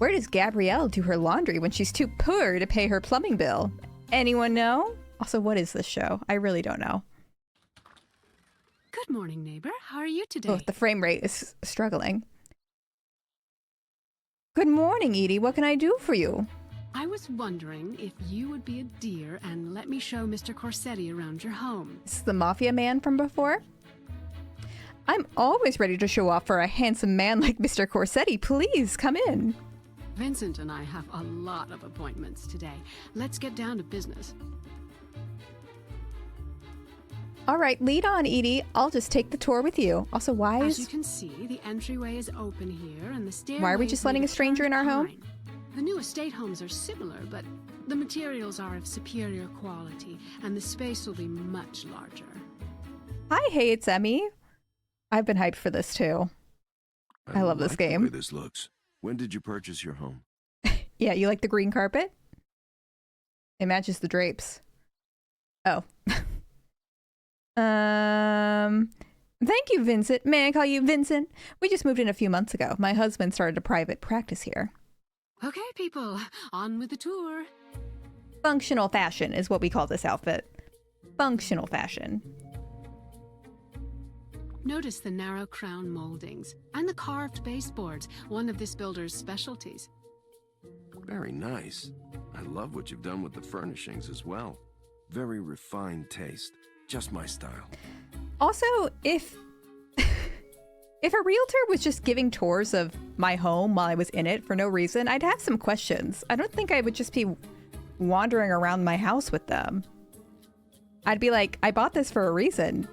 Where does Gabrielle do her laundry when she's too poor to pay her plumbing bill? Anyone know? Also, what is this show? I really don't know. Good morning, neighbor. How are you today? Oh, the frame rate is struggling. Good morning, Edie. What can I do for you? I was wondering if you would be a dear and let me show Mr. Corsetti around your home. This is the mafia man from before? I'm always ready to show off for a handsome man like Mr. Corsetti. Please, come in. Vincent and I have a lot of appointments today. Let's get down to business. All right, lead on, Edie. I'll just take the tour with you. Also, As you can see, the entryway is open here, and the stairway. Why are we just letting a stranger in our home? The new estate homes are similar, but the materials are of superior quality, and the space will be much larger. Hi, hey, it's Emmy. I've been hyped for this too. I love this game. The way this looks. When did you purchase your home? Yeah, you like the green carpet? It matches the drapes. Oh. Thank you, Vincent. May I call you Vincent? We just moved in a few months ago. My husband started a private practice here. Okay, people, on with the tour. Functional fashion is what we call this outfit. Functional fashion. Notice the narrow crown moldings and the carved baseboards, one of this builder's specialties. Very nice. I love what you've done with the furnishings as well. Very refined taste. Just my style. Also, if if a realtor was just giving tours of my home while I was in it for no reason, I'd have some questions. I don't think I would just be wandering around my house with them. I'd be like, I bought this for a reason.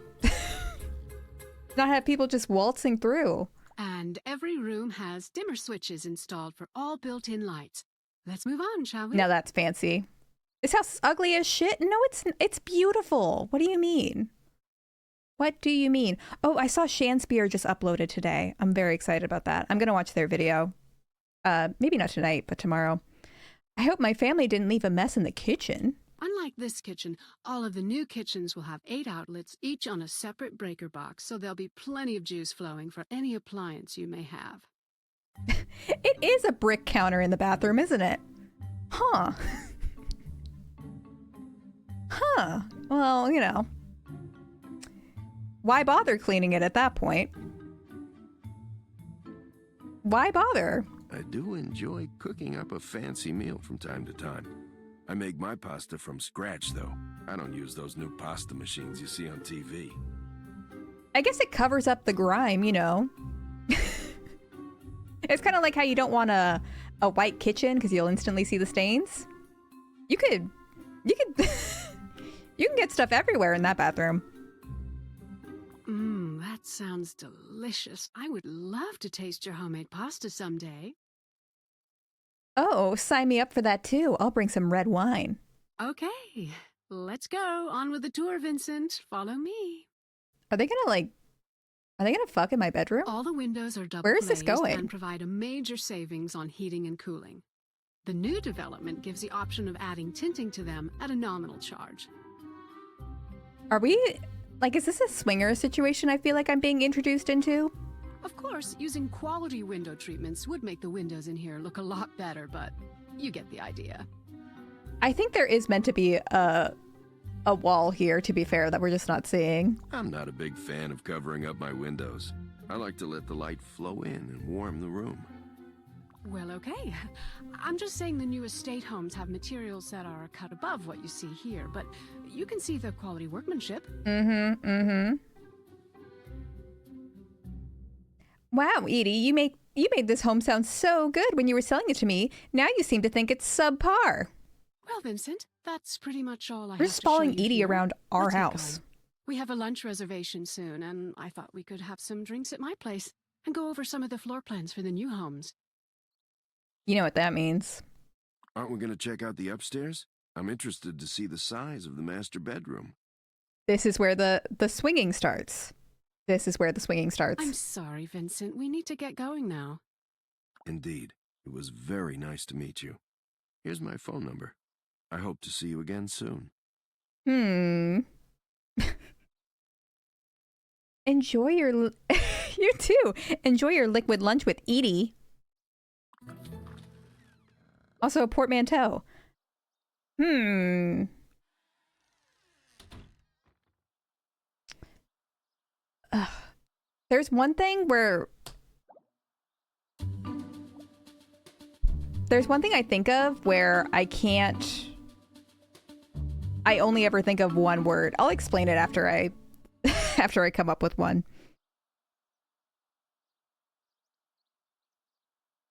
Not have people just waltzing through. And every room has dimmer switches installed for all built-in lights. Let's move on, shall we? Now that's fancy. This house is ugly as shit. No, it's beautiful. What do you mean? What do you mean? Oh, I saw Shanspeare just uploaded today. I'm very excited about that. I'm going to watch their video. Maybe not tonight, but tomorrow. I hope my family didn't leave a mess in the kitchen. Unlike this kitchen, all of the new kitchens will have 8 outlets, each on a separate breaker box, so there'll be plenty of juice flowing for any appliance you may have. It is a brick counter in the bathroom, isn't it? Huh. Huh. Well, you know. Why bother cleaning it at that point? Why bother? I do enjoy cooking up a fancy meal from time to time. I make my pasta from scratch, though. I don't use those new pasta machines you see on TV. I guess it covers up the grime, you know. It's kind of like how you don't want a white kitchen because you'll instantly see the stains. You could you can get stuff everywhere in that bathroom. That sounds delicious. I would love to taste your homemade pasta someday. Oh, sign me up for that too. I'll bring some red wine. Okay, let's go. On with the tour, Vincent. Follow me. Are they gonna fuck in my bedroom? All the windows are double Where is this glazed going? and provide a major savings on heating and cooling. The new development gives the option of adding tinting to them at a nominal charge. Are we, like, is this a swinger situation I feel like I'm being introduced into? Of course, using quality window treatments would make the windows in here look a lot better, but you get the idea. I think there is meant to be a wall here, to be fair, that we're just not seeing. I'm not a big fan of covering up my windows. I like to let the light flow in and warm the room. Well, okay. I'm just saying the new estate homes have materials that are cut above what you see here, but you can see the quality workmanship. Wow, Edie, you made this home sound so good when you were selling it to me. Now you seem to think it's subpar. Well, Vincent, that's pretty much all I have We're to just show following you Edie here. around our Let's get house. going. We have a lunch reservation soon, and I thought we could have some drinks at my place and go over some of the floor plans for the new homes. You know what that means. Aren't we going to check out the upstairs? I'm interested to see the size of the master bedroom. This is where the swinging starts. This is where the swinging starts. I'm sorry, Vincent. We need to get going now. Indeed. It was very nice to meet you. Here's my phone number. I hope to see you again soon. Enjoy your... you too. Enjoy your liquid lunch with Edie. Also a portmanteau. Hmm. Ugh. There's one thing where... There's one thing I think of where I can't... I only ever think of one word. I'll explain it after I after I come up with one.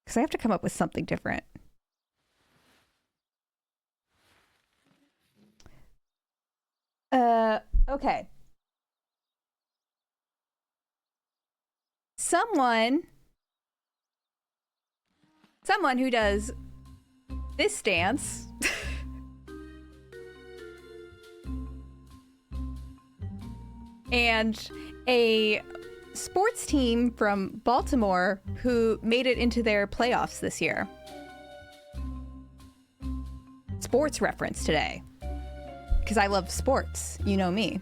Because I have to come up with something different. Okay. Someone who does this dance and a sports team from Baltimore who made it into their playoffs this year. Sports reference today. Because I love sports. You know me.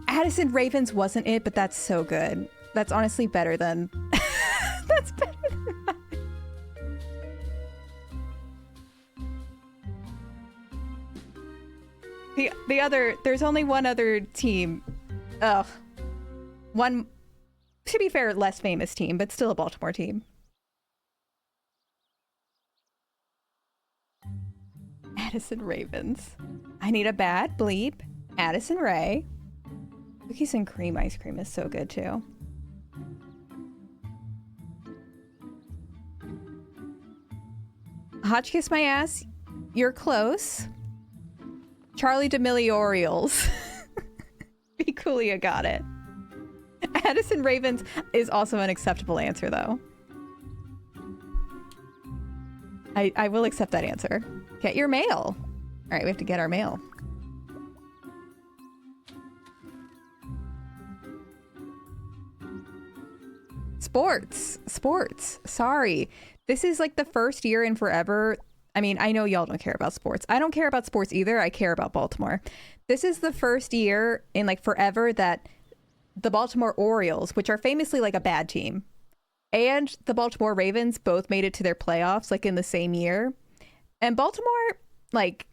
Addison Ravens wasn't it, but that's so good. That's honestly better than... that's better than mine. The other... There's only one other team. Ugh. One, to be fair, less famous team, but still a Baltimore team. Addison Ravens. I need a bad bleep. Addison Ray. Cookies and cream ice cream is so good too. Hotchkiss my ass. You're close. Charlie D'Amelio Orioles. Be Coolia got it. Addison Ravens is also an acceptable answer though. I will accept that answer. Get your mail. All right, we have to get our mail. Sports. Sorry. This is like the first year in forever. I mean, I know y'all don't care about sports. I don't care about sports either. I care about Baltimore. This is the first year in like forever that the Baltimore Orioles, which are famously like a bad team, and the Baltimore Ravens both made it to their playoffs like in the same year. And Baltimore, like,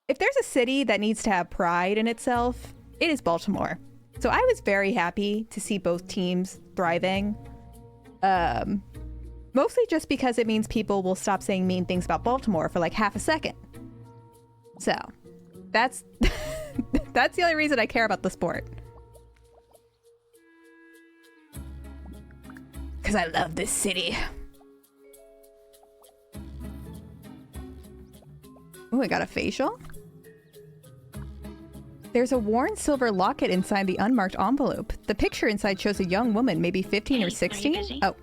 if there's a city that needs to have pride in itself, it is Baltimore. So I was very happy to see both teams thriving. Mostly just because it means people will stop saying mean things about Baltimore for like half a second. So that's that's the only reason I care about the sport. Because I love this city. Oh, I got a facial. There's a worn silver locket inside the unmarked envelope. The picture inside shows a young woman, maybe 15 or 16. Are you busy? Oh,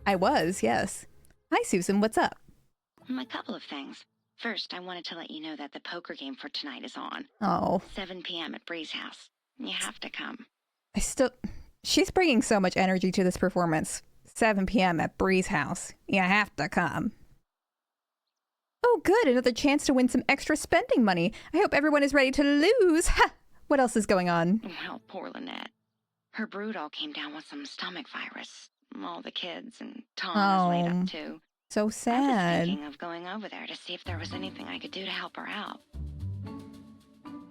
I was, yes. Hi, Susan. What's up? A couple of things. First, I wanted to let you know that the poker game for tonight is on. Oh, 7 p.m. at Bree's house. You have to come. she's bringing so much energy to this performance. 7 p.m. at Bree's house. You have to come. Oh, good. Another chance to win some extra spending money. I hope everyone is ready to lose. Ha! What else is going on? Well, poor Lynette. Her brood all came down with some stomach virus. All the kids and Tom is laid up too. So I was sad. thinking of going over there to see if there was anything I could do to help her out.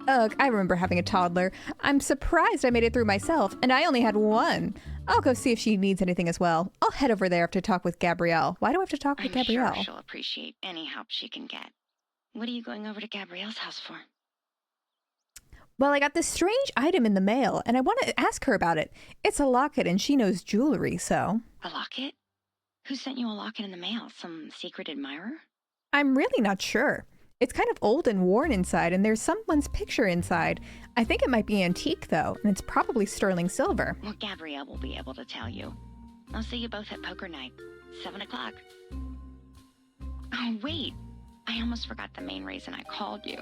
Ugh, I remember having a toddler. I'm surprised I made it through myself, and I only had one. I'll go see if she needs anything as well. I'll head over there to talk with Gabrielle. Why do I have to talk with I'm Gabrielle? sure she'll appreciate any help she can get. What are you going over to Gabrielle's house for? Well, I got this strange item in the mail, and I want to ask her about it. It's a locket, and she knows jewelry, so... A locket? Who sent you a locket in the mail? Some secret admirer? I'm really not sure. It's kind of old and worn inside, and there's someone's picture inside. I think it might be antique, though, and it's probably sterling silver. Well, Gabrielle will be able to tell you. I'll see you both at poker night. 7 o'clock. Oh, wait. I almost forgot the main reason I called you.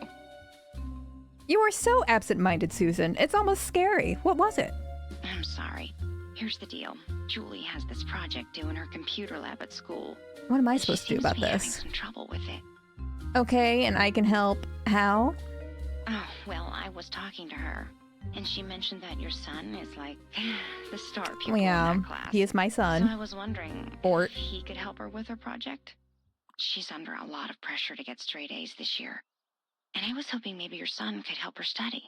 You are so absent-minded, Susan. It's almost scary. What was it? I'm sorry. Here's the deal. Julie has this project due in her computer lab at school. What am I supposed to do about She seems to be this? having some trouble with it. Okay, and I can help. How? Oh, well, I was talking to her, and she mentioned that your son is like the star pupil in Yeah, that class. he is my So I son. was wondering Or- if he could help her with her project. She's under a lot of pressure to get straight A's this year. And I was hoping maybe your son could help her study.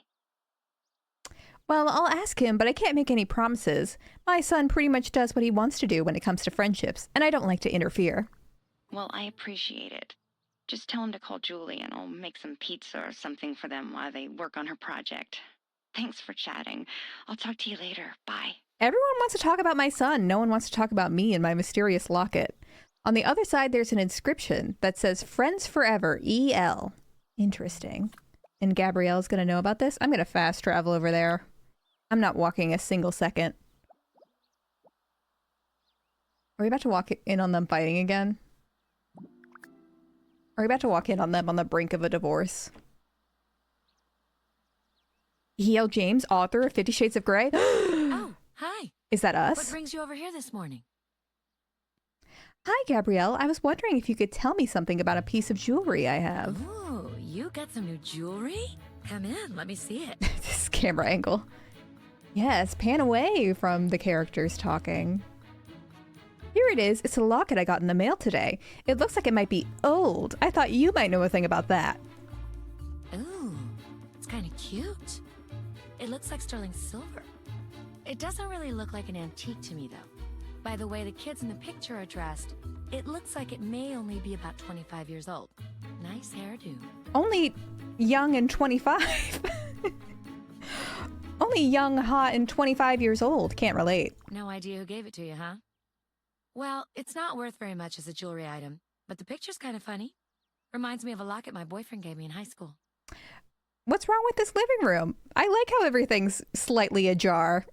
Well, I'll ask him, but I can't make any promises. My son pretty much does what he wants to do when it comes to friendships, and I don't like to interfere. Well, I appreciate it. Just tell him to call Julie and I'll make some pizza or something for them while they work on her project. Thanks for chatting. I'll talk to you later. Bye. Everyone wants to talk about my son. No one wants to talk about me and my mysterious locket. On the other side, there's an inscription that says, Friends Forever, E.L. Interesting. And Gabrielle's going to know about this? I'm going to fast travel over there. I'm not walking a single second. Are we about to walk in on them fighting again? Are we about to walk in on them on the brink of a divorce? E.L. James, author of 50 Shades of Grey? Oh, hi. Is that us? What brings you over here this morning? Hi, Gabrielle. I was wondering if you could tell me something about a piece of jewelry I have. Oh, you got some new jewelry? Come in, let me see it. This camera angle. Yes, pan away from the characters talking. Here it is. It's a locket I got in the mail today. It looks like it might be old. I thought you might know a thing about that. Ooh, it's kind of cute. It looks like sterling silver. It doesn't really look like an antique to me, though. By the way the kids in the picture are dressed, it looks like it may only be about 25 years old. Nice hairdo. Only young and 25. Only young, hot, and 25 years old. Can't relate. No idea who gave it to you, huh? Well, it's not worth very much as a jewelry item, but the picture's kind of funny. Reminds me of a locket my boyfriend gave me in high school. What's wrong with this living room? I like how everything's slightly ajar.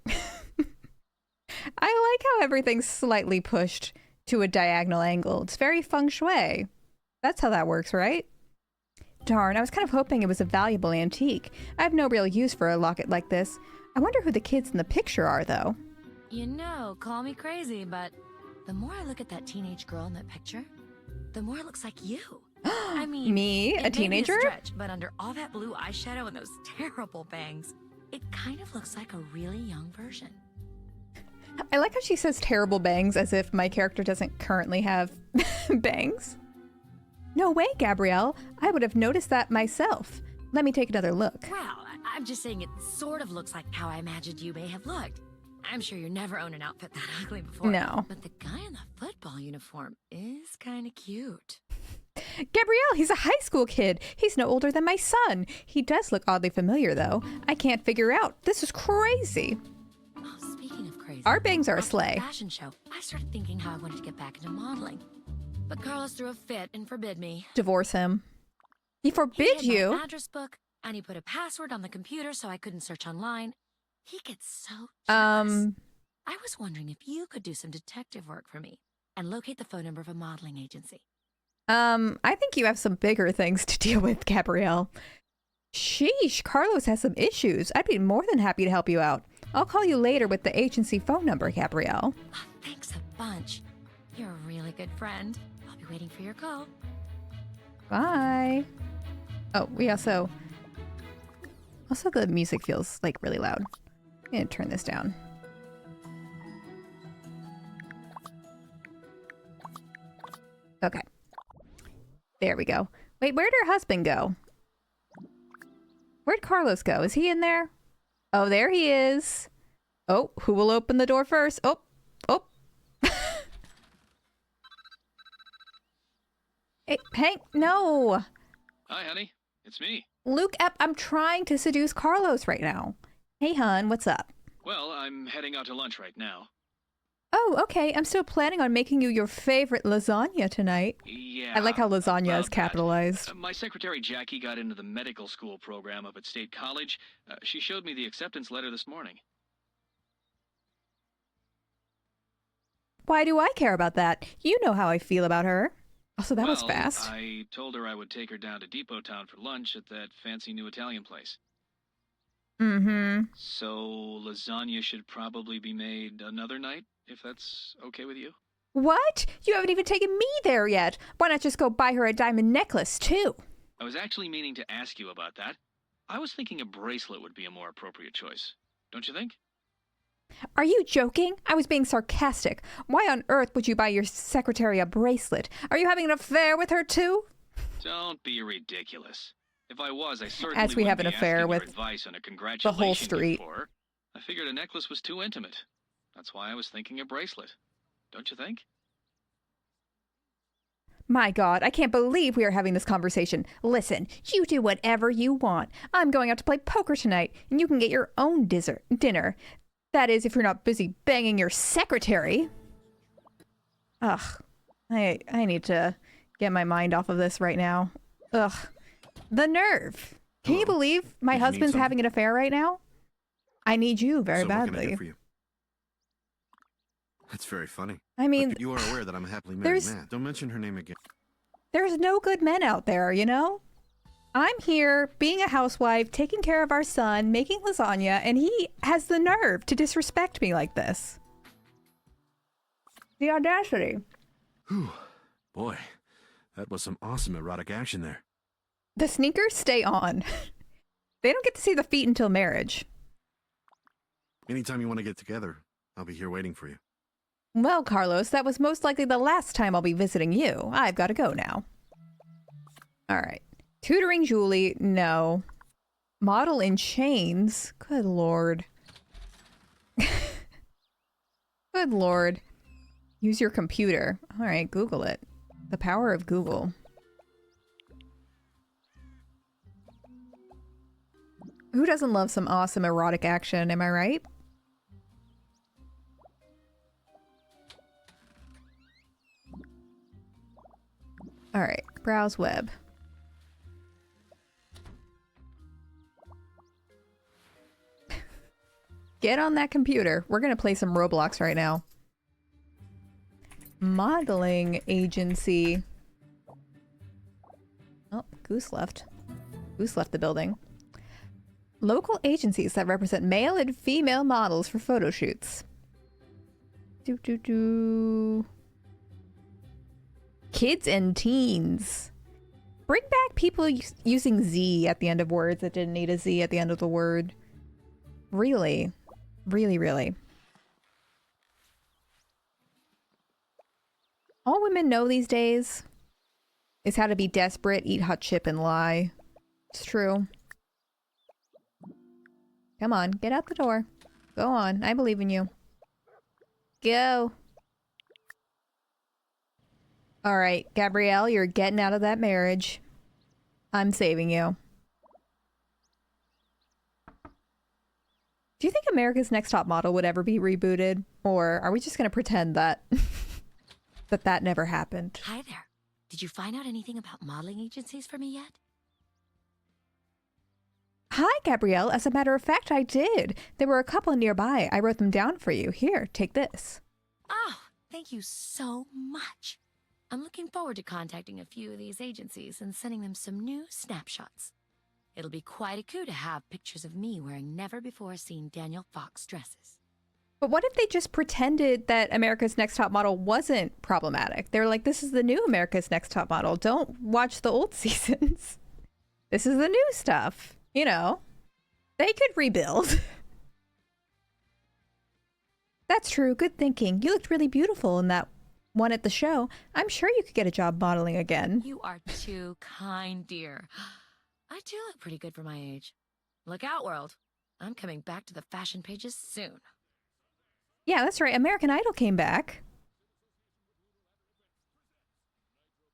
I like how everything's slightly pushed to a diagonal angle. It's very feng shui. That's how that works, right? Darn, I was kind of hoping it was a valuable antique. I have no real use for a locket like this. I wonder who the kids in the picture are, though. You know, call me crazy, but the more I look at that teenage girl in that picture, the more it looks like you. I mean, me, a teenager? May be a stretch, but under all that blue eyeshadow and those terrible bangs, it kind of looks like a really young version. I like how she says terrible bangs as if my character doesn't currently have bangs. No way, Gabrielle. I would have noticed that myself. Let me take another look. Well, I'm just saying it sort of looks like how I imagined you may have looked. I'm sure you never owned an outfit that ugly before. No. But the guy in the football uniform is kind of cute. Gabrielle, he's a high school kid. He's no older than my son. He does look oddly familiar, though. I can't figure out. This is crazy. Oh, speaking of crazy. Our bangs are a after the sleigh. fashion show, I started thinking how I wanted to get back into modeling. But Carlos threw a fit and forbid me. Divorce him. He He forbid hid you? my address book, and he put a password on the computer so I couldn't search online. He gets so jealous. I was wondering if you could do some detective work for me and locate the phone number of a modeling agency. I think you have some bigger things to deal with, Gabrielle. Sheesh, Carlos has some issues. I'd be more than happy to help you out. I'll call you later with the agency phone number, Gabrielle. Oh, thanks a bunch. You're a really good friend. I'll be waiting for your call. Bye. Oh, we also the music feels like really loud. I'm gonna turn this down. Okay. There we go. Wait, where'd her husband go? Where'd Carlos go? Is he in there? Oh, there he is. Oh, who will open the door first? Oh. Hey, Hank, no. Hi, honey. It's me. Luke, I'm trying to seduce Carlos right now. Hey, hon, what's up? Well, I'm heading out to lunch right now. Oh, okay. I'm still planning on making you your favorite lasagna tonight. Yeah. I like how lasagna about is capitalized. that. My secretary Jackie got into the medical school program up at State College. She showed me the acceptance letter this morning. Why do I care about that? You know how I feel about her. Also, that was Well, fast. I told her I would take her down to Depot Town for lunch at that fancy new Italian place. Mm-hmm. So lasagna should probably be made another night, if that's okay with you. What? You haven't even taken me there yet. Why not just go buy her a diamond necklace, too? I was actually meaning to ask you about that. I was thinking a bracelet would be a more appropriate choice. Don't you think? Are you joking? I was being sarcastic. Why on earth would you buy your secretary a bracelet? Are you having an affair with her too? Don't be ridiculous. If I was, I certainly As we have an wouldn't be affair asking your with advice on a the congratulation whole gift street. for her. I figured a necklace was too intimate. That's why I was thinking a bracelet. Don't you think? My God, I can't believe we are having this conversation. Listen, you do whatever you want. I'm going out to play poker tonight, and you can get your own dinner. That is, if you're not busy banging your secretary. Ugh. I need to get my mind off of this right now. Ugh. The nerve. Can you believe my husband's having an affair right now? I need you very What can I badly. do for you? That's very funny. I mean, But you are aware that I'm a happily married man. Don't mention her name again. there's no good men out there, you know? I'm here being a housewife, taking care of our son, making lasagna, and he has the nerve to disrespect me like this. The audacity. Whew. Boy, that was some awesome erotic action there. The sneakers stay on. They don't get to see the feet until marriage. Anytime you want to get together, I'll be here waiting for you. Well, Carlos, that was most likely the last time I'll be visiting you. I've got to go now. All right. Tutoring Julie, no. Model in chains? Good Lord. Good Lord. Use your computer. All right, Google it. The power of Google. Who doesn't love some awesome erotic action, am I right? All right, browse web. Get on that computer. We're going to play some Roblox right now. Modeling agency. Oh, Goose left. Goose left the building. Local agencies that represent male and female models for photo shoots. Kids and teens. Bring back people using Z at the end of words that didn't need a Z at the end of the word. Really? Really, really. All women know these days is how to be desperate, eat hot chip, and lie. It's true. Come on, get out the door. Go on, I believe in you. Go. All right, Gabrielle, you're getting out of that marriage. I'm saving you. Do you think America's Next Top Model would ever be rebooted? Or are we just going to pretend that that never happened? Hi there. Did you find out anything about modeling agencies for me yet? Hi, Gabrielle. As a matter of fact, I did. There were a couple nearby. I wrote them down for you. Here, take this. Oh, thank you so much. I'm looking forward to contacting a few of these agencies and sending them some new snapshots. It'll be quite a coup to have pictures of me wearing never-before-seen Daniel Fox dresses. But what if they just pretended that America's Next Top Model wasn't problematic? They were like, this is the new America's Next Top Model. Don't watch the old seasons. This is the new stuff. You know, they could rebuild. That's true. Good thinking. You looked really beautiful in that one at the show. I'm sure you could get a job modeling again. You are too kind, dear. I do look pretty good for my age. Look out, world. I'm coming back to the fashion pages soon. Yeah, that's right. American Idol came back.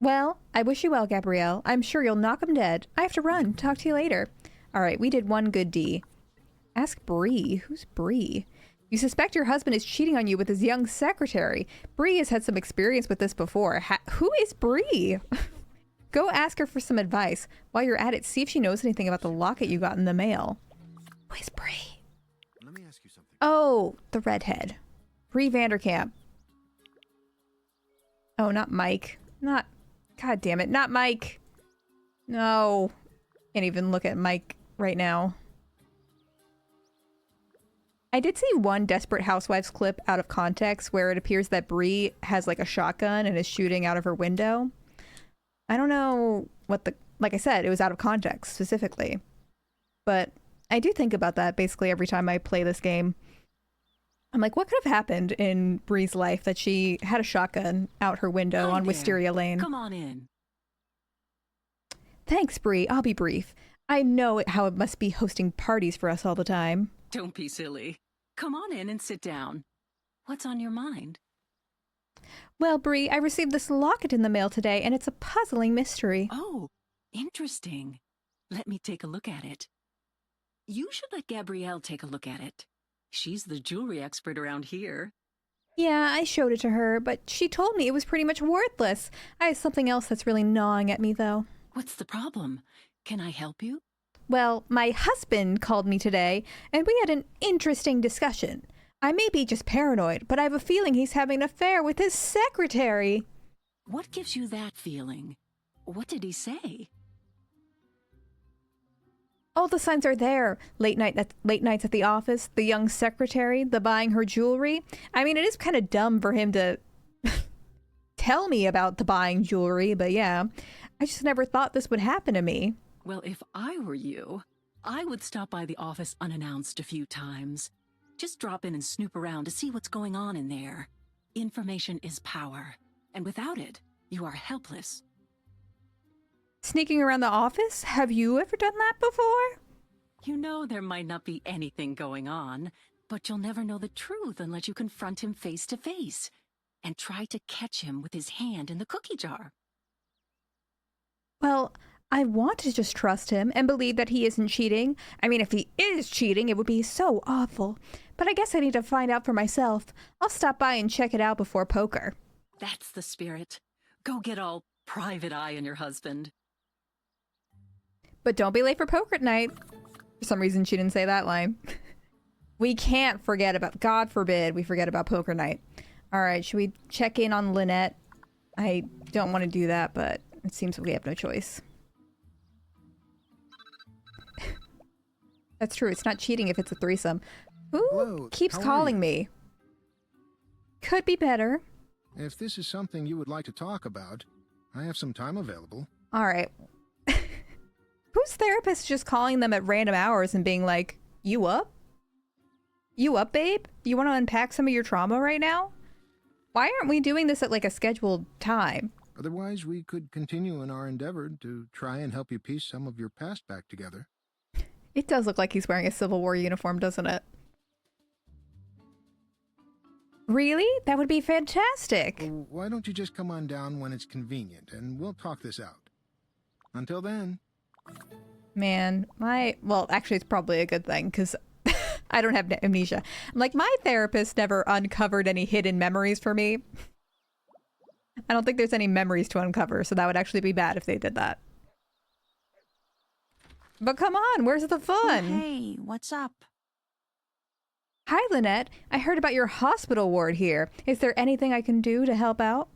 Well, I wish you well, Gabrielle. I'm sure you'll knock 'em dead. I have to run. Talk to you later. All right, we did one good D. Ask Bree. Who's Bree? You suspect your husband is cheating on you with his young secretary. Bree has had some experience with this before. Who is Bree? Go ask her for some advice. While you're at it, see if she knows anything about the locket you got in the mail. Who is Bree? Let me ask you something. Oh, the redhead. Bree Vanderkamp. Oh, not Mike. Not... God damn it. Not Mike. No. Can't even look at Mike right now. I did see one Desperate Housewives clip out of context where it appears that Bree has like a shotgun and is shooting out of her window. I don't know what the... Like I said, it was out of context specifically. But I do think about that basically every time I play this game. I'm like, what could have happened in Bree's life that she had a shotgun out her window Hi on there. Wisteria Lane? Come on in. Thanks, Bree. I'll be brief. I know how it must be hosting parties for us all the time. Don't be silly. Come on in and sit down. What's on your mind? Well, Bree, I received this locket in the mail today, and it's a puzzling mystery. Oh, interesting. Let me take a look at it. You should let Gabrielle take a look at it. She's the jewelry expert around here. Yeah, I showed it to her, but she told me it was pretty much worthless. I have something else that's really gnawing at me, though. What's the problem? Can I help you? Well, my husband called me today, and we had an interesting discussion. I may be just paranoid, but I have a feeling he's having an affair with his secretary. What gives you that feeling? What did he say? All the signs are there. Late nights at the office, the young secretary, the buying her jewelry. I mean, it is kind of dumb for him to tell me about the buying jewelry, but yeah, I just never thought this would happen to me. Well, if I were you, I would stop by the office unannounced a few times. Just drop in and snoop around to see what's going on in there. Information is power, and without it, you are helpless. Sneaking around the office? Have you ever done that before? You know there might not be anything going on, but you'll never know the truth unless you confront him face to face and try to catch him with his hand in the cookie jar. Well, I want to just trust him and believe that he isn't cheating. I mean, if he is cheating, it would be so awful. But I guess I need to find out for myself. I'll stop by and check it out before poker. That's the spirit. Go get all private eye on your husband. But don't be late for poker night. For some reason, she didn't say that line. We can't forget about, God forbid, we forget about poker night. All right, should we check in on Lynette? I don't want to do that, but it seems we have no choice. That's true. It's not cheating if it's a threesome. Who Hello, keeps how are calling you? me? Could be better. If this is something you would like to talk about, I have some time available. All right. Whose therapist is just calling them at random hours and being like, you up? You up, babe? You want to unpack some of your trauma right now? Why aren't we doing this at like a scheduled time? Otherwise, we could continue in our endeavor to try and help you piece some of your past back together. It does look like he's wearing a Civil War uniform, doesn't it? Really? That would be fantastic. Why don't you just come on down when it's convenient, and we'll talk this out. Until then. Man, well, actually, it's probably a good thing because I don't have amnesia. Like, my therapist never uncovered any hidden memories for me. I don't think there's any memories to uncover, so that would actually be bad if they did that. But come on, where's the fun? Hey, what's up? Hi, Lynette. I heard about your hospital ward here. Is there anything I can do to help out?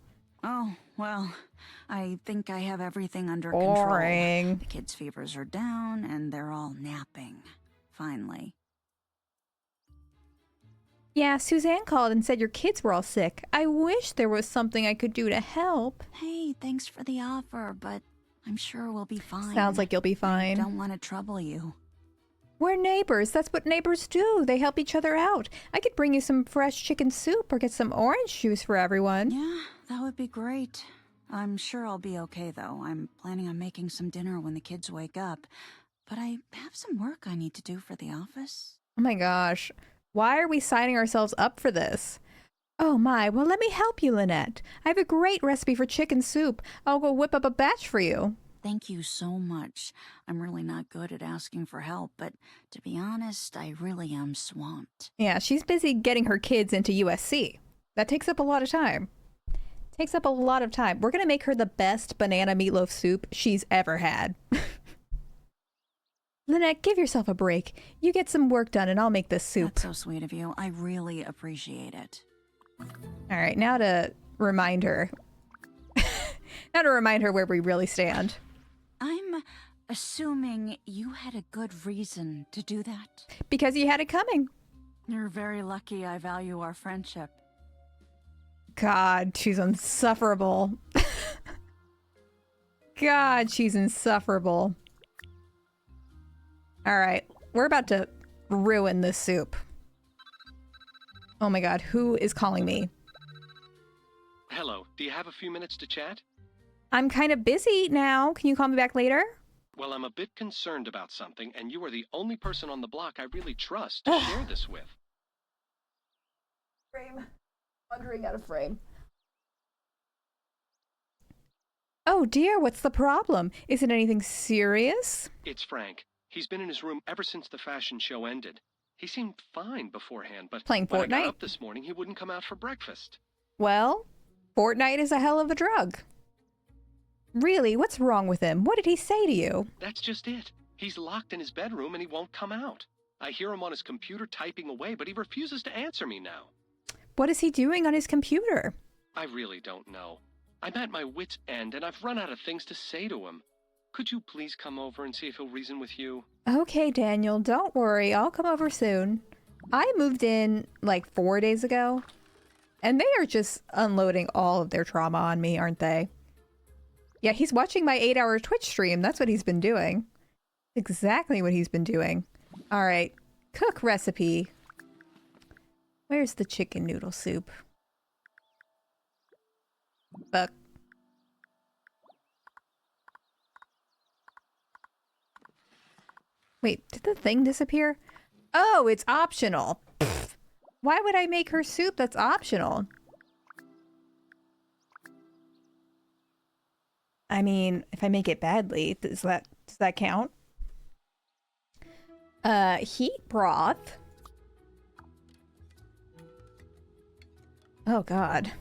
Oh, well, I think I have everything under Boring. control. The kids' fevers are down, and they're all napping. Finally. Yeah, Suzanne called and said your kids were all sick. I wish there was something I could do to help. Hey, thanks for the offer, but I'm sure we'll be fine. Sounds like you'll be fine. I don't want to trouble you. We're neighbors. That's what neighbors do. They help each other out. I could bring you some fresh chicken soup or get some orange juice for everyone. Yeah, that would be great. I'm sure I'll be okay, though. I'm planning on making some dinner when the kids wake up. But I have some work I need to do for the office. Oh my gosh. Why are we signing ourselves up for this? Oh my, well let me help you, Lynette. I have a great recipe for chicken soup. I'll go whip up a batch for you. Thank you so much. I'm really not good at asking for help, but to be honest, I really am swamped. Yeah, she's busy getting her kids into USC. That takes up a lot of time. Takes up a lot of time. We're going to make her the best banana meatloaf soup she's ever had. Lynette, give yourself a break. You get some work done and I'll make this soup. That's so sweet of you. I really appreciate it. All right, now to remind her. Now to remind her where we really stand. I'm assuming you had a good reason to do that. Because you had it coming. You're very lucky. I value our friendship. God, she's insufferable. God, she's insufferable. All right, we're about to ruin this soup. Oh my god, who is calling me? Hello, do you have a few minutes to chat? I'm kind of busy now. Can you call me back later? Well, I'm a bit concerned about something, and you are the only person on the block I really trust to share this with. Frame. Wandering out of frame. Oh dear, what's the problem? Is it anything serious? It's Frank. He's been in his room ever since the fashion show ended. He seemed fine beforehand, but Playing when I got Fortnite? up this morning, he wouldn't come out for breakfast. Well, Fortnite is a hell of a drug. Really, what's wrong with him? What did he say to you? That's just it. He's locked in his bedroom and he won't come out. I hear him on his computer typing away, but he refuses to answer me now. What is he doing on his computer? I really don't know. I'm at my wit's end and I've run out of things to say to him. Could you please come over and see if he'll reason with you? Okay, Daniel, don't worry. I'll come over soon. I moved in like 4 days ago, and they are just unloading all of their trauma on me, aren't they? Yeah, he's watching my 8-hour Twitch stream. That's what he's been doing. Exactly what he's been doing. All right, cook recipe. Where's the chicken noodle soup? Fuck. Wait, did the thing disappear? Oh, it's optional. Pfft. Why would I make her soup that's optional? I mean, if I make it badly, does that count? Heat broth. Oh god.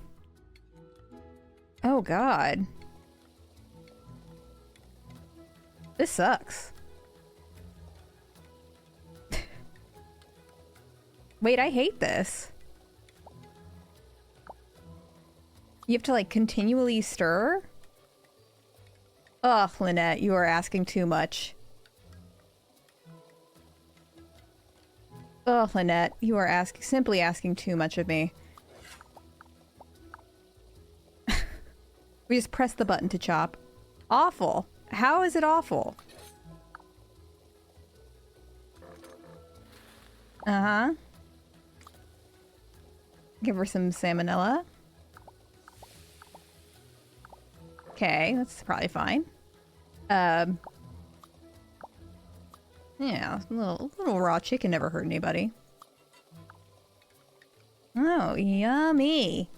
Oh god. This sucks. Wait, I hate this. You have to like continually stir? Ugh, Lynette, you are asking too much. Ugh, Lynette, you are simply asking too much of me. We just press the button to chop. Awful. How is it awful? Uh-huh. Give her some salmonella. Okay, that's probably fine. Yeah, a little raw chicken never hurt anybody. Oh, yummy.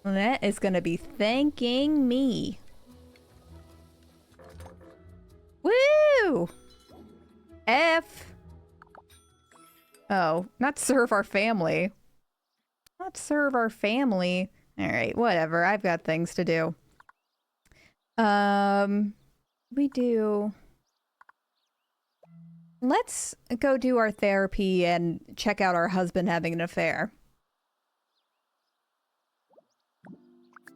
That is gonna be thanking me. Woo! F. Oh, not serve our family. Not serve our family. Alright, whatever. I've got things to do. We do... Let's go do our therapy and check out our husband having an affair.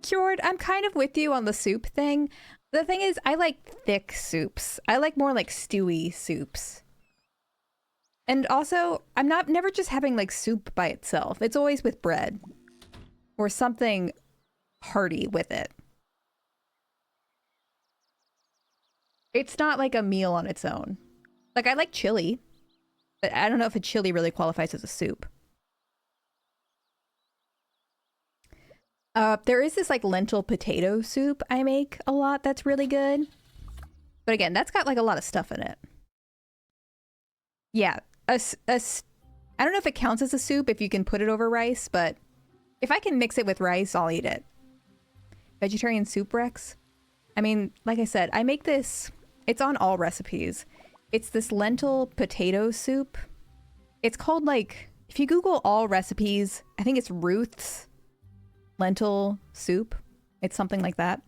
Cured, I'm kind of with you on the soup thing. The thing is, I like thick soups. I like more like stewy soups. And also, I'm never just having like soup by itself. It's always with bread. Or something hearty with it. It's not like a meal on its own. Like, I like chili. But I don't know if a chili really qualifies as a soup. There is this like lentil potato soup I make a lot that's really good. But again, that's got like a lot of stuff in it. Yeah, I don't know if it counts as a soup if you can put it over rice, but if I can mix it with rice, I'll eat it. Vegetarian soup Rex? I mean, like I said, I make this, it's on all recipes. It's this lentil potato soup. It's called like, if you Google all recipes, I think it's Ruth's lentil soup. It's something like that,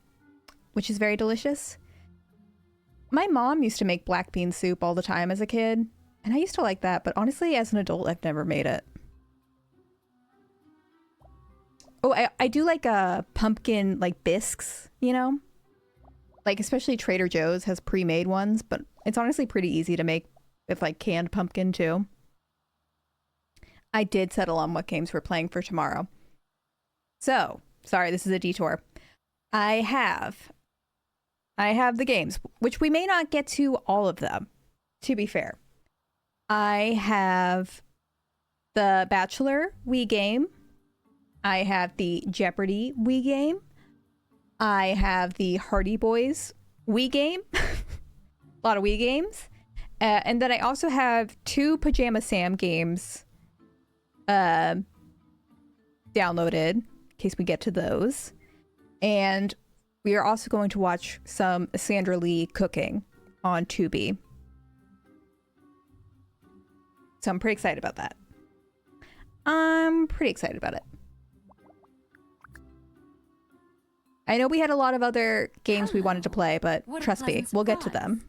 which is very delicious. My mom used to make black bean soup all the time as a kid, and I used to like that, but honestly, as an adult, I've never made it. Oh, I do like pumpkin, like bisques, you know? Like, especially Trader Joe's has pre-made ones, but it's honestly pretty easy to make with like canned pumpkin too. I did settle on what games we're playing for tomorrow. So, sorry, this is a detour. I have the games, which we may not get to all of them, to be fair. I have the Bachelor Wii game. I have the Jeopardy Wii game. I have the Hardy Boys Wii game. A lot of Wii games. And then I also have 2 Pajama Sam games downloaded in case we get to those. And we are also going to watch some Sandra Lee cooking on Tubi. So I'm pretty excited about that. I'm pretty excited about it. I know we had a lot of other games we wanted to play, but trust me, we'll get to them.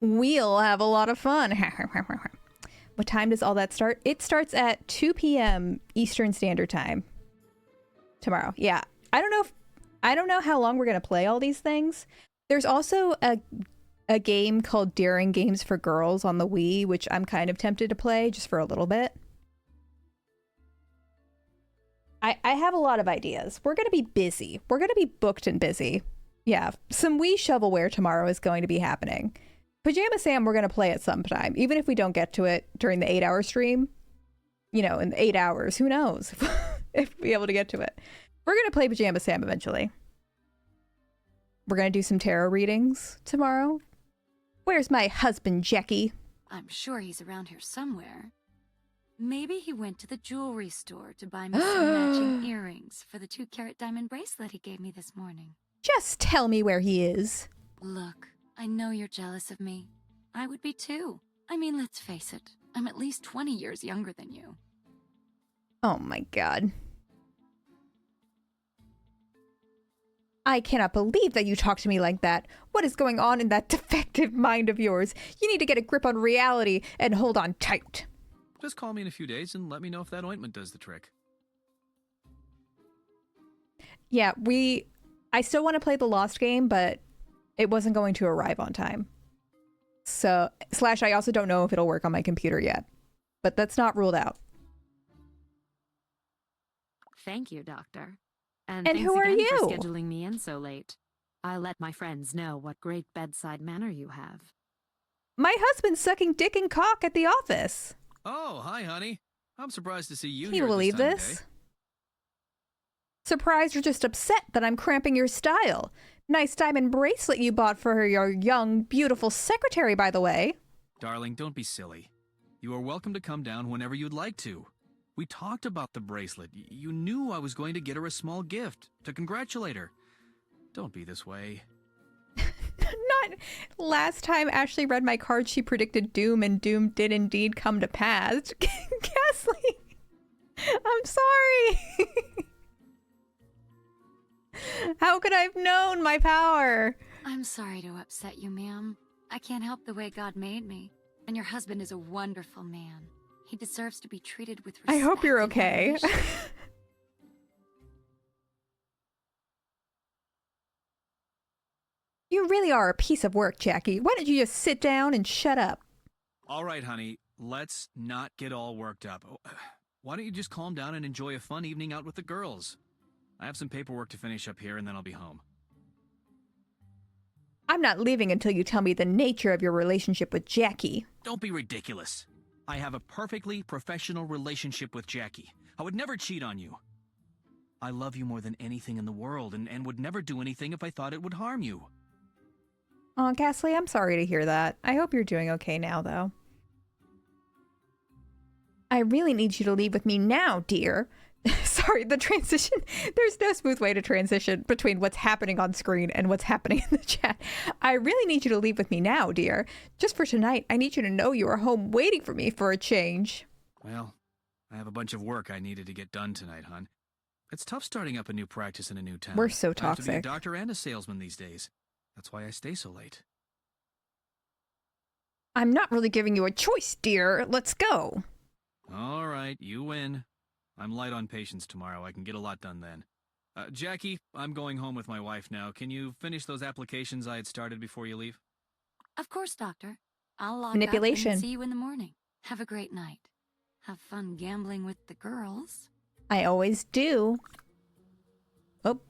We'll have a lot of fun. What time does all that start? It starts at 2 p.m. Eastern Standard Time tomorrow. Yeah. I don't know how long we're going to play all these things. There's also a game called Daring Games for Girls on the Wii, which I'm kind of tempted to play just for a little bit. I have a lot of ideas. We're going to be busy. We're going to be booked and busy. Yeah. Some Wii shovelware tomorrow is going to be happening. Pajama Sam, we're going to play at some time. Even if we don't get to it during the 8-hour stream, you know, in 8 hours, who knows if we'll be able to get to it. We're going to play Pajama Sam eventually. We're going to do some tarot readings tomorrow. Where's my husband, Jackie? I'm sure he's around here somewhere. Maybe he went to the jewelry store to buy me some matching earrings for the 2-carat diamond bracelet he gave me this morning. Just tell me where he is. Look, I know you're jealous of me. I would be too. I mean, let's face it. I'm at least 20 years younger than you. Oh my god. I cannot believe that you talk to me like that. What is going on in that defective mind of yours? You need to get a grip on reality and hold on tight. Just call me in a few days and let me know if that ointment does the trick. Yeah, I still want to play the Lost game, but it wasn't going to arrive on time. So, / I also don't know if it'll work on my computer yet. But that's not ruled out. Thank you, Doctor. And thanks who are again you? for scheduling me in so late. I'll let my friends know what great bedside manner you have. My husband's sucking dick and cock at the office. Oh, hi, honey. I'm surprised to see you Can here you believe at this time of this? day. Surprised or just upset that I'm cramping your style? Nice diamond bracelet you bought for your young, beautiful secretary, by the way. Darling, don't be silly. You are welcome to come down whenever you'd like to. We talked about the bracelet. You knew I was going to get her a small gift to congratulate her. Don't be this way. Not last time Ashley read my card, she predicted doom, and doom did indeed come to pass. Ghastly, I'm sorry. How could I have known my power? I'm sorry to upset you, ma'am. I can't help the way God made me. And your husband is a wonderful man. He deserves to be treated with respect. I hope you're and okay. adoration. You really are a piece of work, Jackie. Why don't you just sit down and shut up? All right, honey. Let's not get all worked up. Why don't you just calm down and enjoy a fun evening out with the girls? I have some paperwork to finish up here, and then I'll be home. I'm not leaving until you tell me the nature of your relationship with Jackie. Don't be ridiculous. I have a perfectly professional relationship with Jackie. I would never cheat on you. I love you more than anything in the world, and would never do anything if I thought it would harm you. Oh, Ghastly, I'm sorry to hear that. I hope you're doing okay now, though. I really need you to leave with me now, dear. Sorry, the transition. There's no smooth way to transition between what's happening on screen and what's happening in the chat. I really need you to leave with me now, dear. Just for tonight, I need you to know you are home waiting for me for a change. Well, I have a bunch of work I needed to get done tonight, hon. It's tough starting up a new practice in a new town. We're so I have to be a toxic. doctor and a salesman these days. That's why I stay so late. I'm not really giving you a choice, dear. Let's go. All right, you win. I'm light on patience tomorrow. I can get a lot done then. Jackie, I'm going home with my wife now. Can you finish those applications I had started before you leave? Of course, Doctor. I'll log Manipulation. up and see you in the morning. Have a great night. Have fun gambling with the girls. I always do. Oh.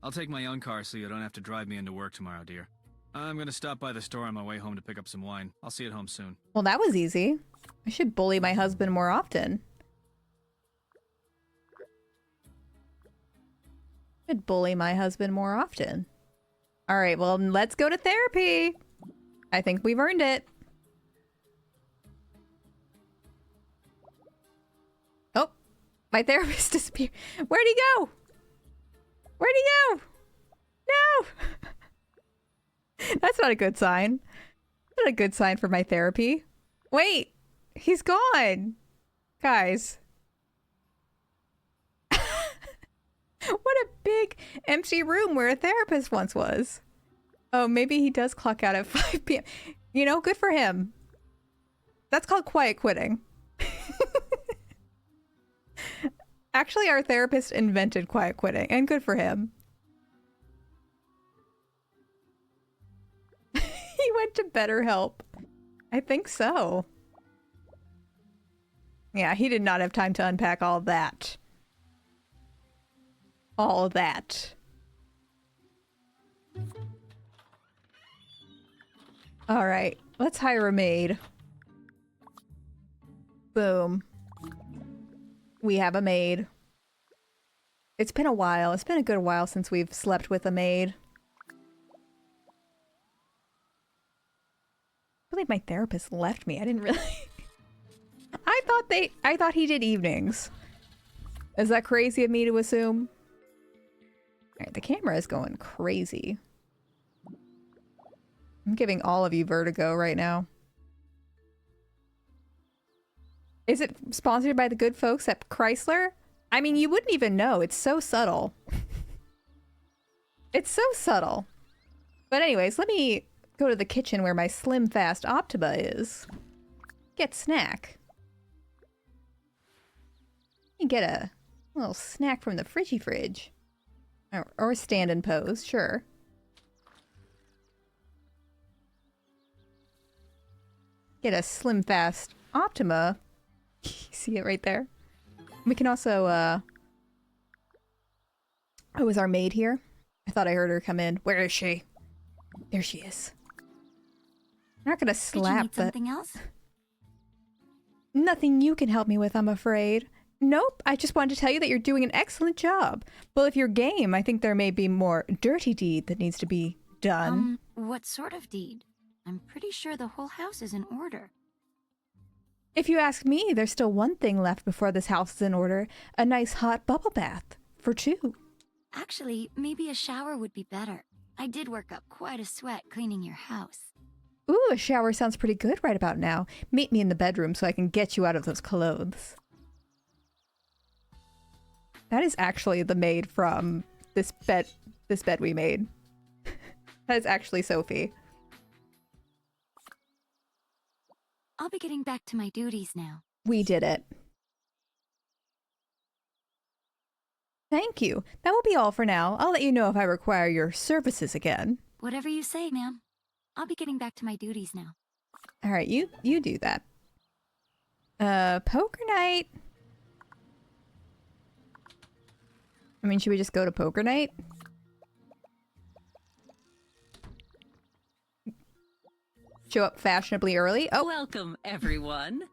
I'll take my own car so you don't have to drive me into work tomorrow, dear. I'm gonna stop by the store on my way home to pick up some wine. I'll see you at home soon. Well, that was easy. I should bully my husband more often. Should bully my husband more often. All right, well, let's go to therapy. I think we've earned it. Oh, my therapist disappeared. Where'd he go? Where'd he go? No! That's not a good sign. Not a good sign for my therapy. Wait, he's gone. Guys. What a big empty room where a therapist once was. Oh, maybe he does clock out at 5 p.m. You know, good for him. That's called quiet quitting. Actually, our therapist invented quiet quitting, and good for him. He went to BetterHelp. I think so. Yeah, he did not have time to unpack all that. All that. All right, let's hire a maid. Boom. We have a maid. It's been a while. It's been a good while since we've slept with a maid. I believe my therapist left me. I didn't really... I thought he did evenings. Is that crazy of me to assume? Alright, the camera is going crazy. I'm giving all of you vertigo right now. Is it sponsored by the good folks at Chrysler? I mean, you wouldn't even know. It's so subtle. It's so subtle. But anyways, let me go to the kitchen where my Slim Fast Optima is. Get snack. You get a little snack from the fridge. Or stand and pose, sure. Get a Slim Fast Optima. See it right there? We can also, Oh, is our maid here? I thought I heard her come in. Where is she? There she is. I'm not gonna slap Did you need something else? Nothing you can help me with, I'm afraid. Nope, I just wanted to tell you that you're doing an excellent job. Well, if you're game, I think there may be more dirty deed that needs to be done. What sort of deed? I'm pretty sure the whole house is in order. If you ask me, there's still one thing left before this house is in order. A nice hot bubble bath. For 2. Actually, maybe a shower would be better. I did work up quite a sweat cleaning your house. Ooh, a shower sounds pretty good right about now. Meet me in the bedroom so I can get you out of those clothes. That is actually the maid from this bed we made. That is actually Sophie. I'll be getting back to my duties now. We did it. Thank you. That will be all for now. I'll let you know if I require your services again. Whatever you say, ma'am. I'll be getting back to my duties now. All right, you do that. Poker night. I mean, should we just go to poker night? Show up fashionably early. Oh, welcome, everyone.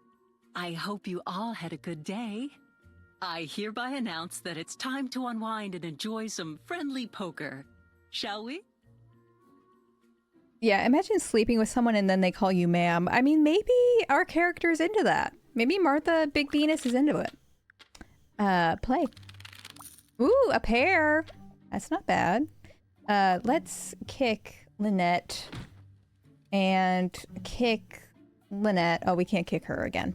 I hope you all had a good day. I hereby announce that it's time to unwind and enjoy some friendly poker. Shall we? Yeah, imagine sleeping with someone and then they call you ma'am. I mean, maybe our character's into that. Maybe Martha Big Venus is into it. Play. Ooh, a pair. That's not bad. Let's kick Lynette and kick Lynette. Oh, we can't kick her again.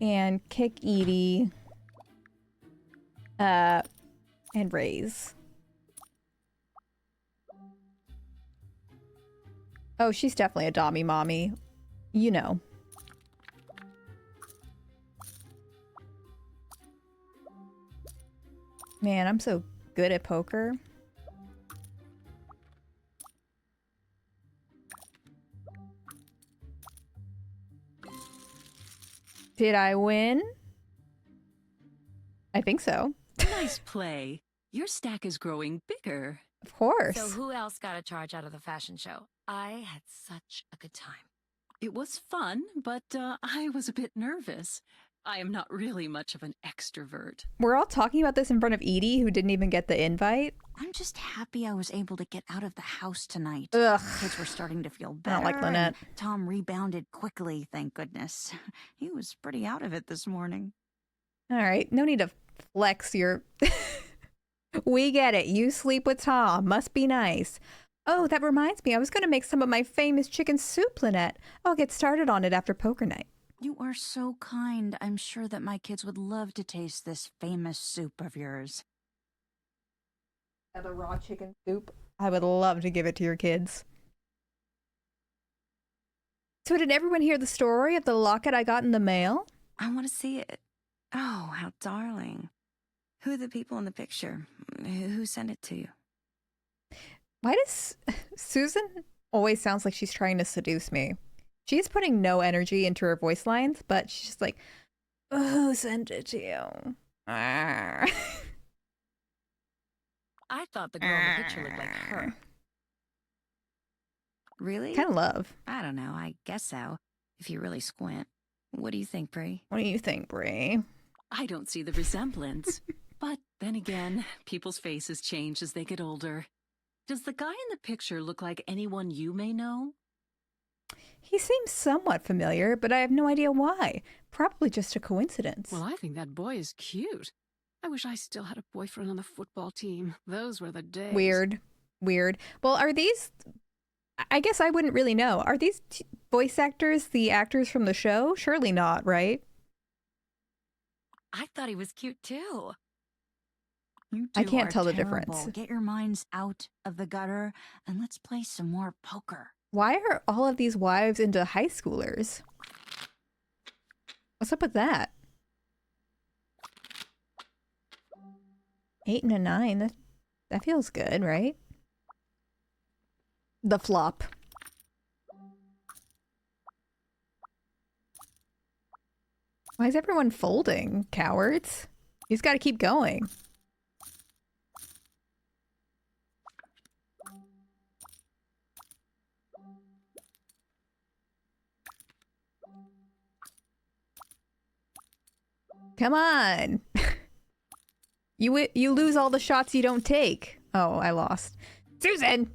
And kick Edie. And raise. Oh, she's definitely a dommy mommy. You know. Man, I'm so good at poker. Did I win? I think so. Nice play. Your stack is growing bigger. Of course. So who else got a charge out of the fashion show? I had such a good time. It was fun, but I was a bit nervous. I am not really much of an extrovert. We're all talking about this in front of Edie, who didn't even get the invite. I'm just happy I was able to get out of the house tonight. Ugh. Kids were starting to feel I better. don't like Lynette. And Tom rebounded quickly, thank goodness. He was pretty out of it this morning. All right, no need to flex your... We get it. You sleep with Tom. Must be nice. Oh, that reminds me. I was going to make some of my famous chicken soup, Lynette. I'll get started on it after poker night. You are so kind. I'm sure that my kids would love to taste this famous soup of yours. The raw chicken soup. I would love to give it to your kids. So did everyone hear the story of the locket I got in the mail? I want to see it. Oh, how darling. Who are the people in the picture? Who sent it to you? Why does Susan always sounds like she's trying to seduce me? She's putting no energy into her voice lines, but she's just like, oh, who sent it to you? I thought the girl in the picture looked like her. Really? Kind of love. I don't know. I guess so. If you really squint. What do you think, Bree? What do you think, Bree? I don't see the resemblance. But then again, people's faces change as they get older. Does the guy in the picture look like anyone you may know? He seems somewhat familiar, but I have no idea why. Probably just a coincidence. Well, I think that boy is cute. I wish I still had a boyfriend on the football team. Those were the days. Weird. Well, are these... I guess I wouldn't really know. Are these voice actors the actors from the show? Surely not, right? I thought he was cute too. You I two can't are tell the terrible. difference. Get your minds out of the gutter and let's play some more poker. Why are all of these wives into high schoolers? What's up with that? 8 and a 9. That feels good, right? The flop. Why is everyone folding, cowards? You've got to keep going. Come on. You lose all the shots you don't take. Oh, I lost. Susan!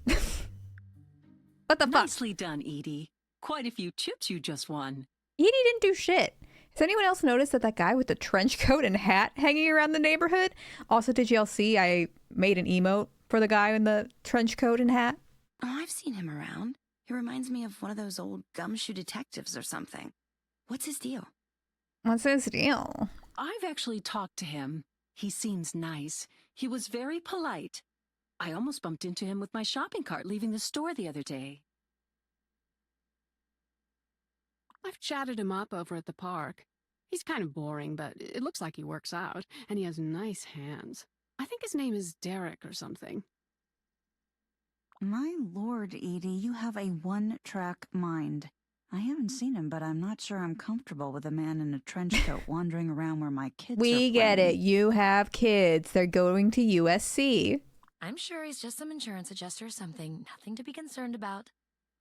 What the fuck? Nicely done, Edie. Quite a few chips you just won. Edie didn't do shit. Has anyone else noticed that guy with the trench coat and hat hanging around the neighborhood? Also, did y'all see I made an emote for the guy in the trench coat and hat? Oh, I've seen him around. He reminds me of one of those old gumshoe detectives or something. What's his deal? What's his deal? I've actually talked to him. He seems nice. He was very polite. I almost bumped into him with my shopping cart leaving the store the other day. I've chatted him up over at the park. He's kind of boring, but it looks like he works out, and he has nice hands. I think his name is Derek or something. My lord, Edie, you have a one-track mind. I haven't seen him, but I'm not sure I'm comfortable with a man in a trench coat wandering around where my kids are We get playing. it. You have kids. They're going to USC. I'm sure he's just some insurance adjuster or something. Nothing to be concerned about.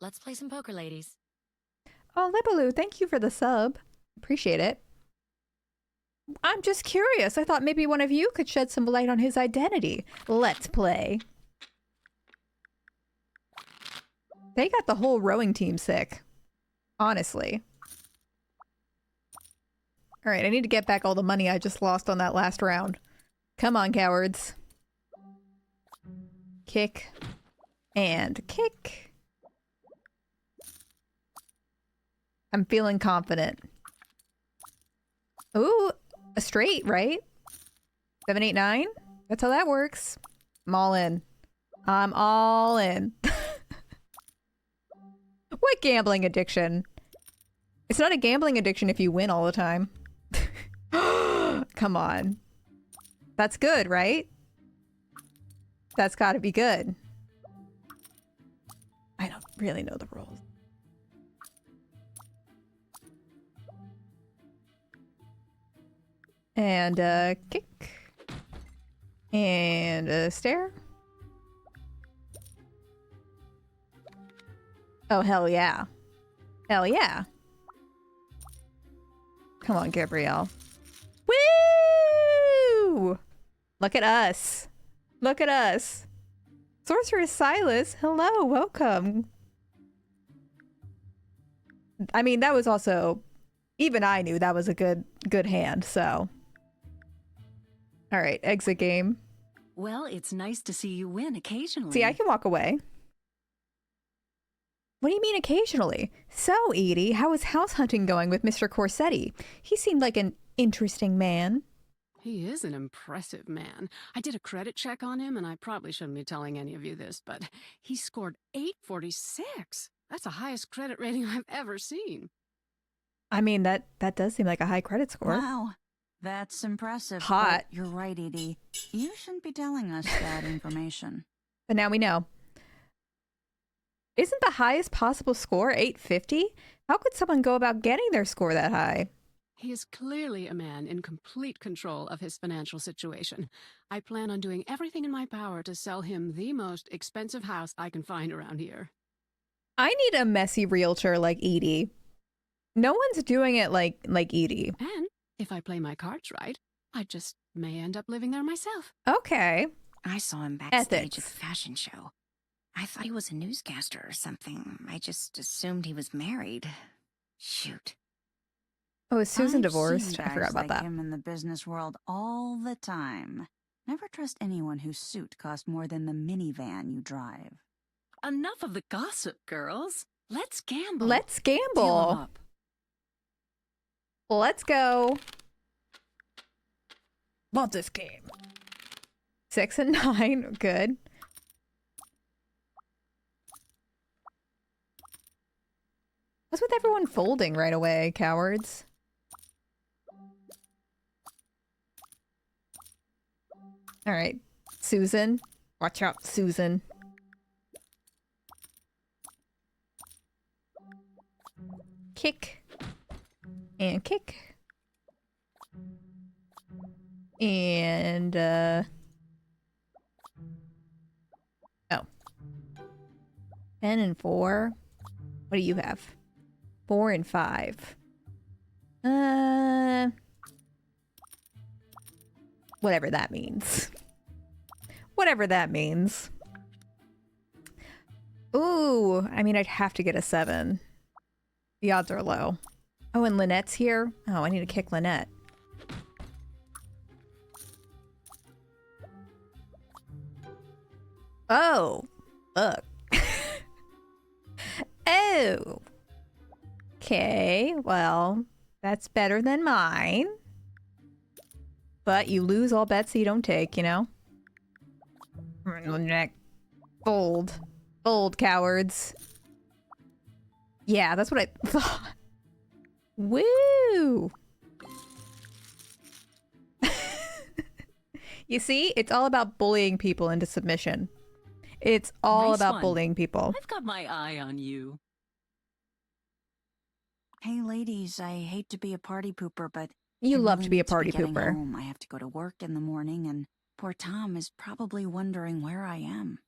Let's play some poker, ladies. Oh, Libaloo, thank you for the sub. Appreciate it. I'm just curious. I thought maybe one of you could shed some light on his identity. Let's play. They got the whole rowing team sick. Honestly. All right, I need to get back all the money I just lost on that last round. Come on, cowards. Kick. And kick. I'm feeling confident. Ooh, a straight, right? 7, 8, 9? That's how that works. I'm all in. I'm all in. What gambling addiction? It's not a gambling addiction if you win all the time. Come on. That's good, right? That's gotta be good. I don't really know the rules. And a kick. And a stare. Oh, hell yeah. Hell yeah. Come on, Gabrielle. Woo! Look at us. Look at us. Sorceress Silas, hello, welcome. I mean, that was also... Even I knew that was a good hand, so... Alright, exit game. Well, it's nice to see you win occasionally. See, I can walk away. What do you mean occasionally? So, Edie, how is house hunting going with Mr. Corsetti? He seemed like an interesting man. He is an impressive man. I did a credit check on him, and I probably shouldn't be telling any of you this, but he scored 846. That's the highest credit rating I've ever seen. I mean, that does seem like a high credit score. Wow. That's impressive. Hot. But you're right, Edie. You shouldn't be telling us that information. But now we know. Isn't the highest possible score 850? How could someone go about getting their score that high? He is clearly a man in complete control of his financial situation. I plan on doing everything in my power to sell him the most expensive house I can find around here. I need a messy realtor like Edie. No one's doing it like Edie. And if I play my cards right, I just may end up living there myself. Okay. I saw him backstage Ethics. at the fashion show. I thought he was a newscaster or something. I just assumed he was married. Shoot. Oh, is Susan I've divorced? seen I forgot guys about like that. him in the business world all the time. Never trust anyone whose suit costs more than the minivan you drive. Enough of the gossip, girls. Let's gamble. Let's Deal 'em gamble. up. Let's go. Want this game. 6 and 9. Good. What's with everyone folding right away, cowards? All right, Susan. Watch out, Susan. Kick. And kick. And, oh. 10 and 4. What do you have? 4 and 5. Whatever that means. Whatever that means. Ooh, I mean, I'd have to get a 7. The odds are low. Oh, and Lynette's here? Oh, I need to kick Lynette. Oh, look. Oh. Okay, well, that's better than mine. But you lose all bets you don't take, you know? Fold. Fold, cowards. Yeah, that's what I thought. Woo! You see, it's all about bullying people into submission. It's all Nice about one. bullying people. I've got my eye on you. Hey, ladies, I hate to be a party pooper, but You I love really to be a need party getting pooper. home. I have to go to work in the morning, and poor Tom is probably wondering where I am.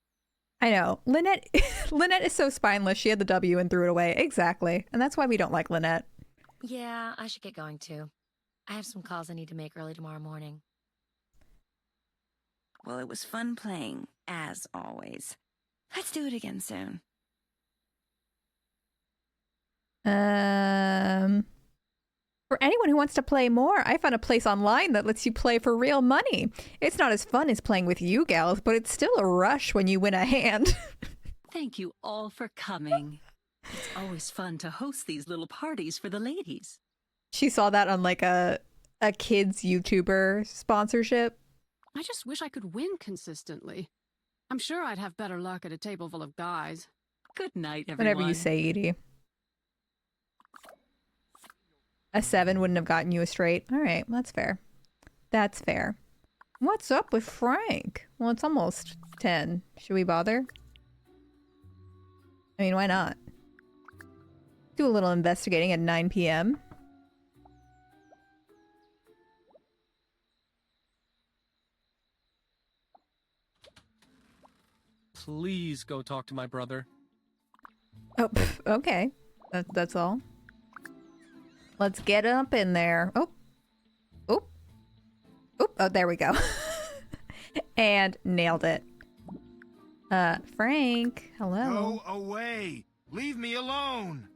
I know. Lynette Lynette is so spineless. She had the W and threw it away. Exactly. And that's why we don't like Lynette. Yeah, I should get going too. I have some calls I need to make early tomorrow morning. Well, it was fun playing, as always. Let's do it again soon. For anyone who wants to play more, I found a place online that lets you play for real money. It's not as fun as playing with you gals, but it's still a rush when you win a hand. Thank you all for coming. It's always fun to host these little parties for the ladies. She saw that on like a kids YouTuber sponsorship. I just wish I could win consistently. I'm sure I'd have better luck at a table full of guys. Good night, everyone. Whatever you say, Edie. A 7 wouldn't have gotten you a straight. All right, that's fair. That's fair. What's up with Frank? Well, it's almost 10. Should we bother? I mean, why not? Do a little investigating at 9 p.m. Please go talk to my brother. Oh, okay. That's all. Let's get up in there. Oh. Oh. Oh, there we go. And nailed it. Frank, hello. Go away! Leave me alone!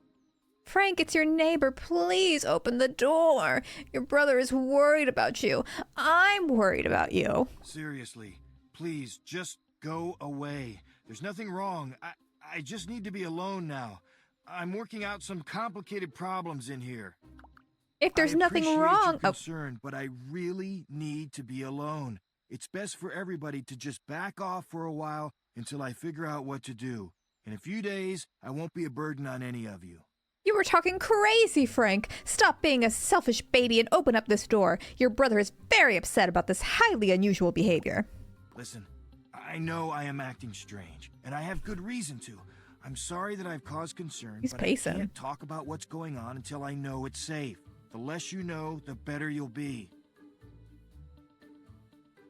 Frank, it's your neighbor. Please open the door. Your brother is worried about you. I'm worried about you. Seriously, please, just go away. There's nothing wrong. I just need to be alone now. I'm working out some complicated problems in here. If there's nothing appreciate wrong... your concern, but I really need to be alone. It's best for everybody to just back off for a while until I figure out what to do. In a few days, I won't be a burden on any of you. You were talking crazy, Frank. Stop being a selfish baby and open up this door. Your brother is very upset about this highly unusual behavior. Listen, I know I am acting strange, and I have good reason to. I'm sorry that I've caused concern, He's but pacing. I can't talk about what's going on until I know it's safe. The less you know, the better you'll be.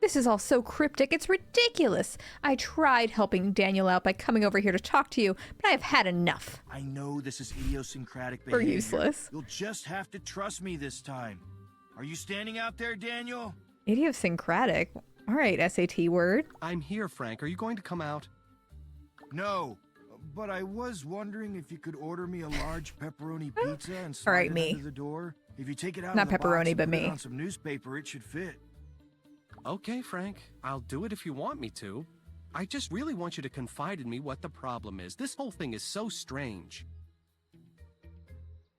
This is all so cryptic, it's ridiculous. I tried helping Daniel out by coming over here to talk to you, but I have had enough. I know this is idiosyncratic We're behavior. useless. You'll just have to trust me this time. Are you standing out there, Daniel? Idiosyncratic? All right, SAT word. I'm here, Frank. Are you going to come out? No, but I was wondering if you could order me a large pepperoni pizza and slide All right, it me. under the door. If you take it out Not of the box pepperoni, and but put it me. on some newspaper, it should fit. Okay, Frank. I'll do it if you want me to. I just really want you to confide in me what the problem is. This whole thing is so strange.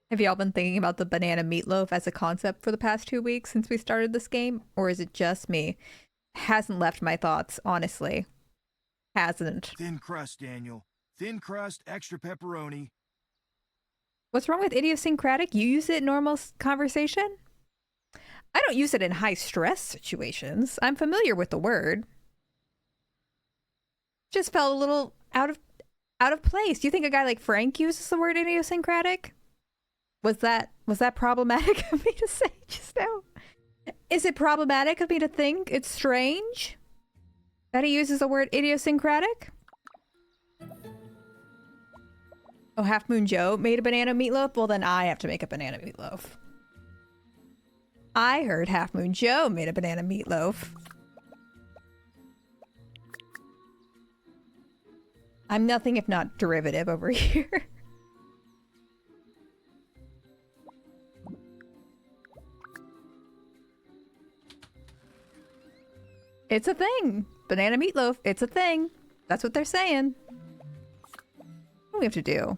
Have y'all been thinking about the banana meatloaf as a concept for the past 2 weeks since we started this game? Or is it just me? Hasn't left my thoughts, honestly. Hasn't. Thin crust, Daniel. Thin crust, extra pepperoni. What's wrong with idiosyncratic? You use it in normal conversation? I don't use it in high stress situations. I'm familiar with the word. Just felt a little out of place. Do you think a guy like Frank uses the word idiosyncratic? Was that problematic of me to say just now? Is it problematic of me to think it's strange that he uses the word idiosyncratic? Oh, Half Moon Joe made a banana meatloaf? Well, then I have to make a banana meatloaf. I heard Half Moon Joe made a banana meatloaf. I'm nothing if not derivative over here. It's a thing. Banana meatloaf, it's a thing. That's what they're saying. What do we have to do?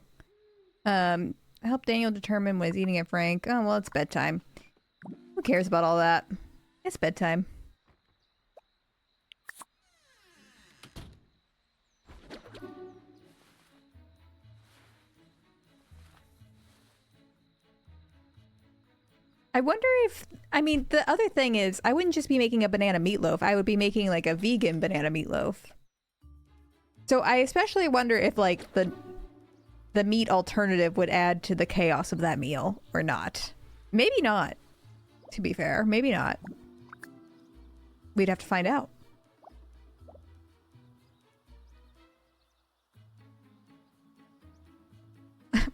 Help Daniel determine what he's eating at Frank. Oh, well, it's bedtime. Who cares about all that? It's bedtime. I wonder if, I mean, the other thing is, I wouldn't just be making a banana meatloaf. I would be making like a vegan banana meatloaf. So I especially wonder if like the meat alternative would add to the chaos of that meal or not. Maybe not, to be fair. Maybe not. We'd have to find out.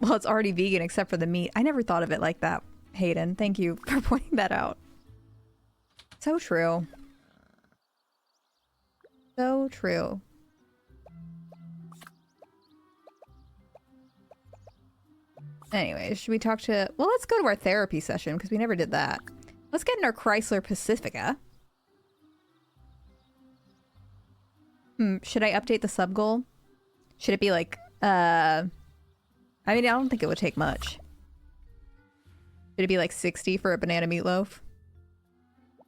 Well, it's already vegan except for the meat. I never thought of it like that. Hayden, thank you for pointing that out. So true. So true. Anyways, should we talk to... Well, let's go to our therapy session because we never did that. Let's get in our Chrysler Pacifica. Should I update the sub goal? Should it be like, I mean, I don't think it would take much. Should it be like 60 for a banana meatloaf?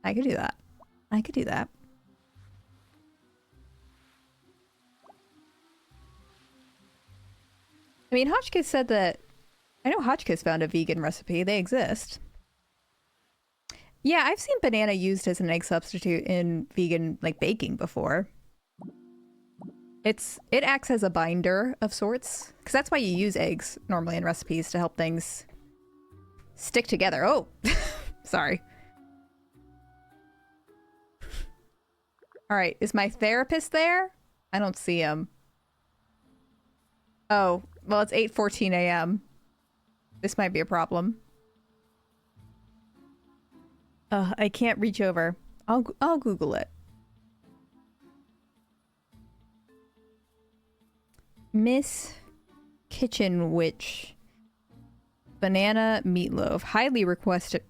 I could do that. I could do that. I mean, Hotchkiss said that... I know Hotchkiss found a vegan recipe. They exist. Yeah, I've seen banana used as an egg substitute in vegan, like, baking before. It acts as a binder of sorts. Because that's why you use eggs normally in recipes, to help things stick together. Oh! Sorry. Alright, is my therapist there? I don't see him. Oh, Well, it's 8:14 a.m. This might be a problem. I can't reach over. I'll Google it. Miss Kitchen Witch banana meatloaf, highly requested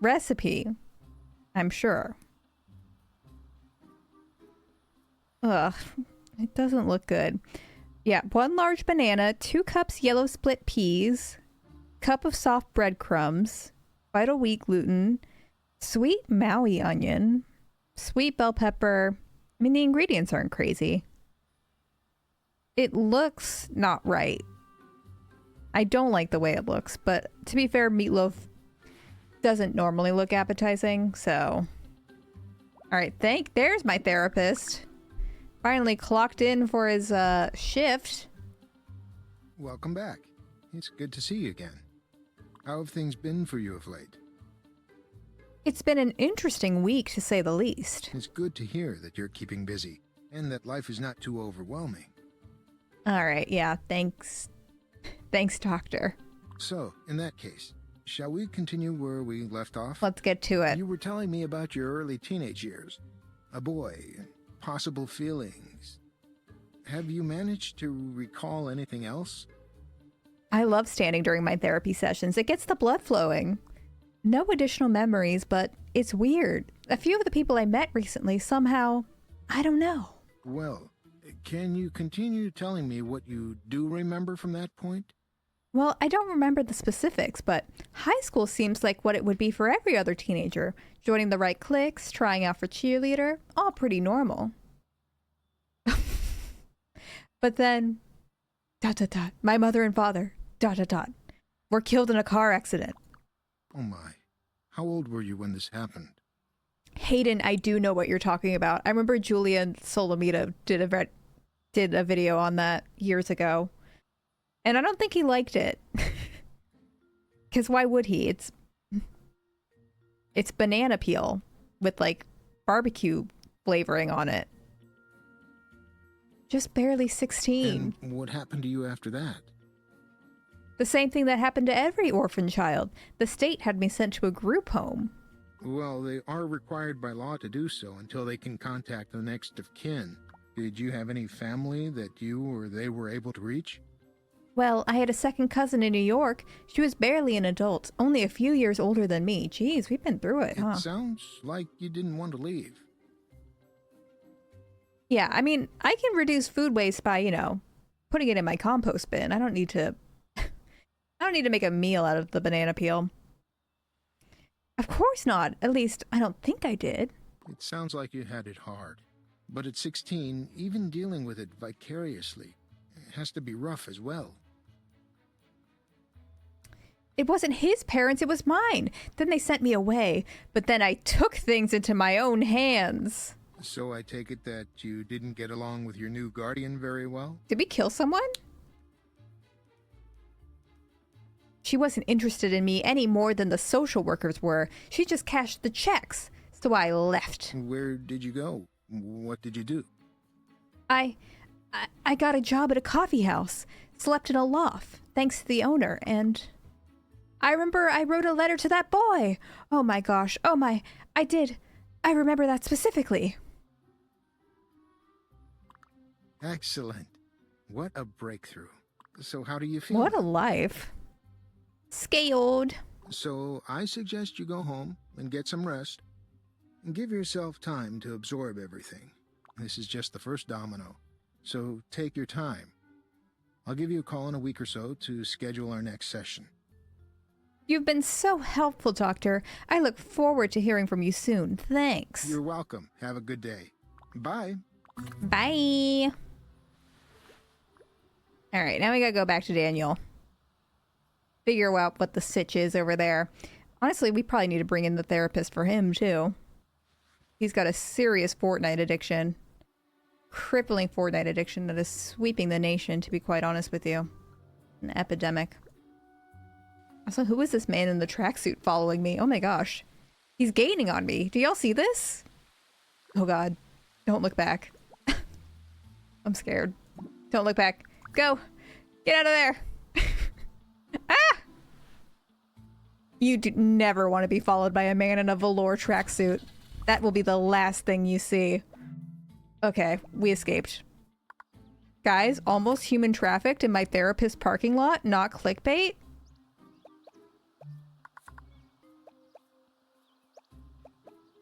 recipe, I'm sure. Ugh, it doesn't look good. Yeah, 1 large banana, 2 cups yellow split peas, cup of soft breadcrumbs, vital wheat gluten, sweet Maui onion, sweet bell pepper. I mean, the ingredients aren't crazy. It looks not right. I don't like the way it looks, but to be fair, meatloaf doesn't normally look appetizing, so... Alright, there's my therapist. Finally clocked in for his shift. Welcome back. It's good to see you again. How have things been for you of late? It's been an interesting week, to say the least. It's good to hear that you're keeping busy, and that life is not too overwhelming. Alright, yeah, thanks. Thanks, Doctor. So, in that case, shall we continue where we left off? Let's get to it. You were telling me about your early teenage years. A boy, possible feelings. Have you managed to recall anything else? I love standing during my therapy sessions. It gets the blood flowing. No additional memories, but it's weird. A few of the people I met recently somehow, I don't know. Well, can you continue telling me what you do remember from that point? Well, I don't remember the specifics, but high school seems like what it would be for every other teenager. Joining the right cliques, trying out for cheerleader, all pretty normal. But then, ... my mother and father, ... were killed in a car accident. Oh my. How old were you when this happened? Hayden, I do know what you're talking about. I remember Julian Solomita did a video on that years ago. And I don't think he liked it. Because why would he? It's banana peel with like barbecue flavoring on it. Just barely 16. And what happened to you after that? The same thing that happened to every orphan child. The state had me sent to a group home. Well, they are required by law to do so until they can contact the next of kin. Did you have any family that you or they were able to reach? Well, I had a second cousin in New York. She was barely an adult, only a few years older than me. Jeez, we've been through it, huh? It sounds like you didn't want to leave. Yeah, I mean, I can reduce food waste by, putting it in my compost bin. I don't need to make a meal out of the banana peel. Of course not. At least, I don't think I did. It sounds like you had it hard. But at 16, even dealing with it vicariously has to be rough as well. It wasn't his parents, it was mine. Then they sent me away, but then I took things into my own hands. So I take it that you didn't get along with your new guardian very well? Did we kill someone? She wasn't interested in me any more than the social workers were. She just cashed the checks, so I left. Where did you go? What did you do? I got a job at a coffee house, slept in a loft, thanks to the owner, and I remember I wrote a letter to that boy. Oh my gosh, I did. I remember that specifically. Excellent. What a breakthrough. So how do you feel? What a life. Scared. So I suggest you go home and get some rest. And give yourself time to absorb everything. This is just the first domino. So take your time. I'll give you a call in a week or so to schedule our next session. You've been so helpful, Doctor. I look forward to hearing from you soon. Thanks. You're welcome. Have a good day. Bye. Bye. All right, now we gotta go back to Daniel. Figure out what the sitch is over there. Honestly, we probably need to bring in the therapist for him, too. He's got a serious Fortnite addiction. Crippling Fortnite addiction that is sweeping the nation, to be quite honest with you. An epidemic. Also, who is this man in the tracksuit following me? Oh my gosh. He's gaining on me. Do y'all see this? Oh god. Don't look back. I'm scared. Don't look back. Go! Get out of there! Ah! You do never want to be followed by a man in a velour tracksuit. That will be the last thing you see. Okay, we escaped. Guys, almost human trafficked in my therapist's parking lot, not clickbait?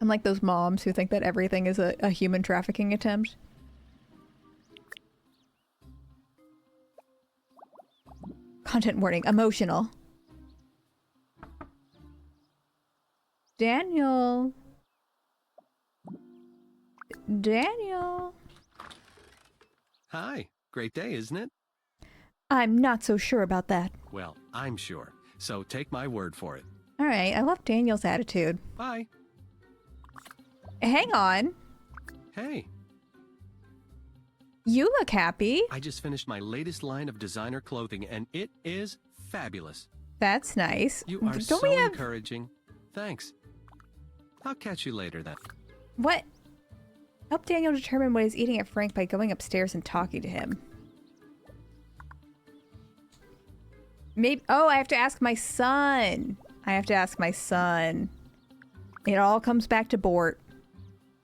I'm like those moms who think that everything is a human trafficking attempt. Content warning, emotional. Daniel. Daniel. Hi. Great day, isn't it? I'm not so sure about that. Well, I'm sure. So take my word for it. Alright, I love Daniel's attitude. Bye. Hang on. Hey. You look happy. I just finished my latest line of designer clothing, and it is fabulous. That's nice. You are so encouraging. Thanks. I'll catch you later, then. What? Help Daniel determine what he's eating at Frank by going upstairs and talking to him. Maybe. Oh, I have to ask my son. I have to ask my son. It all comes back to Bort.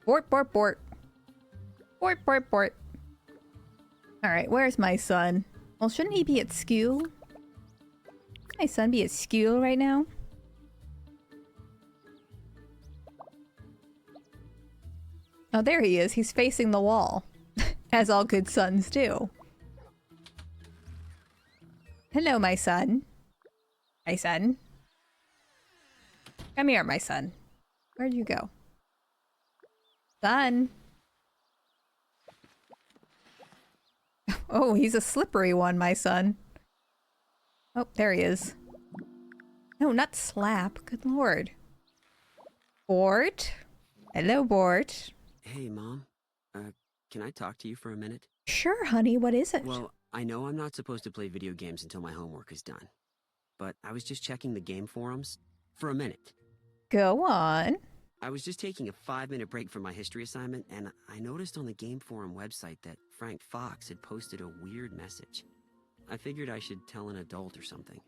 Bort, Bort, Bort. Bort, Bort, Bort. Alright, where's my son? Well, shouldn't he be at school? Shouldn't my son be at school right now? Oh, there he is. He's facing the wall. As all good sons do. Hello, my son. My son. Come here, my son. Where'd you go? Son. Oh, he's a slippery one, my son. Oh, there he is. No, not slap. Good lord. Bort? Hello, Bort. Hey, Mom. Can I talk to you for a minute? Sure, honey. What is it? Well, I know I'm not supposed to play video games until my homework is done. But I was just checking the game forums for a minute. Go on. I was just taking a 5-minute break from my history assignment, and I noticed on the game forum website that Frank Fox had posted a weird message. I figured I should tell an adult or something.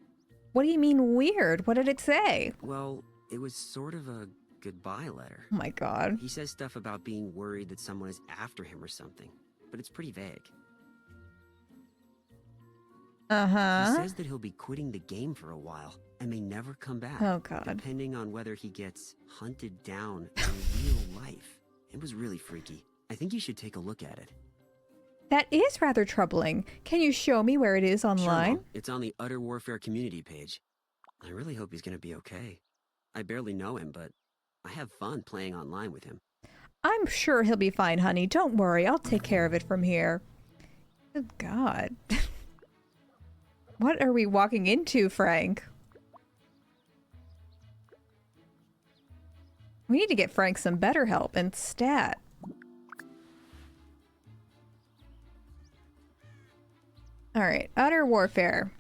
What do you mean weird? What did it say? Well, it was sort of a goodbye letter. Oh my god. He says stuff about being worried that someone is after him or something, but it's pretty vague. Uh-huh. He says that he'll be quitting the game for a while and may never come back. Oh god. Depending on whether he gets hunted down in real life. It was really freaky. I think you should take a look at it. That is rather troubling. Can you show me where it is online? Sure, Mom. It's on the Utter Warfare community page. I really hope he's gonna be okay. I barely know him, but I have fun playing online with him. I'm sure he'll be fine, honey. Don't worry. I'll take care of it from here. Good god. What are we walking into, Frank? We need to get Frank some better help and stat. Alright, Utter Warfare.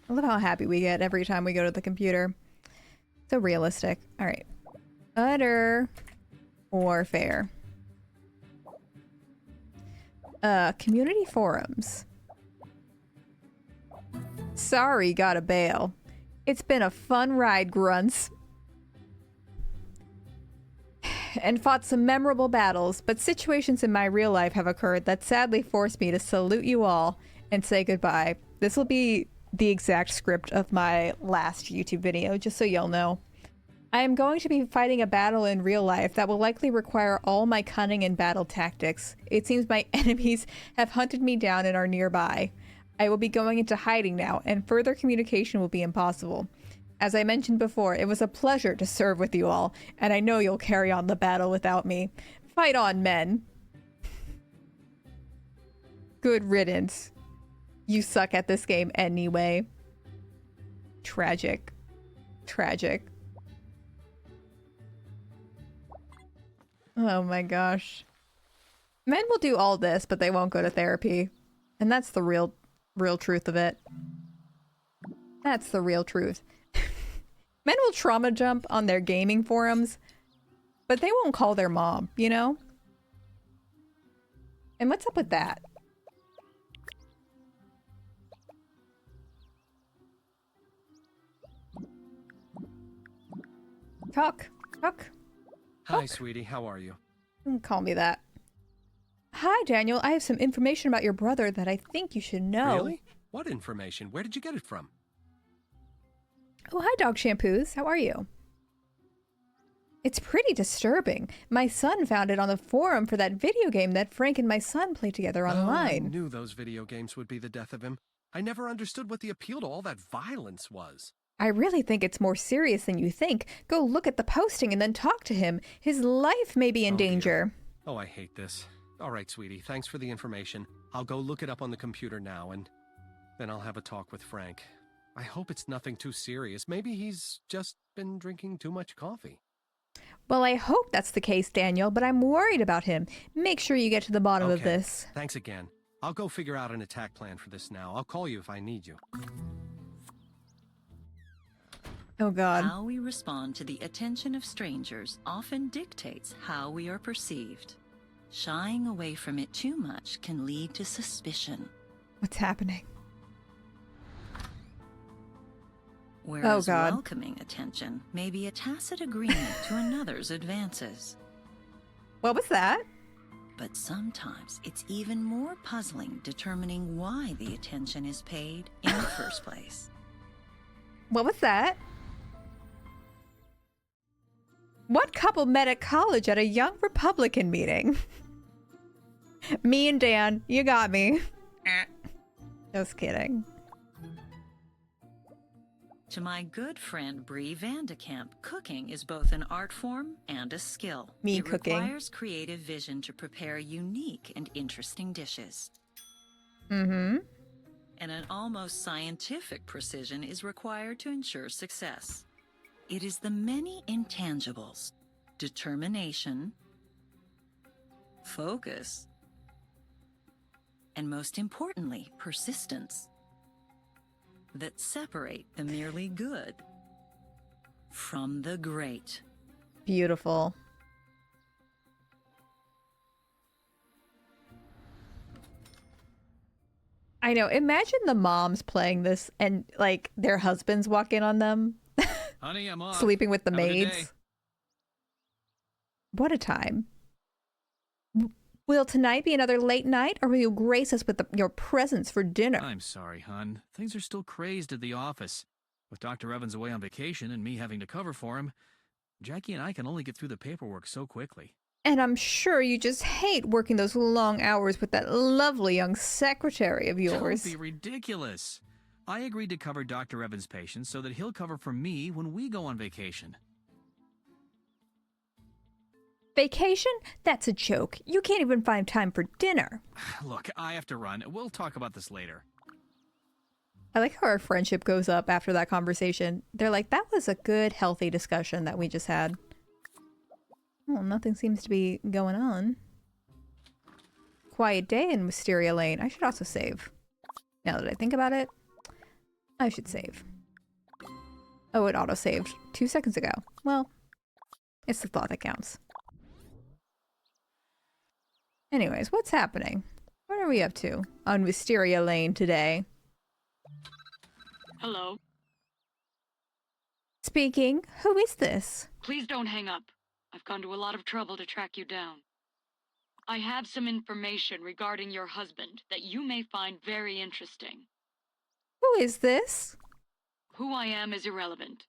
I love how happy we get every time we go to the computer. So realistic. Alright. Utter Warfare. Community forums. Sorry, gotta bail. It's been a fun ride, grunts. And fought some memorable battles, but situations in my real life have occurred that sadly forced me to salute you all and say goodbye. This will be the exact script of my last YouTube video, just so y'all know. I am going to be fighting a battle in real life that will likely require all my cunning and battle tactics. It seems my enemies have hunted me down and are nearby. I will be going into hiding now, and further communication will be impossible. As I mentioned before, it was a pleasure to serve with you all, and I know you'll carry on the battle without me. Fight on, men. Good riddance. You suck at this game anyway. Tragic. Tragic. Oh my gosh. Men will do all this, but they won't go to therapy. And that's the real truth of it. That's the real truth. Men will trauma jump on their gaming forums, but they won't call their mom, you know? And what's up with that? Talk. Hi, sweetie. How are you? Call me that. Hi, Daniel. I have some information about your brother that I think you should know. Really? What information? Where did you get it from? Oh, hi, Dog Shampoos. How are you? It's pretty disturbing. My son found it on the forum for that video game that Frank and my son played together online. Oh, I knew those video games would be the death of him. I never understood what the appeal to all that violence was. I really think it's more serious than you think. Go look at the posting and then talk to him. His life may be in danger. Dear. Oh, I hate this. All right, sweetie. Thanks for the information. I'll go look it up on the computer now, and then I'll have a talk with Frank. I hope it's nothing too serious. Maybe he's just been drinking too much coffee. Well, I hope that's the case, Daniel, but I'm worried about him. Make sure you get to the bottom of Okay. this. Thanks again. I'll go figure out an attack plan for this now. I'll call you if I need you. Oh, God. How we respond to the attention of strangers often dictates how we are perceived. Shying away from it too much can lead to suspicion. What's happening? Whereas Oh, God. welcoming attention may be a tacit agreement to another's advances. What was that? But sometimes it's even more puzzling determining why the attention is paid in the first place. What was that? What couple met at college at a young Republican meeting? Me and Dan, you got me. Just kidding. To my good friend Bree Vandekamp, cooking is both an art form and a skill. It cooking. requires creative vision to prepare unique and interesting dishes. Mm-hmm. And an almost scientific precision is required to ensure success. It is the many intangibles, determination, focus, and most importantly, persistence, that separate the merely good from the great. Beautiful. I know. Imagine the moms playing this and, like, their husbands walk in on them. Honey, I'm off. Sleeping with the Have a good day. maids. What a time. Will tonight be another late night, or will you grace us with your presence for dinner? I'm sorry, hon. Things are still crazed at the office. With Dr. Evans away on vacation and me having to cover for him, Jackie and I can only get through the paperwork so quickly. And I'm sure you just hate working those long hours with that lovely young secretary of yours. Don't be ridiculous. I agreed to cover Dr. Evans' patients so that he'll cover for me when we go on vacation. Vacation? That's a joke. You can't even find time for dinner. Look, I have to run. We'll talk about this later. I like how our friendship goes up after that conversation. They're like, that was a good, healthy discussion that we just had. Well, nothing seems to be going on. Quiet day in Wisteria Lane. I should also save. Now that I think about it, I should save. Oh, it auto-saved 2 seconds ago. Well, it's the thought that counts. Anyways, what's happening? What are we up to on Wisteria Lane today? Hello. Speaking. Who is this? Please don't hang up. I've gone to a lot of trouble to track you down. I have some information regarding your husband that you may find very interesting. Who is this? Who I am is irrelevant,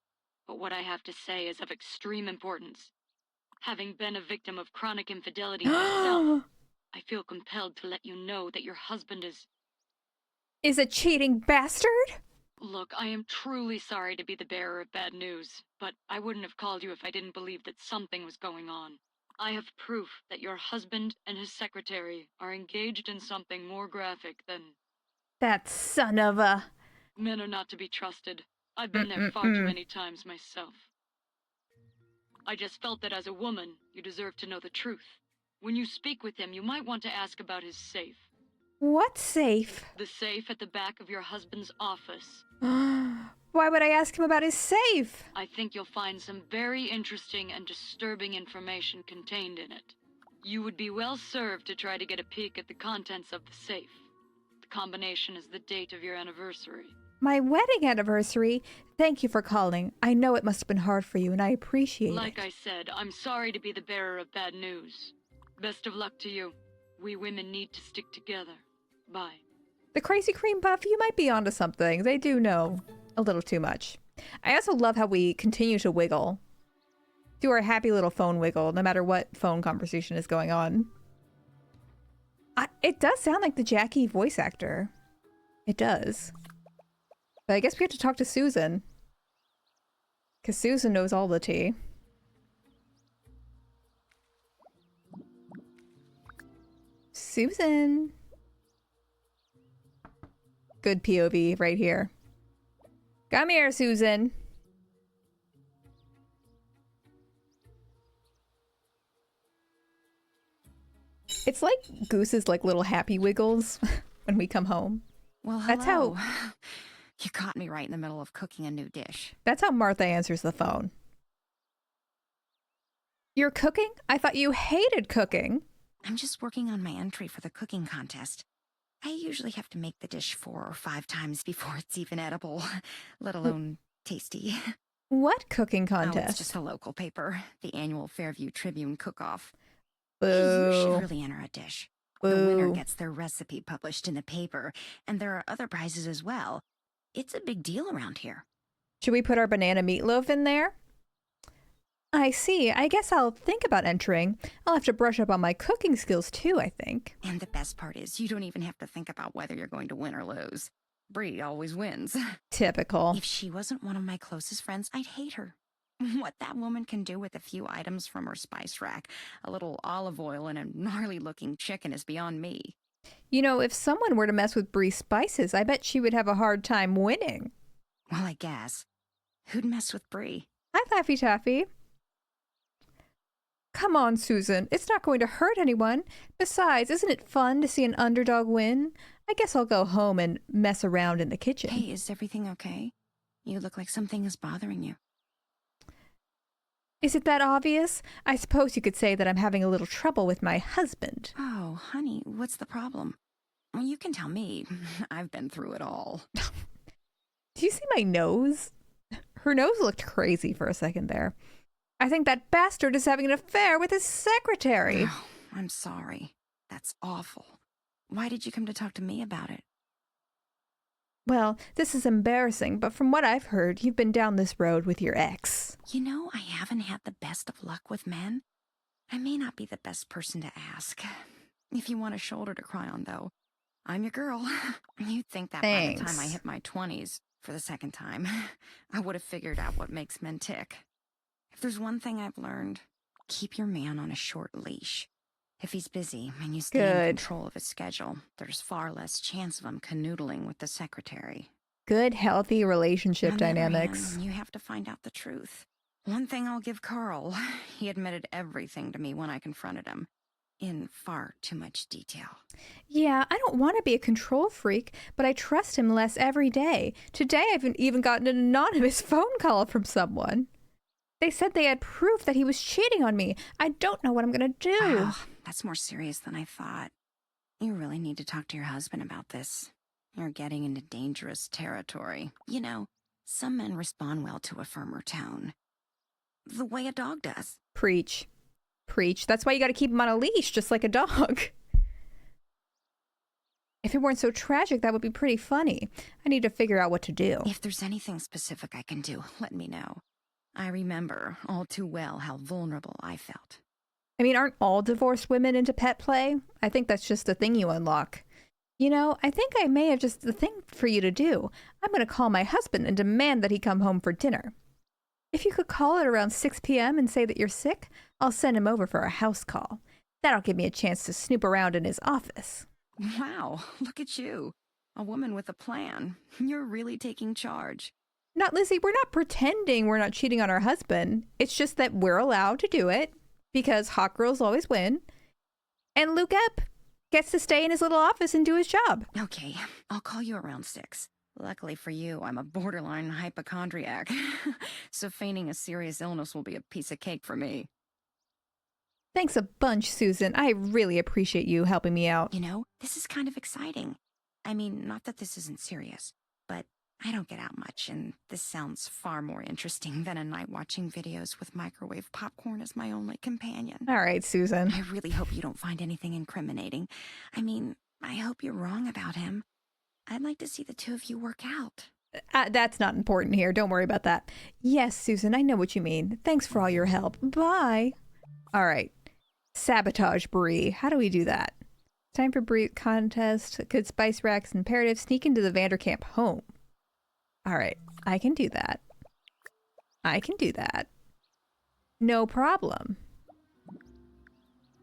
but what I have to say is of extreme importance. Having been a victim of chronic infidelity myself, I feel compelled to let you know that your husband is a cheating bastard? Look, I am truly sorry to be the bearer of bad news, but I wouldn't have called you if I didn't believe that something was going on. I have proof that your husband and his secretary are engaged in something more graphic than... That son of a... Men are not to be trusted. I've been there far too many times myself. I just felt that as a woman, you deserve to know the truth. When you speak with him, you might want to ask about his safe. What safe? The safe at the back of your husband's office. Why would I ask him about his safe? I think you'll find some very interesting and disturbing information contained in it. You would be well served to try to get a peek at the contents of the safe. The combination is the date of your anniversary. My wedding anniversary? Thank you for calling. I know it must have been hard for you, and I appreciate it. Like I said, I'm sorry to be the bearer of bad news. Best of luck to you. We women need to stick together. Bye. The Crazy Cream Puff, you might be onto something. They do know a little too much. I also love how we continue to wiggle. Do our happy little phone wiggle, no matter what phone conversation is going on. It does sound like the Jackie voice actor. It does. But I guess we have to talk to Susan. Because Susan knows all the tea. Susan. Good POV right here. Come here, Susan. It's like Goose's like little happy wiggles when we come home. Well, hello. That's how You caught me right in the middle of cooking a new dish. That's how Martha answers the phone. You're cooking? I thought you hated cooking. I'm just working on my entry for the cooking contest. I usually have to make the dish 4 or 5 times before it's even edible, let alone tasty. What cooking Oh, contest? it's just a local paper, the annual Fairview Tribune cook-off. Boo. You should really enter a dish. The winner Boo. gets their recipe published in the paper, and there are other prizes as well. It's a big deal around here. Should we put our banana meatloaf in there? I see. I guess I'll think about entering. I'll have to brush up on my cooking skills too, I think. And the best part is you don't even have to think about whether you're going to win or lose. Bree always wins. Typical. If she wasn't one of my closest friends, I'd hate her. What that woman can do with a few items from her spice rack, a little olive oil and a gnarly-looking chicken is beyond me. You know, if someone were to mess with Bree's spices, I bet she would have a hard time winning. Well, I guess. Who'd mess with Bree? Hi, Laffy Taffy. Come on, Susan. It's not going to hurt anyone. Besides, isn't it fun to see an underdog win? I guess I'll go home and mess around in the kitchen. Hey, is everything okay? You look like something is bothering you. Is it that obvious? I suppose you could say that I'm having a little trouble with my husband. Oh, honey, what's the problem? Well, you can tell me. I've been through it all. Do you see my nose? Her nose looked crazy for a second there. I think that bastard is having an affair with his secretary. Oh, I'm sorry. That's awful. Why did you come to talk to me about it? Well, this is embarrassing, but from what I've heard, you've been down this road with your ex. You know, I haven't had the best of luck with men. I may not be the best person to ask. If you want a shoulder to cry on, though, I'm your girl. You'd think that Thanks. by the time I hit my 20s, for the second time, I would have figured out what makes men tick. If there's one thing I've learned, keep your man on a short leash. If he's busy and you stay in control of his schedule, there's far less chance of him canoodling with the secretary. Good, healthy relationship On the other dynamics. hand, you have to find out the truth. One thing I'll give Carl, he admitted everything to me when I confronted him, in far too much detail. Yeah, I don't want to be a control freak, but I trust him less every day. Today I've even gotten an anonymous phone call from someone. They said they had proof that he was cheating on me. I don't know what I'm going to do. Wow, that's more serious than I thought. You really need to talk to your husband about this. You're getting into dangerous territory. You know, some men respond well to a firmer tone. The way a dog does. Preach. Preach. That's why you got to keep him on a leash, just like a dog. If it weren't so tragic, that would be pretty funny. I need to figure out what to do. If there's anything specific I can do, let me know. I remember all too well how vulnerable I felt. I mean, aren't all divorced women into pet play? I think that's just a thing you unlock. You know, I think I may have just the thing for you to do. I'm going to call my husband and demand that he come home for dinner. If you could call at around 6 p.m. and say that you're sick, I'll send him over for a house call. That'll give me a chance to snoop around in his office. Wow, look at you. A woman with a plan. You're really taking charge. Not Lizzie, we're not pretending we're not cheating on our husband. It's just that we're allowed to do it because hot girls always win. And Luke Epp gets to stay in his little office and do his job. Okay, I'll call you around 6. Luckily for you, I'm a borderline hypochondriac, so feigning a serious illness will be a piece of cake for me. Thanks a bunch, Susan. I really appreciate you helping me out. You know, this is kind of exciting. I mean, not that this isn't serious, but I don't get out much, and this sounds far more interesting than a night watching videos with microwave popcorn as my only companion. All right, Susan. I really hope you don't find anything incriminating. I mean, I hope you're wrong about him. I'd like to see the two of you work out. That's not important here. Don't worry about that. Yes, Susan, I know what you mean. Thanks for all your help. Bye. All right. Sabotage Brie. How do we do that? Time for Brie contest. Good spice racks imperative. Sneak into the Vanderkamp home. All right. I can do that. I can do that. No problem.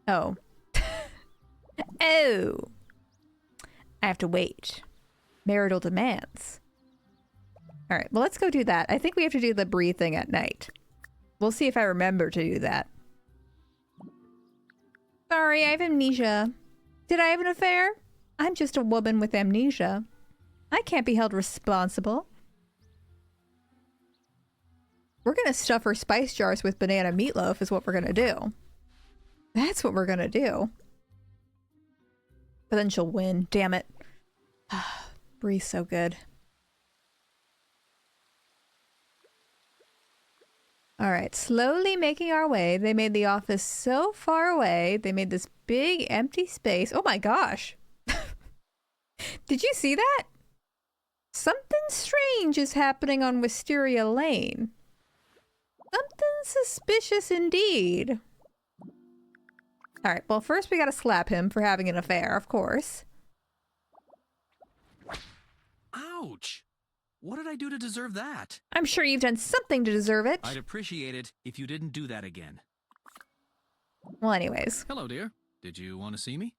Oh. Oh. I have to wait. Marital demands. All right. Well, let's go do that. I think we have to do the Brie thing at night. We'll see if I remember to do that. Sorry, I have amnesia. Did I have an affair? I'm just a woman with amnesia. I can't be held responsible. We're gonna stuff her spice jars with banana meatloaf is what we're gonna do. That's what we're gonna do. But then she'll win. Damn it. Brie's so good. All right, slowly making our way. They made the office so far away. They made this big empty space. Oh my gosh. Did you see that? Something strange is happening on Wisteria Lane. Something suspicious indeed. All right, well, first we gotta slap him for having an affair, of course. Ouch! What did I do to deserve that? I'm sure you've done something to deserve it. I'd appreciate it if you didn't do that again. Well, anyways. Hello, dear. Did you want to see me?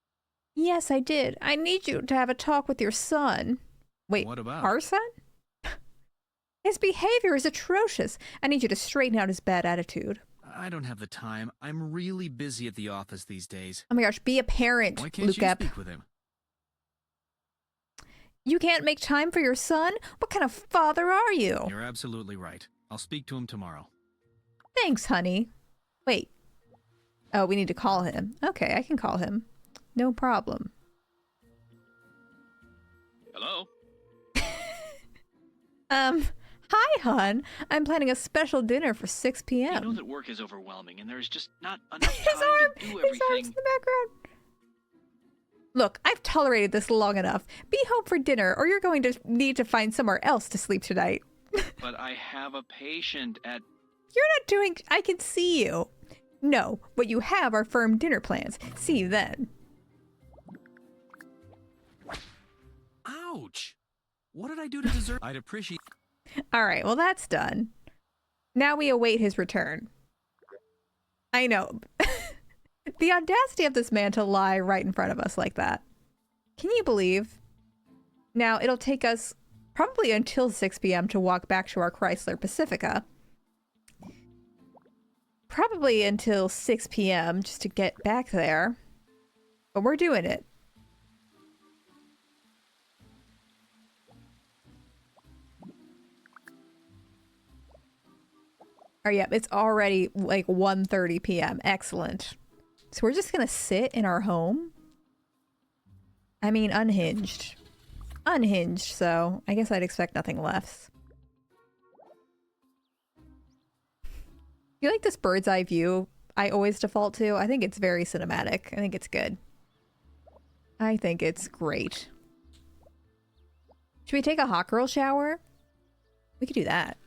Yes, I did. I need you to have a talk with your son. Wait, what about? Our son? His behavior is atrocious. I need you to straighten out his bad attitude. I don't have the time. I'm really busy at the office these days. Oh my gosh, be a parent, Why can't Luke you Ep. speak with him? You can't make time for your son? What kind of father are you? You're absolutely right. I'll speak to him tomorrow. Thanks, honey. Wait. Oh, we need to call him. Okay, I can call him. No problem. Hello? Hi, hon. I'm planning a special dinner for 6 p.m. I know that work is overwhelming and there's just not enough time His arm's to do in everything. the background. Look, I've tolerated this long enough. Be home for dinner or you're going to need to find somewhere else to sleep tonight. But I have a patient at... You're not doing... I can see you. No, what you have are firm dinner plans. See you then. Ouch! What did I do to deserve... I'd appreciate... All right, well, that's done. Now we await his return. I know. The audacity of this man to lie right in front of us like that. Can you believe? Now, it'll take us probably until 6 p.m. to walk back to our Chrysler Pacifica. Probably until 6 p.m. just to get back there. But we're doing it. Oh, yeah, it's already like 1:30 p.m. Excellent. So we're just gonna sit in our home? I mean, unhinged. Unhinged, so I guess I'd expect nothing less. You like this bird's eye view I always default to? I think it's very cinematic. I think it's good. I think it's great. Should we take a hot girl shower? We could do that.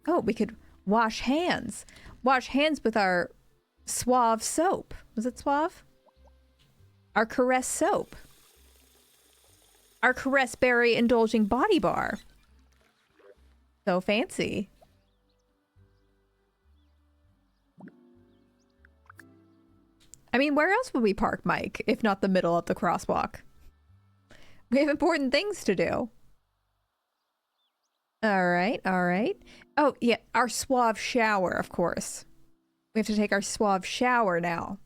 Oh, we could wash hands. Wash hands with our Suave soap. Was it Suave? Our Caress soap. Our Caress Berry Indulging Body Bar. So fancy. I mean, where else would we park, Mike, if not the middle of the crosswalk? We have important things to do. All right, all right. Oh, yeah, our Suave shower, of course. We have to take our Suave shower now.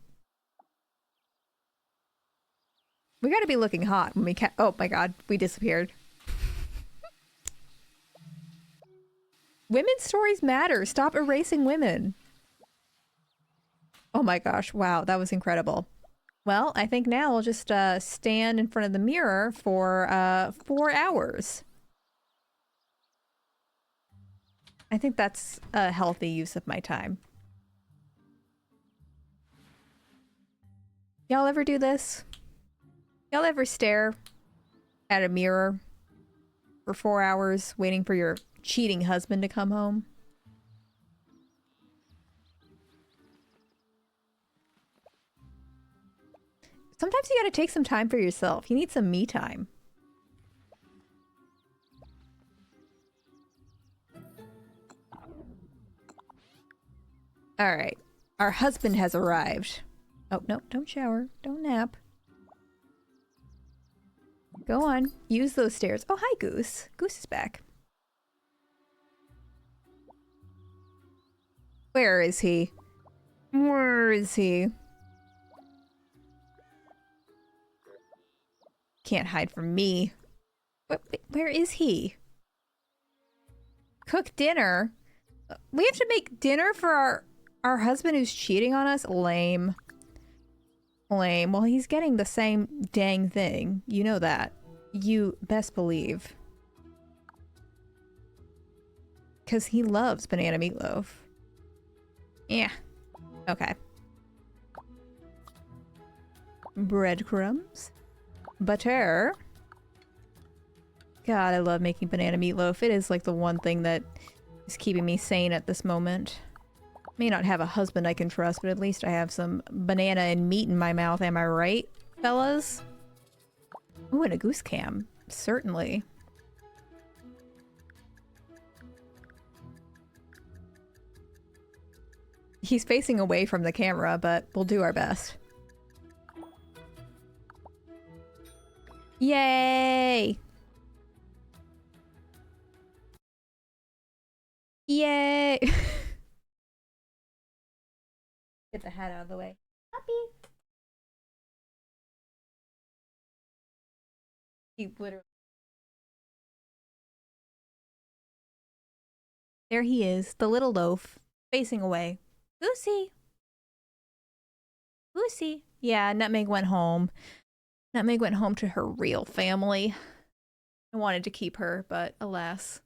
We gotta be looking hot when we oh my god, we disappeared. Women's stories matter. Stop erasing women. Oh my gosh. Wow, that was incredible. Well, I think now I'll just stand in front of the mirror for 4 hours. I think that's a healthy use of my time. Y'all ever do this? Y'all ever stare at a mirror for 4 hours waiting for your cheating husband to come home? Sometimes you gotta take some time for yourself. You need some me time. Alright. Our husband has arrived. Oh, no, don't shower. Don't nap. Go on. Use those stairs. Oh, hi, Goose. Goose is back. Where is he? Where is he? Can't hide from me. Where is he? Cook dinner? We have to make dinner for our husband who's cheating on us? Lame. Lame. Well, he's getting the same dang thing. You know that. You best believe. Because he loves banana meatloaf. Yeah. Okay. Breadcrumbs. Butter. God, I love making banana meatloaf. It is like the one thing that is keeping me sane at this moment. May not have a husband I can trust, but at least I have some banana and meat in my mouth. Am I right, fellas? Ooh, and a goose cam. Certainly. He's facing away from the camera, but we'll do our best. Yay! Yay! Get the hat out of the way. Happy. He literally. There he is, the little loaf, facing away. Goosey! Goosey! Yeah, Nutmeg went home. Nutmeg went home to her real family. I wanted to keep her, but alas.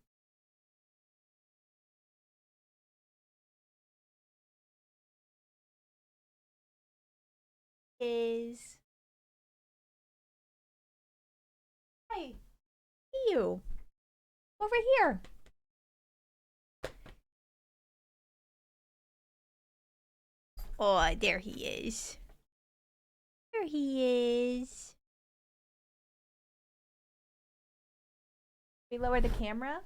Is. Hey, you. Over here. Oh, there he is. There he is. We lower the camera?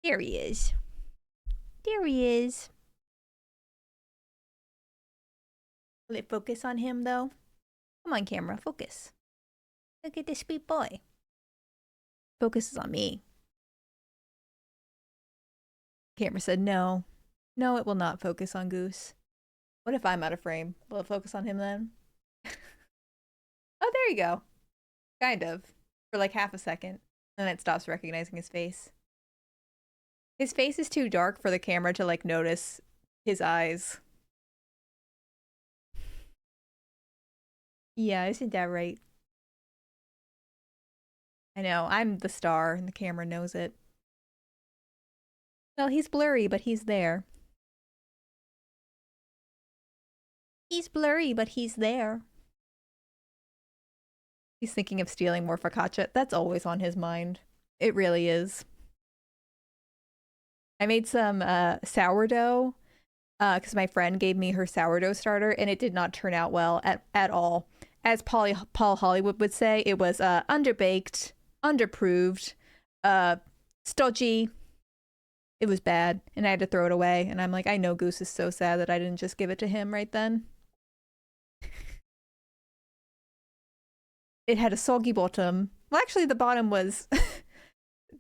There he is. There he is. Will it focus on him, though? Come on, camera, focus. Look at this sweet boy. Focuses on me. Camera said no. No, it will not focus on Goose. What if I'm out of frame? Will it focus on him then? Oh, there you go. Kind of. For like half a second. And then it stops recognizing his face. His face is too dark for the camera to like notice his eyes. Yeah, isn't that right? I know, I'm the star and the camera knows it. Well, he's blurry, but he's there. He's blurry, but he's there. He's thinking of stealing more focaccia. That's always on his mind. It really is. I made some sourdough because my friend gave me her sourdough starter and it did not turn out well at all. As Paul Hollywood would say, it was underbaked, underproved, stodgy. It was bad and I had to throw it away. And I'm like, I know Goose is so sad that I didn't just give it to him right then. It had a soggy bottom. Well, actually, the bottom was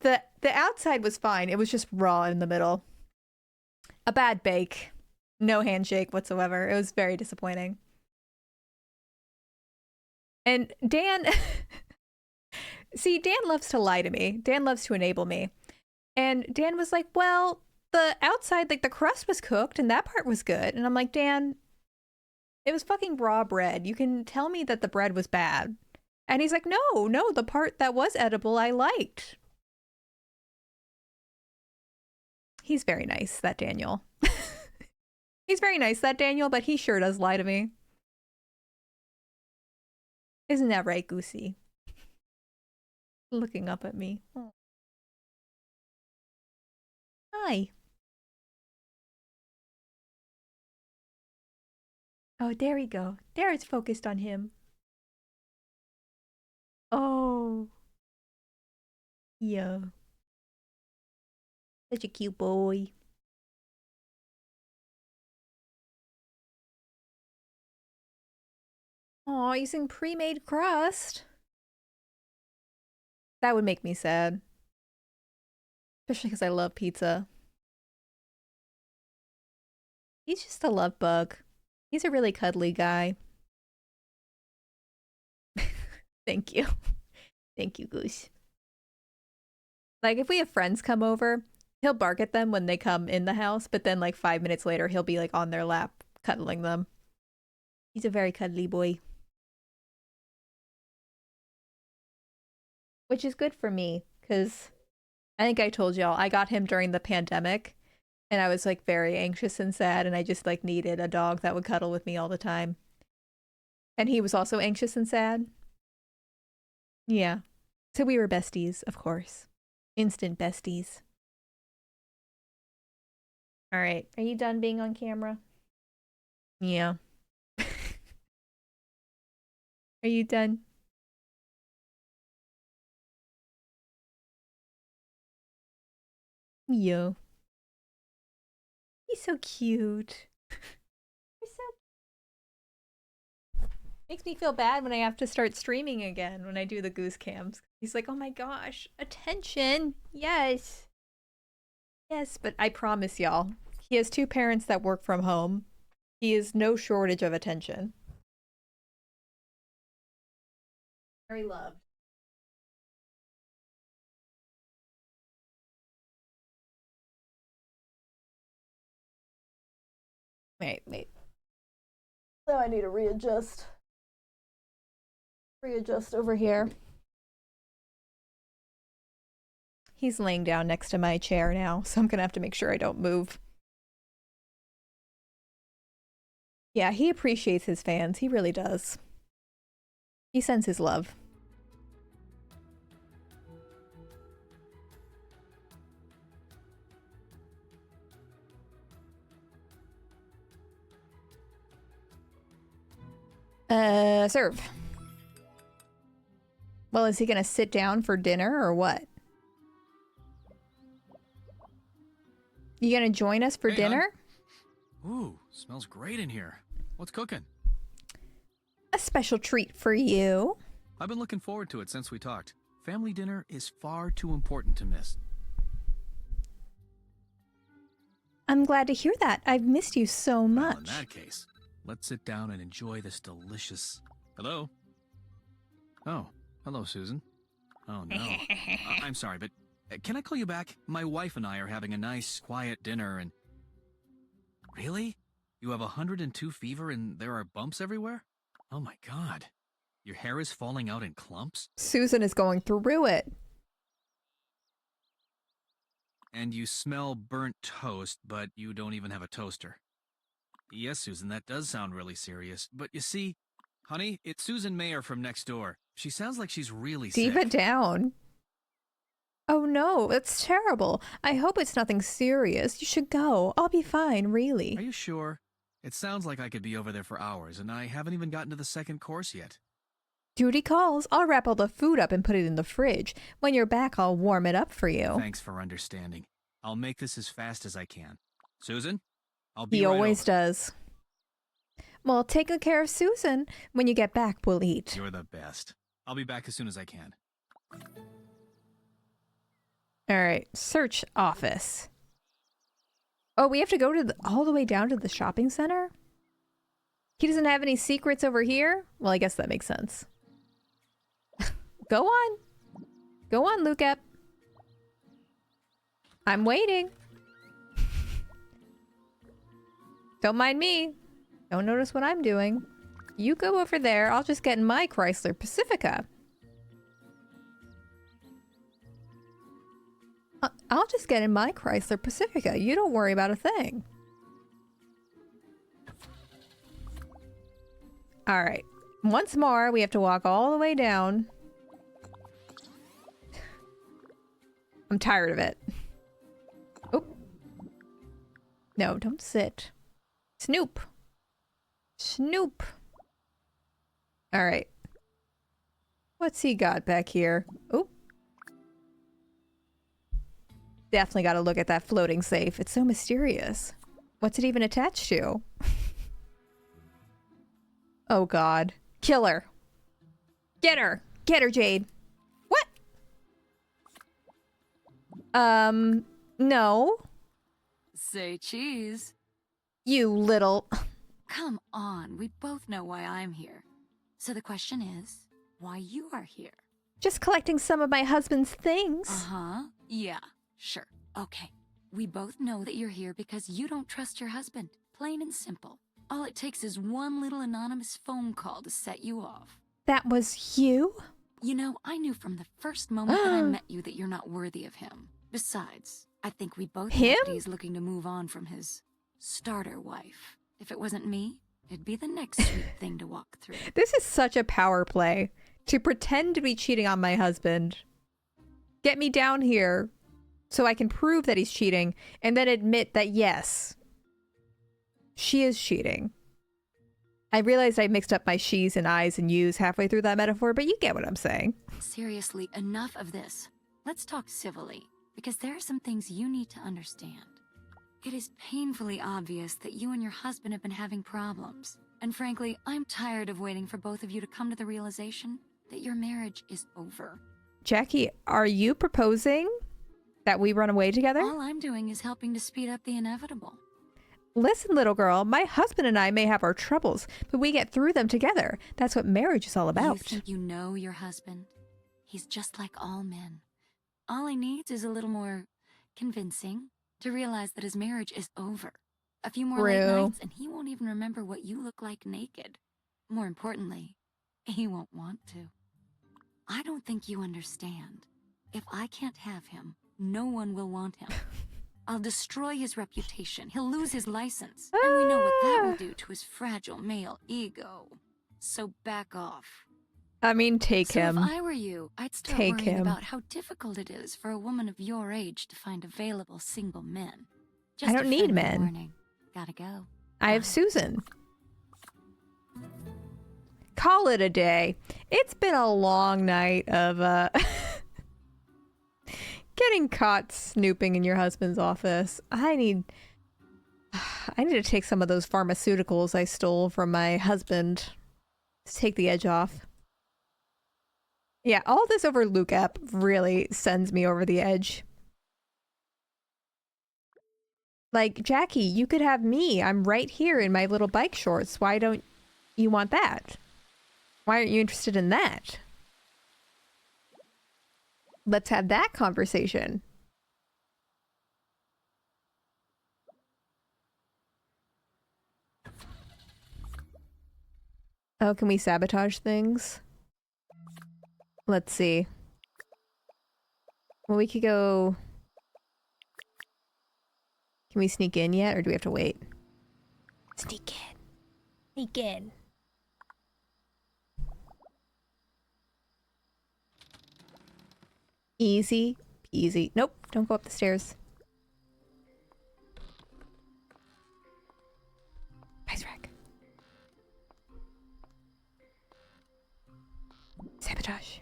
The outside was fine. It was just raw in the middle. A bad bake. No handshake whatsoever. It was very disappointing. And Dan... See, Dan loves to lie to me. Dan loves to enable me. And Dan was like, well, the outside, like the crust was cooked and that part was good. And I'm like, Dan, it was fucking raw bread. You can tell me that the bread was bad. And he's like, no, the part that was edible I liked. He's very nice, that Daniel. He's very nice, that Daniel, but he sure does lie to me. Isn't that right, Goosey? Looking up at me. Oh. Hi. Oh, there we go. There, it's focused on him. Oh. Yeah. Such a cute boy. Aw, using pre-made crust. That would make me sad. Especially because I love pizza. He's just a love bug. He's a really cuddly guy. Thank you. Thank you, Goose. Like, if we have friends come over, he'll bark at them when they come in the house, but then, like, 5 minutes later, he'll be, like, on their lap, cuddling them. He's a very cuddly boy. Which is good for me, because I think I told y'all, I got him during the pandemic, and I was, like, very anxious and sad, and I just, like, needed a dog that would cuddle with me all the time. And he was also anxious and sad. Yeah. So we were besties, of course. Instant besties. All right. Are you done being on camera? Yeah. Are you done? Yeah. He's so cute. He's so... Makes me feel bad when I have to start streaming again when I do the goose cams. He's like, oh my gosh, attention. Yes. Yes, but I promise y'all, he has 2 parents that work from home. He is no shortage of attention. Very loved. Wait. So I need to readjust. Readjust over here. He's laying down next to my chair now, so I'm gonna have to make sure I don't move. Yeah, he appreciates his fans. He really does. He sends his love. Serve. Well, is he gonna sit down for dinner or what? You gonna join us for dinner? Hon. Ooh, smells great in here. What's cooking? A special treat for you. I've been looking forward to it since we talked. Family dinner is far too important to miss. I'm glad to hear that. I've missed you so much. Well, in that case, let's sit down and enjoy this delicious... Hello? Oh, hello, Susan. Oh, no. I'm sorry, but can I call you back? My wife and I are having a nice, quiet dinner and... Really? You have 102 fever and there are bumps everywhere? Oh my god. Your hair is falling out in clumps? Susan is going through it. And you smell burnt toast, but you don't even have a toaster. Yes, Susan, that does sound really serious. But you see, honey, it's Susan Mayer from next door. She sounds like she's really sick. Diva down. Oh no, that's terrible. I hope it's nothing serious. You should go. I'll be fine, really. Are you sure? It sounds like I could be over there for hours, and I haven't even gotten to the second course yet. Duty calls. I'll wrap all the food up and put it in the fridge. When you're back, I'll warm it up for you. Thanks for understanding. I'll make this as fast as I can. Susan, I'll be He right always over. does. Well, take good care of Susan. When you get back, we'll eat. You're the best. I'll be back as soon as I can. All right, search office. Oh, we have to go to all the way down to the shopping center? He doesn't have any secrets over here? Well, I guess that makes sense. Go on. Go on, Lucap. I'm waiting. Don't mind me. Don't notice what I'm doing. You go over there. I'll just get in my Chrysler Pacifica. I'll just get in my Chrysler Pacifica. You don't worry about a thing. All right. Once more, we have to walk all the way down. I'm tired of it. Oh. No, don't sit. Snoop. Snoop. All right. What's he got back here? Oh. Definitely got to look at that floating safe. It's so mysterious. What's it even attached to? Oh, God. Kill her. Get her. Get her, Jade. What? No. Say cheese. You little... Come on, we both know why I'm here. So the question is, why you are here? Just collecting some of my husband's things. Uh-huh. Yeah, sure. Okay. We both know that you're here because you don't trust your husband. Plain and simple. All it takes is one little anonymous phone call to set you off. That was you? You know, I knew from the first moment that I met you that you're not worthy of him. Besides, I think we both know that he's looking to move on from his starter wife. If it wasn't me, it'd be the next sweet thing to walk through. This is such a power play. To pretend to be cheating on my husband. Get me down here so I can prove that he's cheating and then admit that yes, she is cheating. I realized I mixed up my she's and I's and you's halfway through that metaphor, but you get what I'm saying. Seriously, enough of this. Let's talk civilly, because there are some things you need to understand. It is painfully obvious that you and your husband have been having problems. And frankly, I'm tired of waiting for both of you to come to the realization that your marriage is over. Jackie, are you proposing that we run away together? All I'm doing is helping to speed up the inevitable. Listen, little girl, my husband and I may have our troubles, but we get through them together. That's what marriage is all about. You think you know your husband? He's just like all men. All he needs is a little more convincing to realize that his marriage is over. A few more late nights and he won't even remember what you look like naked. More importantly, he won't want to. I don't think you understand. If I can't have him, no one will want him. I'll destroy his reputation. He'll lose his license. And we know what that will do to his fragile male ego. So back off. I mean, take him. If I were you, I'd start worrying about how difficult it is for a woman of your age to find available single men. Just I don't need men. Warning. Gotta go. I have Susan. Call it a day. It's been a long night of getting caught snooping in your husband's office. I need to take some of those pharmaceuticals I stole from my husband to take the edge off. Yeah, all this over Luke app really sends me over the edge. Like, Jackie, you could have me. I'm right here in my little bike shorts. Why don't you want that? Why aren't you interested in that? Let's have that conversation. Oh, can we sabotage things? Let's see. Well, we could go... Can we sneak in yet, or do we have to wait? Sneak in. Sneak in. Easy peasy. Nope, don't go up the stairs. Ice rack. Sabotage.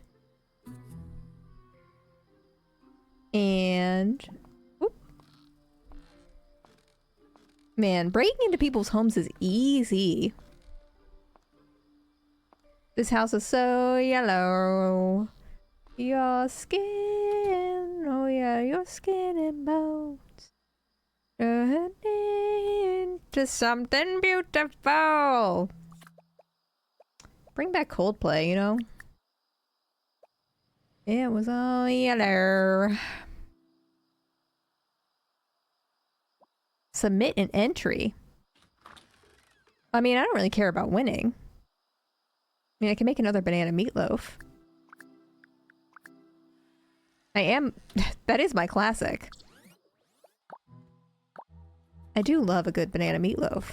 And... Whoop. Man, breaking into people's homes is easy. This house is so yellow. Your skin, oh yeah. out of your skin and bones. Turn into something beautiful. Bring back Coldplay, you know? It was all yellow. Submit an entry. I mean, I don't really care about winning. I mean, I can make another banana meatloaf. That is my classic. I do love a good banana meatloaf.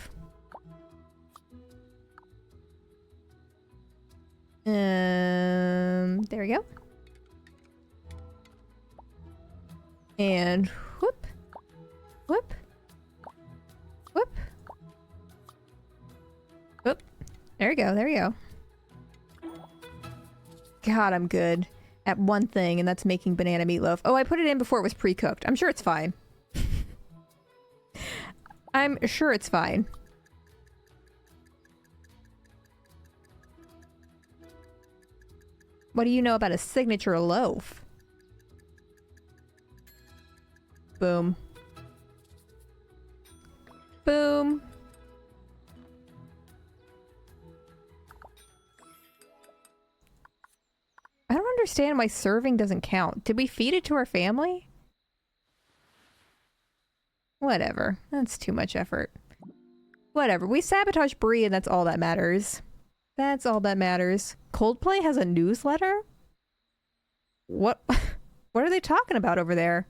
There we go. And whoop, whoop, whoop, whoop. There we go, there we go. God, I'm good at one thing, and that's making banana meatloaf. Oh, I put it in before it was pre-cooked. I'm sure it's fine. I'm sure it's fine. What do you know about a signature loaf? Boom. Boom. I don't understand why serving doesn't count. Did we feed it to our family? Whatever. That's too much effort. Whatever. We sabotaged Brie and that's all that matters. That's all that matters. Coldplay has a newsletter? What? What are they talking about over there?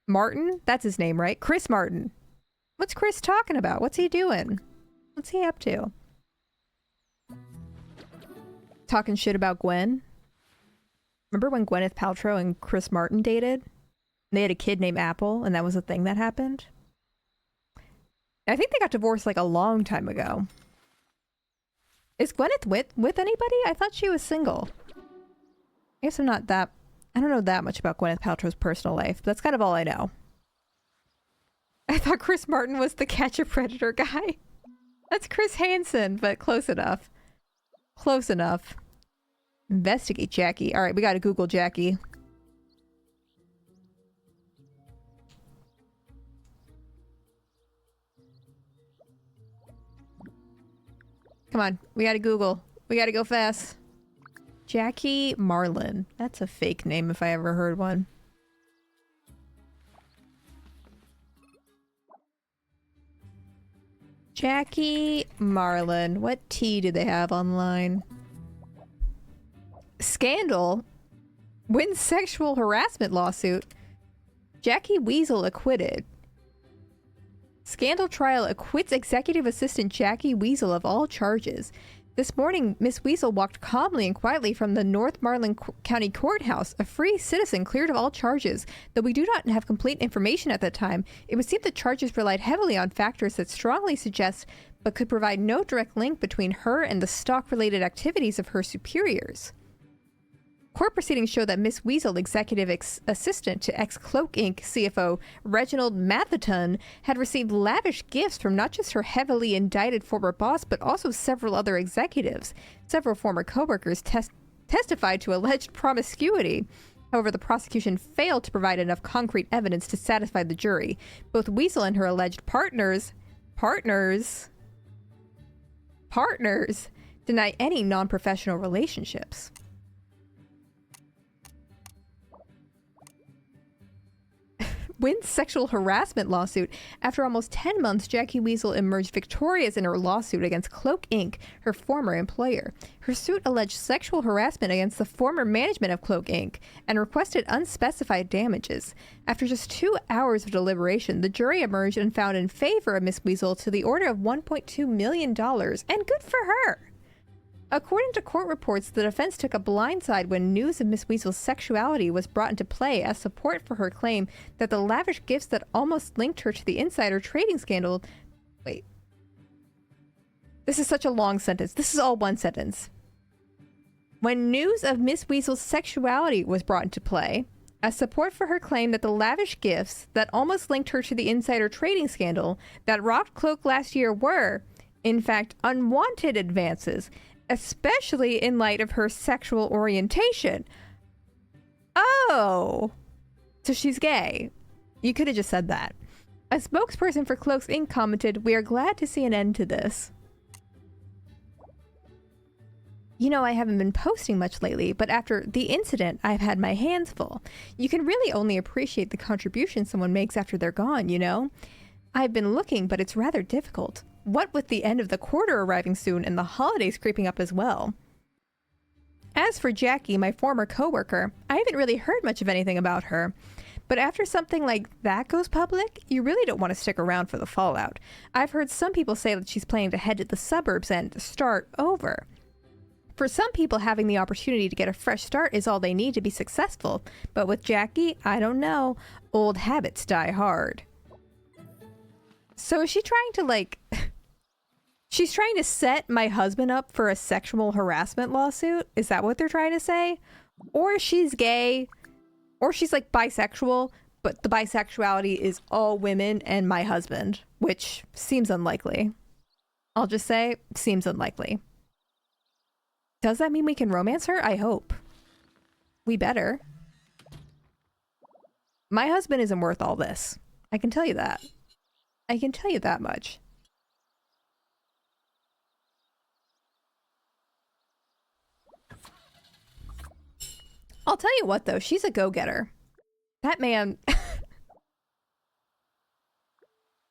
Martin? That's his name, right? Chris Martin. What's Chris talking about? What's he doing? What's he up to? Talking shit about Gwen? Remember when Gwyneth Paltrow and Chris Martin dated? They had a kid named Apple, and that was a thing that happened? I think they got divorced like a long time ago. Is Gwyneth with anybody? I thought she was single. I guess I don't know that much about Gwyneth Paltrow's personal life, but that's kind of all I know. I thought Chris Martin was the Catch a Predator guy. That's Chris Hansen, but close enough. Close enough. Investigate Jackie. Alright, we gotta Google Jackie. Come on, we gotta Google. We gotta go fast. Jackie Marlin. That's a fake name if I ever heard one. Jackie Marlin. What tea do they have online? Scandal wins sexual harassment lawsuit. Jackie Weasel acquitted. Scandal trial acquits executive assistant Jackie Weasel of all charges. This morning, Miss Weasel walked calmly and quietly from the North Marlin County Courthouse, a free citizen cleared of all charges. Though we do not have complete information at that time, it would seem the charges relied heavily on factors that strongly suggest but could provide no direct link between her and the stock-related activities of her superiors. Court proceedings show that Miss Weasel, executive assistant to ex-Cloak Inc. CFO Reginald Matherton, had received lavish gifts from not just her heavily indicted former boss, but also several other executives. Several former coworkers testified to alleged promiscuity. However, the prosecution failed to provide enough concrete evidence to satisfy the jury. Both Weasel and her alleged partners deny any non-professional relationships. Wins sexual harassment lawsuit. After almost 10 months, Jackie Weasel emerged victorious in her lawsuit against Cloak Inc., her former employer. Her suit alleged sexual harassment against the former management of Cloak Inc. and requested unspecified damages. After just 2 hours of deliberation, the jury emerged and found in favor of Miss Weasel to the order of $1.2 million, and good for her! According to court reports, the defense took a blind side when news of Miss Weasel's sexuality was brought into play as support for her claim that the lavish gifts that almost linked her to the insider trading scandal... Wait. This is such a long sentence. This is all one sentence. When news of Miss Weasel's sexuality was brought into play, as support for her claim that the lavish gifts that almost linked her to the insider trading scandal that rocked Cloak last year were, in fact, unwanted advances, especially in light of her sexual orientation. Oh! So she's gay. You could have just said that. A spokesperson for Cloaks Inc. commented, "We are glad to see an end to this." You know, I haven't been posting much lately, but after the incident, I've had my hands full. You can really only appreciate the contribution someone makes after they're gone, you know? I've been looking, but it's rather difficult. What with the end of the quarter arriving soon and the holidays creeping up as well. As for Jackie, my former coworker, I haven't really heard much of anything about her. But after something like that goes public, you really don't want to stick around for the fallout. I've heard some people say that she's planning to head to the suburbs and start over. For some people, having the opportunity to get a fresh start is all they need to be successful. But with Jackie, I don't know. Old habits die hard. So is she trying to, like... she's trying to set my husband up for a sexual harassment lawsuit? Is that what they're trying to say? Or she's gay, or she's like bisexual, but the bisexuality is all women and my husband, which seems unlikely. I'll just say, seems unlikely. Does that mean we can romance her? I hope. We better. My husband isn't worth all this. I can tell you that. I can tell you that much. I'll tell you what, though. She's a go-getter. That man...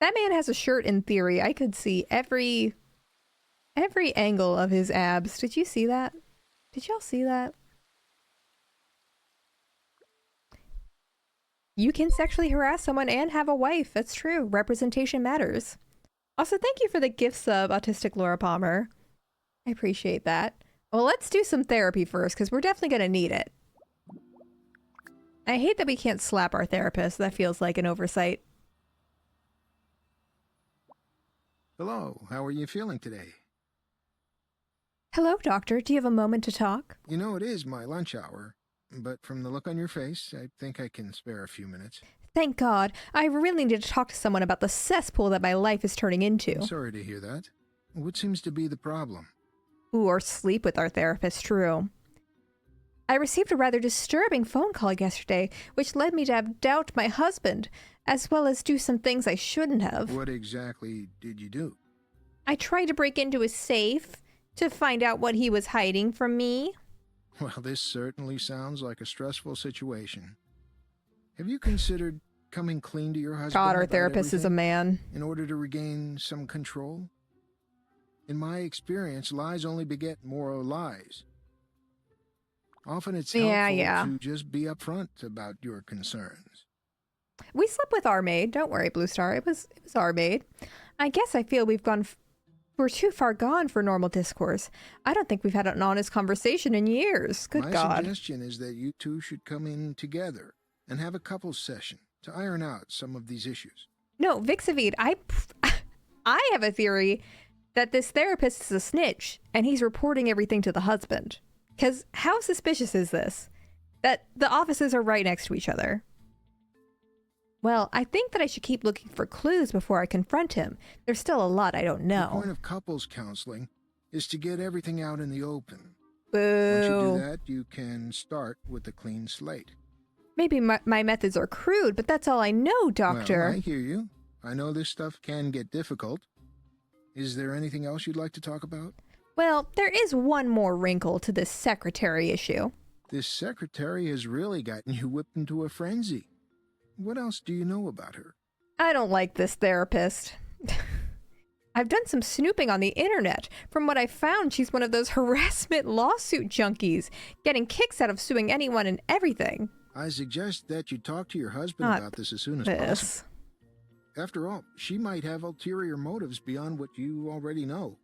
that man has a shirt in theory. I could see every angle of his abs. Did you see that? Did y'all see that? You can sexually harass someone and have a wife. That's true. Representation matters. Also, thank you for the gift sub, Autistic Laura Palmer. I appreciate that. Well, let's do some therapy first, because we're definitely going to need it. I hate that we can't slap our therapist. That feels like an oversight. Hello, how are you feeling today? Hello, doctor. Do you have a moment to talk? You know, it is my lunch hour, but from the look on your face, I think I can spare a few minutes. Thank God. I really need to talk to someone about the cesspool that my life is turning into. I'm sorry to hear that. What seems to be the problem? Ooh, or sleep with our therapist, true. I received a rather disturbing phone call yesterday, which led me to have doubt my husband, as well as do some things I shouldn't have. What exactly did you do? I tried to break into his safe to find out what he was hiding from me. Well, this certainly sounds like a stressful situation. Have you considered coming clean to your husband? God, our therapist is a man. In order to regain some control? In my experience, lies only beget more lies. Often it's helpful to just be upfront about your concerns. We slept with our maid. Don't worry, Blue Star. It was our maid. I guess I feel we're too far gone for normal discourse. I don't think we've had an honest conversation in years. Good God. My suggestion is that you two should come in together and have a couples session to iron out some of these issues. No, Vixavid, I have a theory that this therapist is a snitch and he's reporting everything to the husband. Because how suspicious is this? That the offices are right next to each other. Well, I think that I should keep looking for clues before I confront him. There's still a lot I don't know. The point of couples counseling is to get everything out in the open. Boo. Once you do that, you can start with a clean slate. Maybe my methods are crude, but that's all I know, Doctor. Well, I hear you. I know this stuff can get difficult. Is there anything else you'd like to talk about? Well, there is one more wrinkle to this secretary issue. This secretary has really gotten you whipped into a frenzy. What else do you know about her? I don't like this therapist. I've done some snooping on the internet. From what I found, she's one of those harassment lawsuit junkies, getting kicks out of suing anyone and everything. I suggest that you talk to your husband about this as soon as possible. After all, she might have ulterior motives beyond what you already know.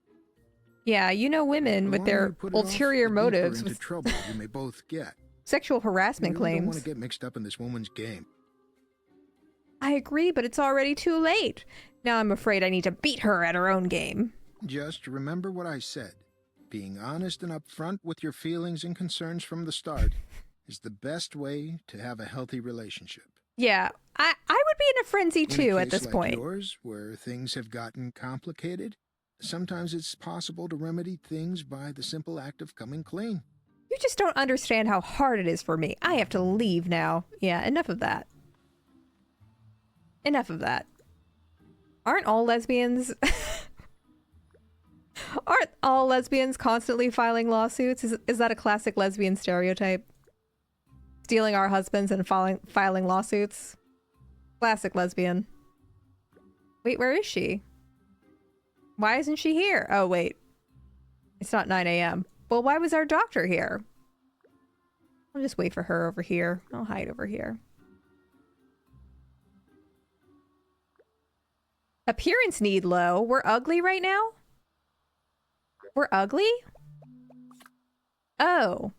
Yeah, you know women with their ulterior motives. Into trouble you may both get. Sexual harassment claims. You don't want to get mixed up in this woman's game. I agree, but it's already too late. Now I'm afraid I need to beat her at her own game. Just remember what I said. Being honest and upfront with your feelings and concerns from the start is the best way to have a healthy relationship. Yeah, I would be in a frenzy too at this point. In a case like yours, where things have gotten complicated, sometimes it's possible to remedy things by the simple act of coming clean. You just don't understand how hard it is for me. I have to leave now. Yeah, enough of that. Enough of that. Aren't all lesbians... Aren't all lesbians constantly filing lawsuits? Is that a classic lesbian stereotype? Stealing our husbands and filing lawsuits? Classic lesbian. Wait, where is she? Why isn't she here? Oh, wait. It's not 9 a.m. Well, why was our doctor here? I'll just wait for her over here. I'll hide over here. Appearance need low. We're ugly right now? We're ugly? Oh.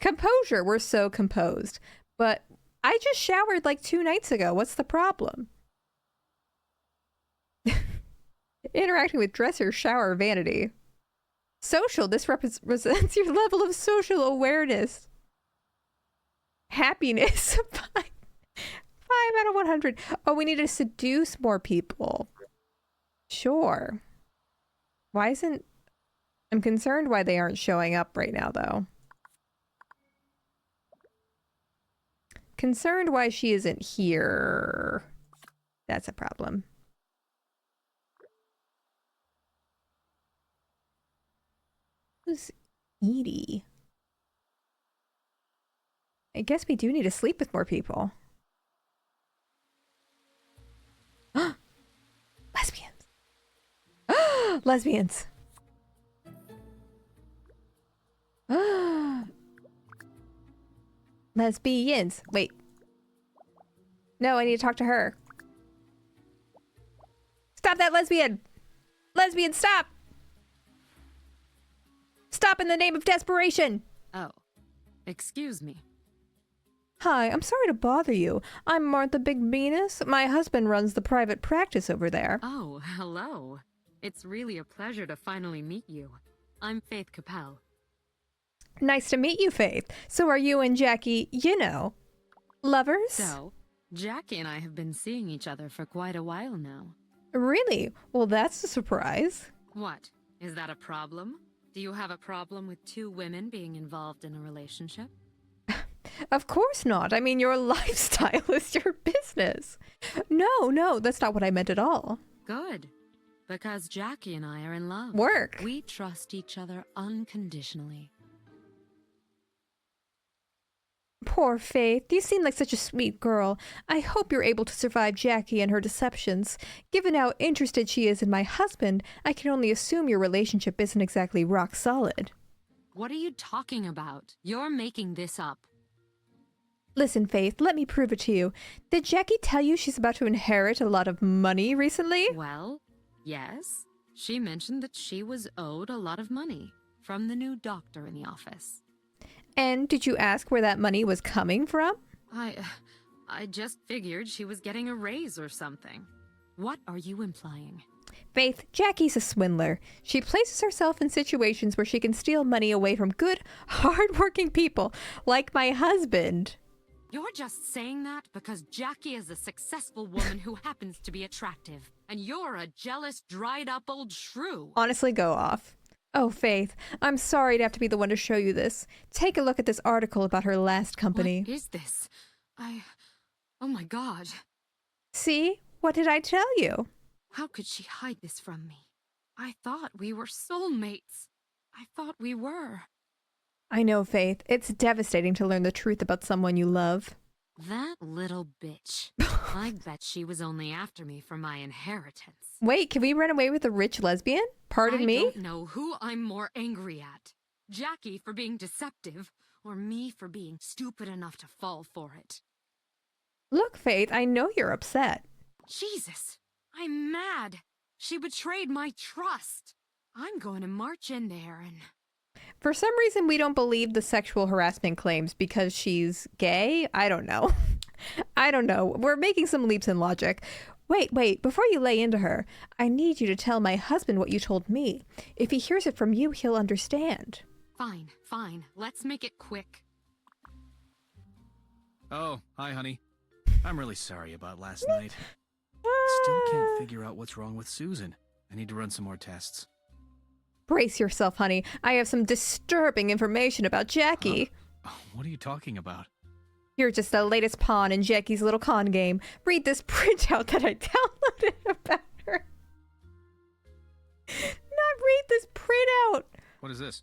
Composure. We're so composed. But I just showered like 2 nights ago. What's the problem? Interacting with dresser, shower, vanity. Social. This represents your level of social awareness. Happiness. 5 out of 100. Oh, we need to seduce more people. Sure. Why isn't... I'm concerned why they aren't showing up right now, though. Concerned why she isn't here. That's a problem. Who's Edie? I guess we do need to sleep with more people. Lesbians. Lesbians. Lesbians. Wait. No, I need to talk to her. Stop that lesbian! Lesbian, stop! Stop in the name of desperation! Oh. Excuse me. Hi, I'm sorry to bother you. I'm Martha Big Venus. My husband runs the private practice over there. Oh, hello. It's really a pleasure to finally meet you. I'm Faith Capel. Nice to meet you, Faith. So are you and Jackie, you know, lovers? So, Jackie and I have been seeing each other for quite a while now. Really? Well, that's a surprise. What? Is that a problem? Do you have a problem with 2 women being involved in a relationship? Of course not. I mean, your lifestyle is your business. No, that's not what I meant at all. Good. Because Jackie and I are in love. Work. We trust each other unconditionally. Poor Faith. You seem like such a sweet girl. I hope you're able to survive Jackie and her deceptions. Given how interested she is in my husband, I can only assume your relationship isn't exactly rock solid. What are you talking about? You're making this up. Listen, Faith, let me prove it to you. Did Jackie tell you she's about to inherit a lot of money recently? Well, yes. She mentioned that she was owed a lot of money from the new doctor in the office. And did you ask where that money was coming from? I just figured she was getting a raise or something. What are you implying? Faith, Jackie's a swindler. She places herself in situations where she can steal money away from good, hard-working people like my husband. You're just saying that because Jackie is a successful woman who happens to be attractive, and you're a jealous, dried-up old shrew. Honestly, go off. Oh, Faith, I'm sorry to have to be the one to show you this. Take a look at this article about her last company. What is this? Oh my God. See? What did I tell you? How could she hide this from me? I thought we were soulmates. I thought we were. I know, Faith. It's devastating to learn the truth about someone you love. That little bitch. I bet she was only after me for my inheritance. Wait, can we run away with a rich lesbian? Pardon me? I don't know who I'm more angry at. Jackie for being deceptive, or me for being stupid enough to fall for it. Look, Faith, I know you're upset. Jesus, I'm mad. She betrayed my trust. I'm going to march in there and... For some reason, we don't believe the sexual harassment claims because she's gay? I don't know. I don't know. We're making some leaps in logic. Wait, before you lay into her, I need you to tell my husband what you told me. If he hears it from you, he'll understand. Fine. Let's make it quick. Oh, hi, honey. I'm really sorry about last night. Still can't figure out what's wrong with Susan. I need to run some more tests. Brace yourself, honey. I have some disturbing information about Jackie. What are you talking about? You're just the latest pawn in Jackie's little con game. Read this printout that I downloaded about her. Not read this printout. What is this?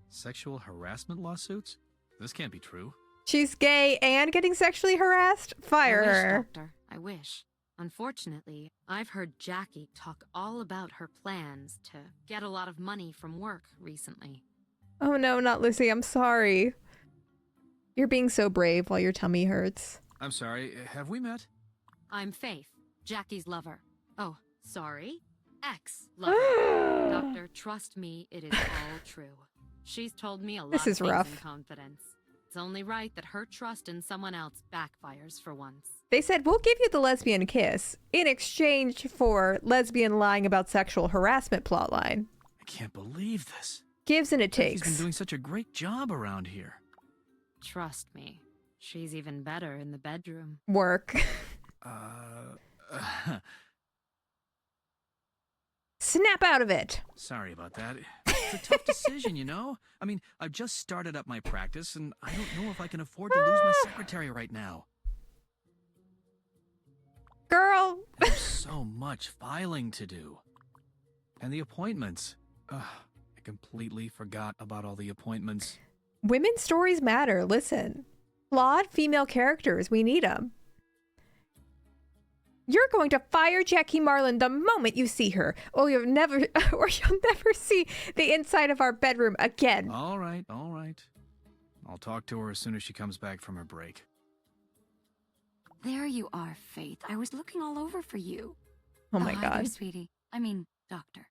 Sexual harassment lawsuits? This can't be true. She's gay and getting sexually harassed? Fire I wish, her. Doctor. I wish. Unfortunately, I've heard Jackie talk all about her plans to get a lot of money from work recently. Oh no, not Lizzie. I'm sorry. You're being so brave while your tummy hurts. I'm sorry, have we met? I'm Faith, Jackie's lover. Oh, sorry. Ex-lover. Doctor, trust me, it is all true. She's told me a lot This is of things rough. in confidence. It's only right that her trust in someone else backfires for once. They said, we'll give you the lesbian kiss in exchange for lesbian lying about sexual harassment plotline. I can't believe this. Gives and it Jackie's takes. been doing such a great job around here. Trust me, she's even better in the bedroom. Work. Snap out of it. Sorry about that. It's a tough decision, you know? I mean, I've just started up my practice, and I don't know if I can afford to lose my secretary right now. Girl. There's so much filing to do. And the appointments. I completely forgot about all the appointments. Women's stories matter. Listen. Flawed female characters. We need them. You're going to fire Jackie Marlin the moment you see her, or you'll never see the inside of our bedroom again. All right, all right. I'll talk to her as soon as she comes back from her break. There you are, Faith. I was looking all over for you. Oh my Hi God. there, sweetie. I mean, doctor.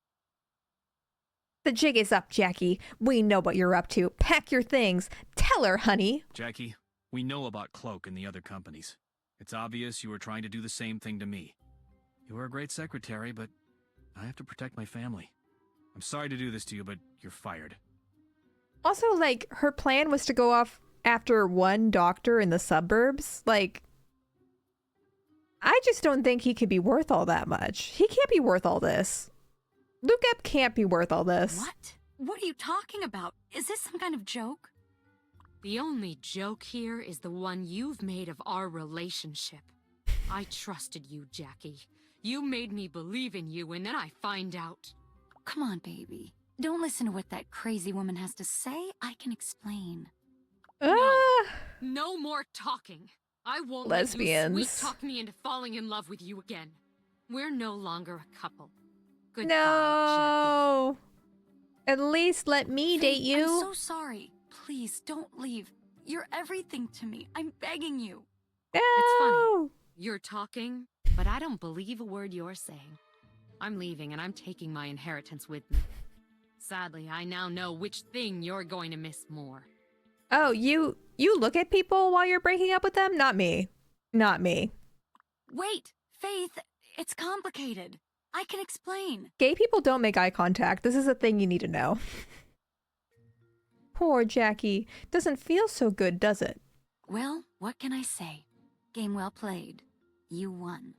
The jig is up, Jackie. We know what you're up to. Pack your things. Tell her, honey. Jackie, we know about Cloak and the other companies. It's obvious you were trying to do the same thing to me. You were a great secretary, but I have to protect my family. I'm sorry to do this to you, but you're fired. Also, like, her plan was to go off after one doctor in the suburbs. Like, I just don't think he could be worth all that much. He can't be worth all this. Luke Ep can't be worth all this. What? What are you talking about? Is this some kind of joke? The only joke here is the one you've made of our relationship. I trusted you, Jackie. You made me believe in you, and then I find out. Come on, baby. Don't listen to what that crazy woman has to say. I can explain. No more talking. I won't Lesbians. let you sweet talk me into falling in love with you again. We're no longer a couple. Goodbye, No. Jackie. At least let me date you. I'm so sorry. Please, don't leave. You're everything to me. I'm begging you. No. It's funny. You're talking, but I don't believe a word you're saying. I'm leaving, and I'm taking my inheritance with me. Sadly, I now know which thing you're going to miss more. Oh, you look at people while you're breaking up with them? Not me. Not me. Wait, Faith, it's complicated. I can explain. Gay people don't make eye contact. This is a thing you need to know. Poor Jackie. Doesn't feel so good, does it? Well, what can I say? Game well played. You won.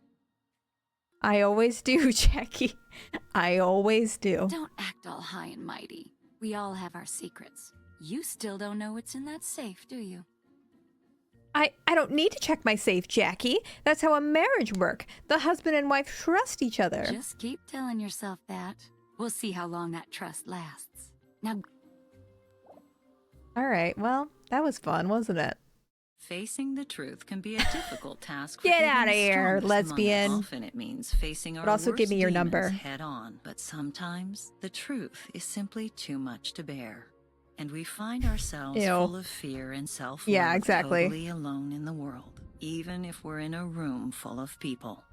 I always do, Jackie. I always do. Don't act all high and mighty. We all have our secrets. You still don't know what's in that safe, do you? I don't need to check my safe, Jackie. That's how a marriage works. The husband and wife trust each other. Just keep telling yourself that. We'll see how long that trust lasts. Now... All right, well, that was fun, wasn't it? Facing the truth can be a difficult task. Get for out even of here, the strongest among us. lesbian. Often it means facing our But also give worst me your demons number. head on. But sometimes the truth is simply too much to bear, and we find ourselves Ew. full of fear and self-worth, Yeah, exactly. totally alone in the world, even if we're in a room full of people.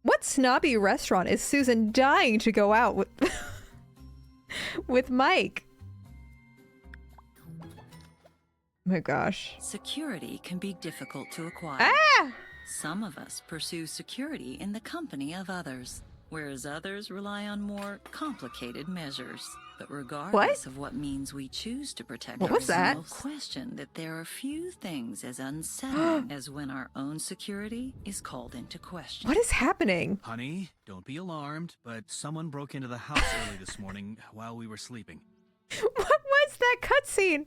What snobby restaurant is Susan dying to go out with with Mike? Oh my gosh. Security can be difficult to acquire. Ah! Some of us pursue security in the company of others, whereas others rely on more complicated measures. But regardless of what means we choose to protect What was that? ourselves, no question that there are few things as unsettling as when our own security is called into question. What is happening? Honey, don't be alarmed, but someone broke into the house early this morning while we were sleeping. What was that cutscene?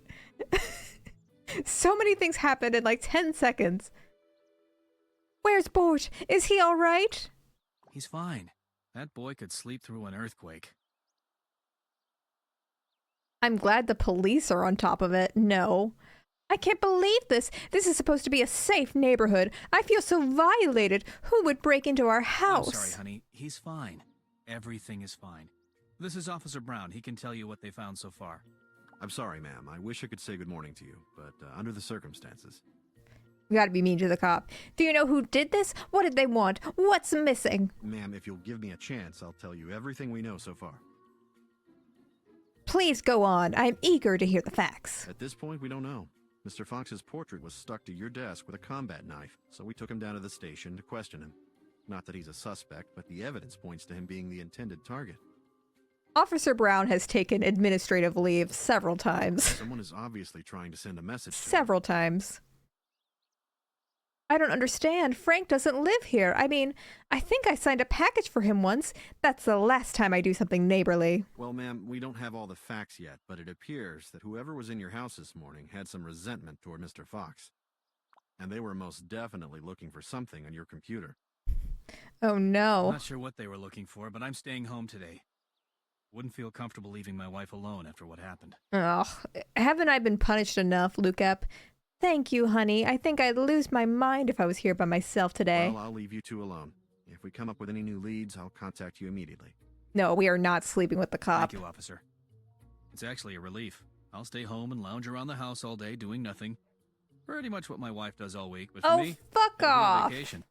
So many things happened in like 10 seconds. Where's Bort? Is he all right? He's fine. That boy could sleep through an earthquake. I'm glad the police are on top of it. No. I can't believe this. This is supposed to be a safe neighborhood. I feel so violated. Who would break into our house? I'm sorry, honey. He's fine. Everything is fine. This is Officer Brown. He can tell you what they found so far. I'm sorry, ma'am. I wish I could say good morning to you, but under the circumstances. We gotta be mean to the cop. Do you know who did this? What did they want? What's missing? Ma'am, if you'll give me a chance, I'll tell you everything we know so far. Please go on. I'm eager to hear the facts. At this point, we don't know. Mr. Fox's portrait was stuck to your desk with a combat knife, so we took him down to the station to question him. Not that he's a suspect, but the evidence points to him being the intended target. Officer Brown has taken administrative leave several times. Someone is obviously trying to send a message to him. Several times. I don't understand. Frank doesn't live here. I mean, I think I signed a package for him once. That's the last time I do something neighborly. Well, ma'am, we don't have all the facts yet, but it appears that whoever was in your house this morning had some resentment toward Mr. Fox. And they were most definitely looking for something on your computer. Oh, no. I'm not sure what they were looking for, but I'm staying home today. Wouldn't feel comfortable leaving my wife alone after what happened. Oh, haven't I been punished enough, Lucep? Thank you, honey. I think I'd lose my mind if I was here by myself today. Well, I'll leave you two alone. If we come up with any new leads, I'll contact you immediately. No, we are not sleeping with the cop. Thank you, officer. It's actually a relief. I'll stay home and lounge around the house all day doing nothing. Pretty much what my wife does all week, but for me, fuck off. Vacation.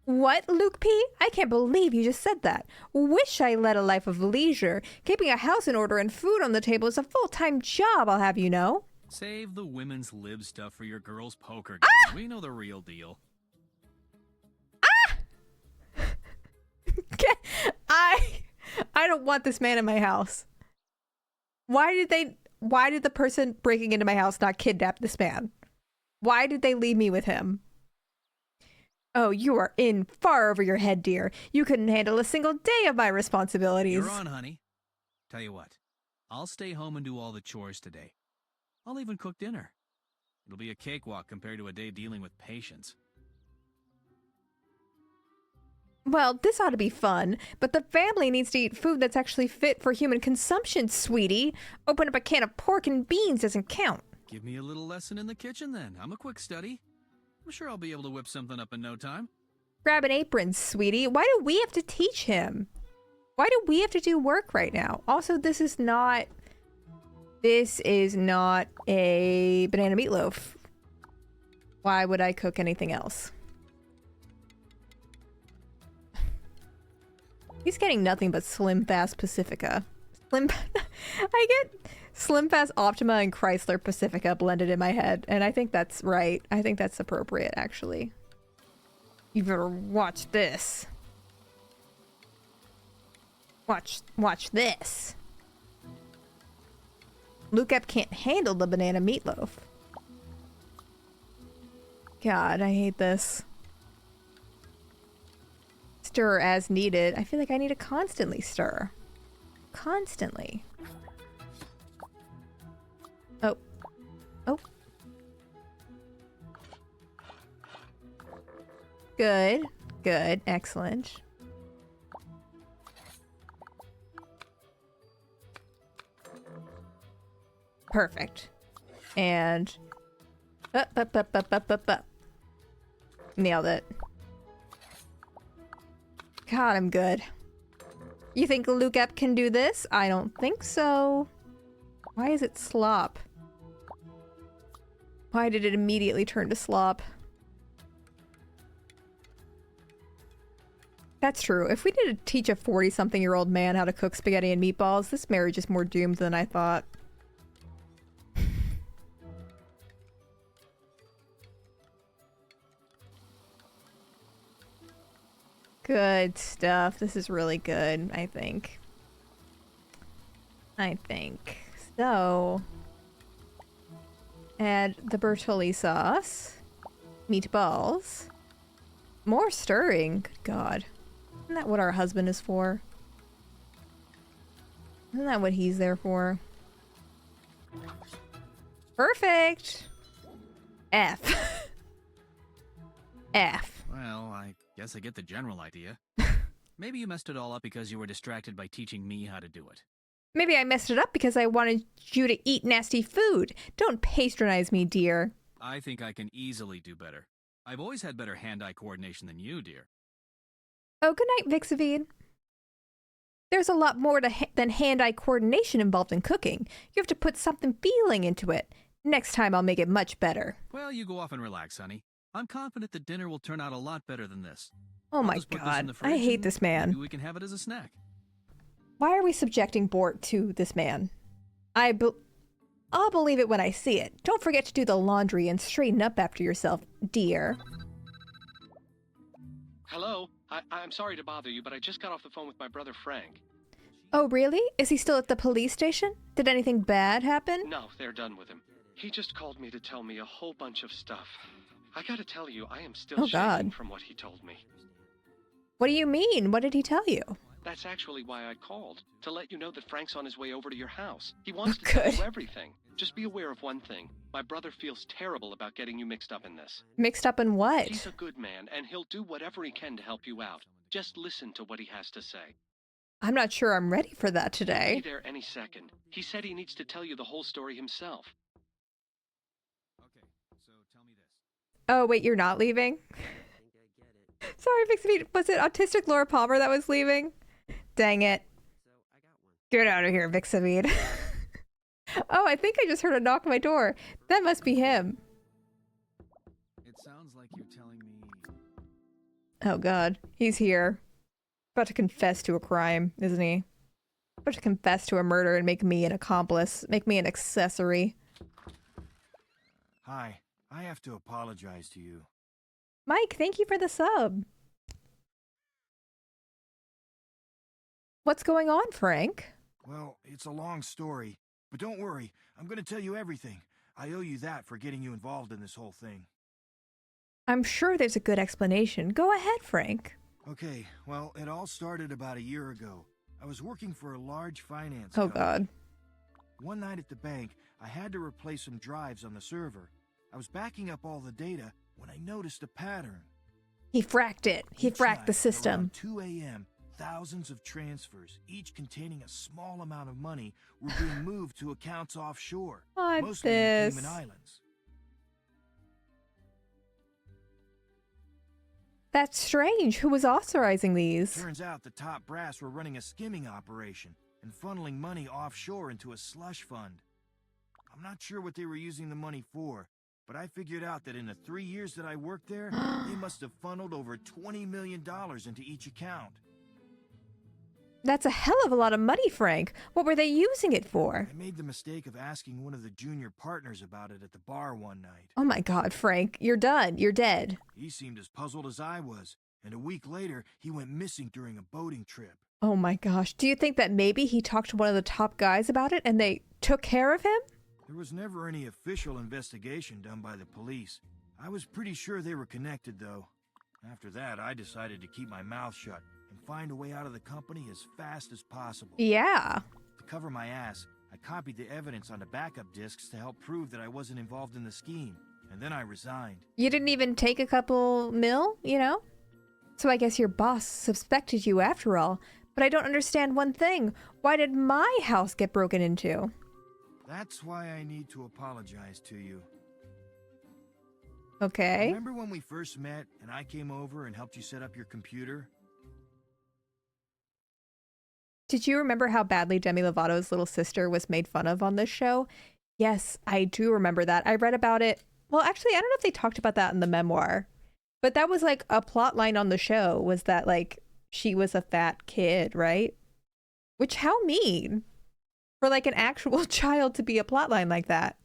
What, Luke P? I can't believe you just said that. Wish I led a life of leisure. Keeping a house in order and food on the table is a full-time job, I'll have you know. Save the women's lib stuff for your girls' poker game. We know the real deal. I don't want this man in my house. Why did the person breaking into my house not kidnap this man? Why did they leave me with him? Oh, you are in far over your head, dear. You couldn't handle a single day of my responsibilities. You're on, honey. Tell you what, I'll stay home and do all the chores today. I'll even cook dinner. It'll be a cakewalk compared to a day dealing with patients. Well, this ought to be fun, but the family needs to eat food that's actually fit for human consumption, sweetie. Open up a can of pork and beans doesn't count. Give me a little lesson in the kitchen then. I'm a quick study. I'm sure I'll be able to whip something up in no time. Grab an apron, sweetie. Why do we have to teach him? Why do we have to do work right now? Also, this is not a banana meatloaf. Why would I cook anything else? He's getting nothing but Slim Fast Pacifica. I get Slim Fast Optima and Chrysler Pacifica blended in my head, and I think that's right. I think that's appropriate, actually. You better watch this. Watch this. Lucep can't handle the banana meatloaf. God, I hate this. Stir as needed. I feel like I need to constantly stir. Constantly. Oh. Oh. Good. Good. Excellent. Perfect. And up. Nailed it. God, I'm good. You think Lucep can do this? I don't think so. Why is it slop? Why did it immediately turn to slop? That's true. If we did to teach a 40-something-year-old man how to cook spaghetti and meatballs, this marriage is more doomed than I thought. Good stuff. This is really good, I think. So, add the Bertolli sauce. Meatballs. More stirring. Good God. Isn't that what our husband is for? Isn't that what he's there for? Perfect. F. F. Well, I guess I get the general idea. Maybe you messed it all up because you were distracted by teaching me how to do it. Maybe I messed it up because I wanted you to eat nasty food. Don't patronize me, dear. I think I can easily do better. I've always had better hand-eye coordination than you, dear. Oh, good night, Vixavine. There's a lot more than hand-eye coordination involved in cooking. You have to put something feeling into it. Next time I'll make it much better. Well, you go off and relax, honey. I'm confident the dinner will turn out a lot better than this. Oh my God, I hate this man. Maybe we can have it as a snack. Why are we subjecting Bort to this man? I'll believe it when I see it. Don't forget to do the laundry and straighten up after yourself, dear. Hello? I'm sorry to bother you, but I just got off the phone with my brother Frank. Oh, really? Is he still at the police station? Did anything bad happen? No, they're done with him. He just called me to tell me a whole bunch of stuff. I gotta tell you, I am still shaking from what he told me. What do you mean? What did he tell you? That's actually why I called, to let you know that Frank's on his way over to your house. He wants to tell you everything. Just be aware of one thing. My brother feels terrible about getting you mixed up in this. Mixed up in what? He's a good man, and he'll do whatever he can to help you out. Just listen to what he has to say. I'm not sure I'm ready for that today. He'll be there any second. He said he needs to tell you the whole story himself. Okay, so tell me this. Oh, wait, you're not leaving? Sorry, Vixie. Was it autistic Laura Palmer that was leaving? Dang it. Get out of here, Vixavid. Oh, I think I just heard a knock on my door. That must be him. It sounds like you're telling me... Oh God, he's here. About to confess to a crime, isn't he? About to confess to a murder and make me an accomplice. Make me an accessory. Hi, I have to apologize to you. Mike, thank you for the sub. What's going on, Frank? Well, it's a long story, but don't worry, I'm going to tell you everything. I owe you that for getting you involved in this whole thing. I'm sure there's a good explanation. Go ahead, Frank. Okay, well, it all started about a year ago. I was working for a large finance company. God. One night at the bank, I had to replace some drives on the server. I was backing up all the data when I noticed a pattern. He fracked it. He fracked the system. Around 2 a.m., thousands of transfers, each containing a small amount of money, were being moved to accounts offshore, mostly in Cayman Islands. That's strange. Who was authorizing these? Turns out the top brass were running a skimming operation and funneling money offshore into a slush fund. I'm not sure what they were using the money for, but I figured out that in the 3 years that I worked there, they must have funneled over $20 million into each account. That's a hell of a lot of money, Frank. What were they using it for? I made the mistake of asking one of the junior partners about it at the bar one night. Oh my God, Frank. You're done. You're dead. He seemed as puzzled as I was, and a week later, he went missing during a boating trip. Oh my gosh. Do you think that maybe he talked to one of the top guys about it and they took care of him? There was never any official investigation done by the police. I was pretty sure they were connected, though. After that, I decided to keep my mouth shut and find a way out of the company as fast as possible. Yeah. To cover my ass, I copied the evidence onto backup discs to help prove that I wasn't involved in the scheme, and then I resigned. You didn't even take a couple mil, you know? So I guess your boss suspected you after all. But I don't understand one thing. Why did my house get broken into? That's why I need to apologize to you. Okay. Remember when we first met and I came over and helped you set up your computer? Did you remember how badly Demi Lovato's little sister was made fun of on this show? Yes, I do remember that. I read about it. Well, actually, I don't know if they talked about that in the memoir. But that was like a plot line on the show, was that like she was a fat kid, right? Which, how mean for like an actual child to be a plot line like that.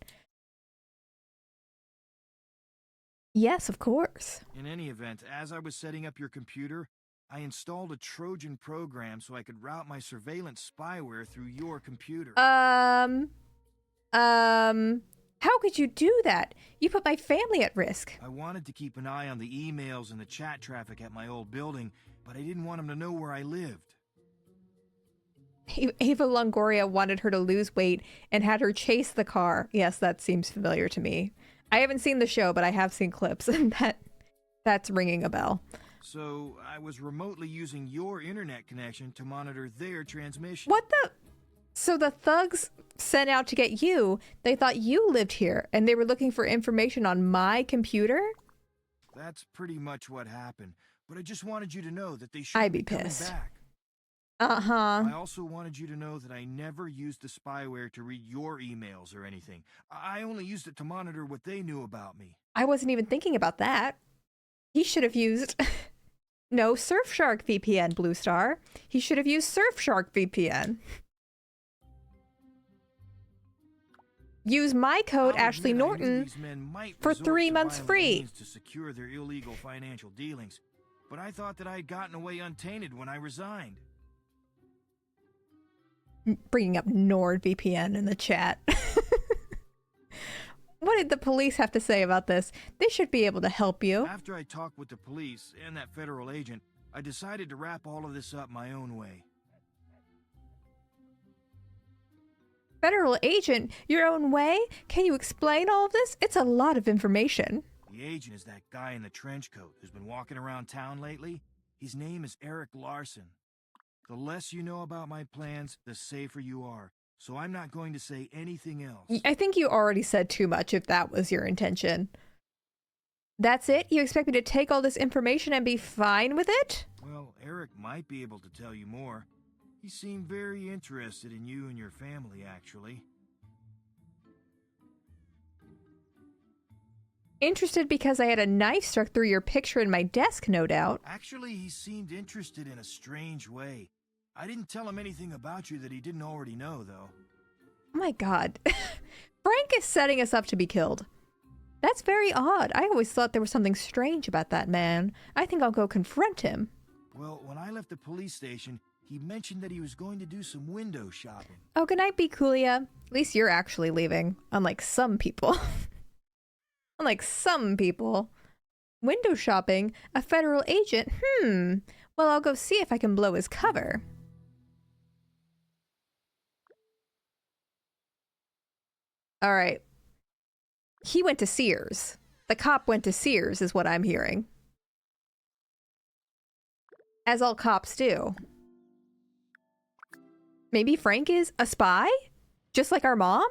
Yes, of course. In any event, as I was setting up your computer, I installed a Trojan program so I could route my surveillance spyware through your computer. How could you do that? You put my family at risk. I wanted to keep an eye on the emails and the chat traffic at my old building, but I didn't want them to know where I lived. Ava Longoria wanted her to lose weight and had her chase the car. Yes, that seems familiar to me. I haven't seen the show, but I have seen clips, and that's ringing a bell. So I was remotely using your internet connection to monitor their transmission. What the? So the thugs sent out to get you. They thought you lived here, and they were looking for information on my computer? That's pretty much what happened. But I just wanted you to know that they should I'd be coming pissed. back. Uh-huh. I also wanted you to know that I never used the spyware to read your emails or anything. I only used it to monitor what they knew about me. I wasn't even thinking about that. He should have used... No, Surfshark VPN, Blue Star. He should have used Surfshark VPN. Use my code, Ashley Norton, for 3 months free. To secure their illegal financial dealings. But I thought that I'd gotten away untainted when I resigned. Bringing up NordVPN in the chat. What did the police have to say about this? They should be able to help you. After I talked with the police and that federal agent, I decided to wrap all of this up my own way. Federal agent? Your own way? Can you explain all of this? It's a lot of information. The agent is that guy in the trench coat who's been walking around town lately. His name is Eric Larson. The less you know about my plans, the safer you are. So I'm not going to say anything else. I think you already said too much if that was your intention. That's it? You expect me to take all this information and be fine with it? Well, Eric might be able to tell you more. He seemed very interested in you and your family, actually. Interested because I had a knife stuck through your picture in my desk, no doubt. Actually, he seemed interested in a strange way. I didn't tell him anything about you that he didn't already know, though. Oh my god. Frank is setting us up to be killed. That's very odd. I always thought there was something strange about that man. I think I'll go confront him. Well, when I left the police station, he mentioned that he was going to do some window shopping. Oh, good night, Bikulia. At least you're actually leaving, unlike some people. Unlike some people. Window shopping? A federal agent? Well, I'll go see if I can blow his cover. All right. He went to Sears. The cop went to Sears, is what I'm hearing. As all cops do. Maybe Frank is a spy? Just like our mom?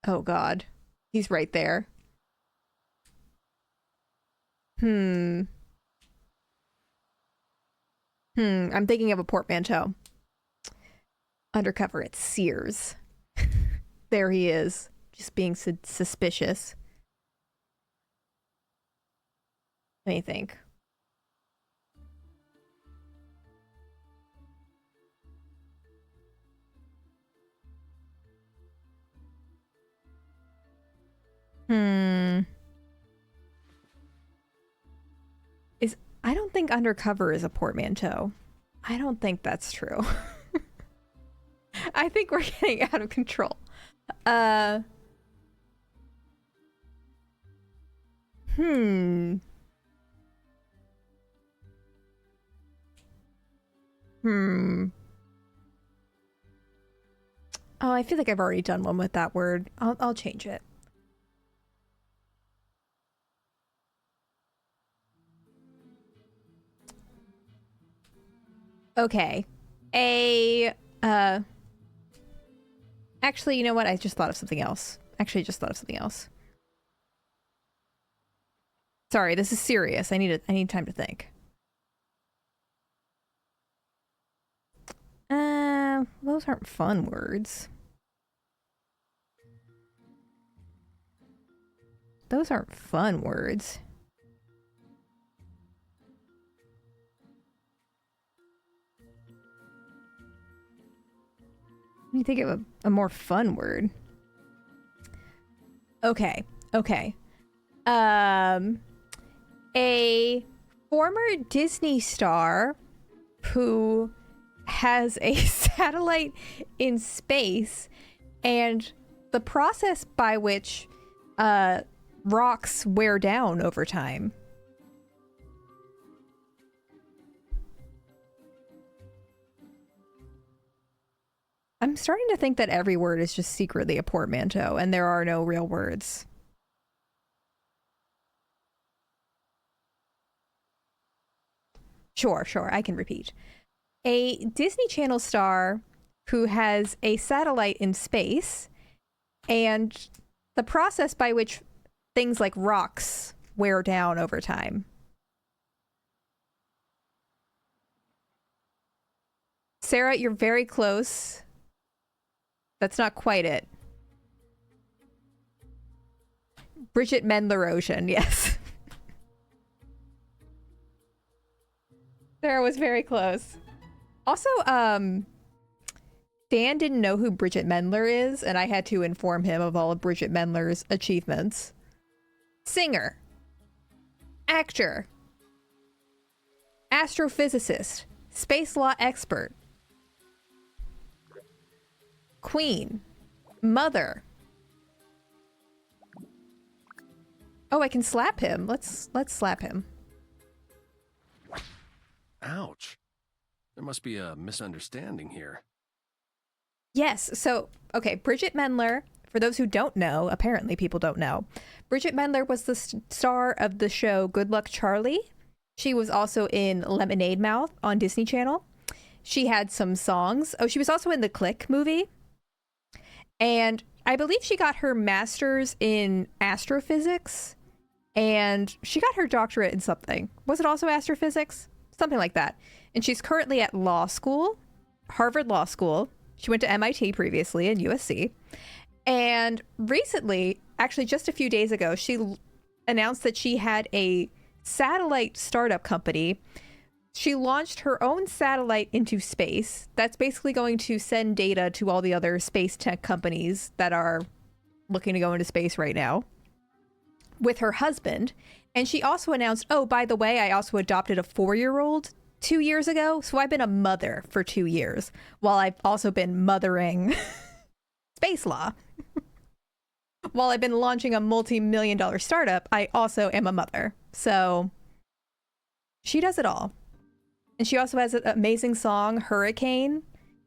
Oh god. He's right there. I'm thinking of a portmanteau. Undercover at Sears. There he is. Just being suspicious. Let me think. I don't think undercover is a portmanteau. I don't think that's true. I think we're getting out of control. Oh, I feel like I've already done one with that word. I'll change it. Okay. Actually, you know what? I just thought of something else. Sorry, this is serious. I need time to think. Those aren't fun words. Those aren't fun words. Let me think of a more fun word. Okay. A former Disney star who has a satellite in space, and the process by which rocks wear down over time. I'm starting to think that every word is just secretly a portmanteau and there are no real words. Sure, I can repeat. A Disney Channel star who has a satellite in space, and the process by which things like rocks wear down over time. Sarah, you're very close. That's not quite it. Bridget Mendler Ocean, yes. Sarah was very close. Also, Dan didn't know who Bridget Mendler is, and I had to inform him of all of Bridget Mendler's achievements. Singer. Actor. Astrophysicist. Space law expert. Queen. Mother. Oh, I can slap him. Let's slap him. Ouch. There must be a misunderstanding here. Yes, so, okay, Bridget Mendler, for those who don't know, apparently people don't know, Bridget Mendler was the star of the show Good Luck Charlie. She was also in Lemonade Mouth on Disney Channel. She had some songs. Oh, she was also in the Click movie. And I believe she got her master's in astrophysics, and she got her doctorate in something. Was it also astrophysics? Something like that. And she's currently at law school, Harvard Law School. She went to MIT previously and USC. And recently, actually just a few days ago, she announced that she had a satellite startup company. She launched her own satellite into space. That's basically going to send data to all the other space tech companies that are looking to go into space right now with her husband. And she also announced, oh, by the way, I also adopted a 4-year-old 2 years ago. So I've been a mother for 2 years while I've also been mothering space law. While I've been launching a multi-million-dollar startup, I also am a mother. So she does it all. And she also has an amazing song, Hurricane.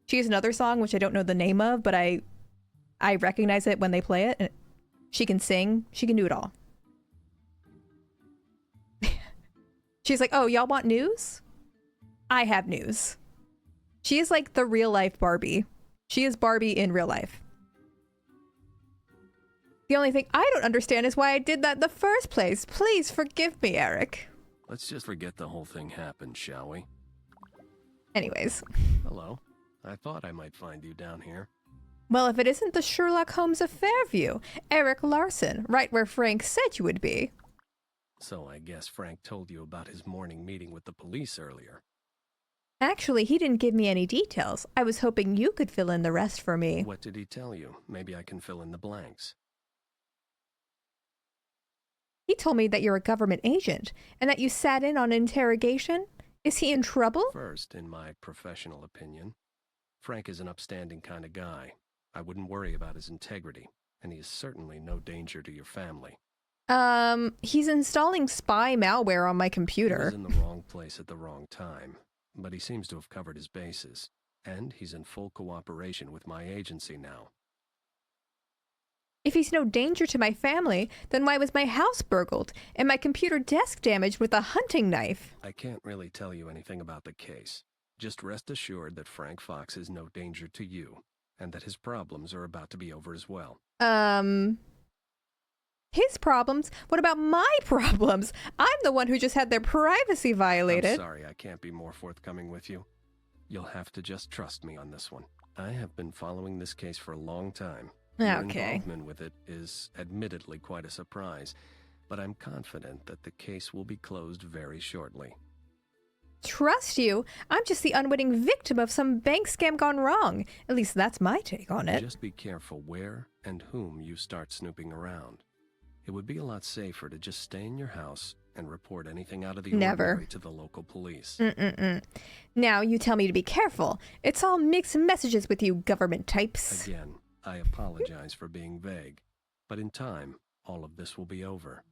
She has another song, which I don't know the name of, but I recognize it when they play it. And she can sing. She can do it all. She's like, oh, y'all want news? I have news. She is like the real life Barbie. She is Barbie in real life. The only thing I don't understand is why I did that in the first place. Please forgive me, Eric. Let's just forget the whole thing happened, shall we? Anyways. Hello. I thought I might find you down here. Well, if it isn't the Sherlock Holmes of Fairview, Eric Larson, right where Frank said you would be. So I guess Frank told you about his morning meeting with the police earlier. Actually, he didn't give me any details. I was hoping you could fill in the rest for me. What did he tell you? Maybe I can fill in the blanks. He told me that you're a government agent and that you sat in on an interrogation. Is he in trouble? First, in my professional opinion, Frank is an upstanding kind of guy. I wouldn't worry about his integrity, and he is certainly no danger to your family. He's installing spy malware on my computer. He was in the wrong place at the wrong time, but he seems to have covered his bases, and he's in full cooperation with my agency now. If he's no danger to my family, then why was my house burgled and my computer desk damaged with a hunting knife? I can't really tell you anything about the case. Just rest assured that Frank Fox is no danger to you, and that his problems are about to be over as well. His problems? What about my problems? I'm the one who just had their privacy violated. I'm sorry, I can't be more forthcoming with you. You'll have to just trust me on this one. I have been following this case for a long time. Your involvement with it is admittedly quite a surprise, but I'm confident that the case will be closed very shortly. Trust you? I'm just the unwitting victim of some bank scam gone wrong. At least that's my take on it. Just be careful where and whom you start snooping around. It would be a lot safer to just stay in your house and report anything out of the ordinary to the local police. Now you tell me to be careful. It's all mixed messages with you government types. Again, I apologize for being vague, but in time, all of this will be over.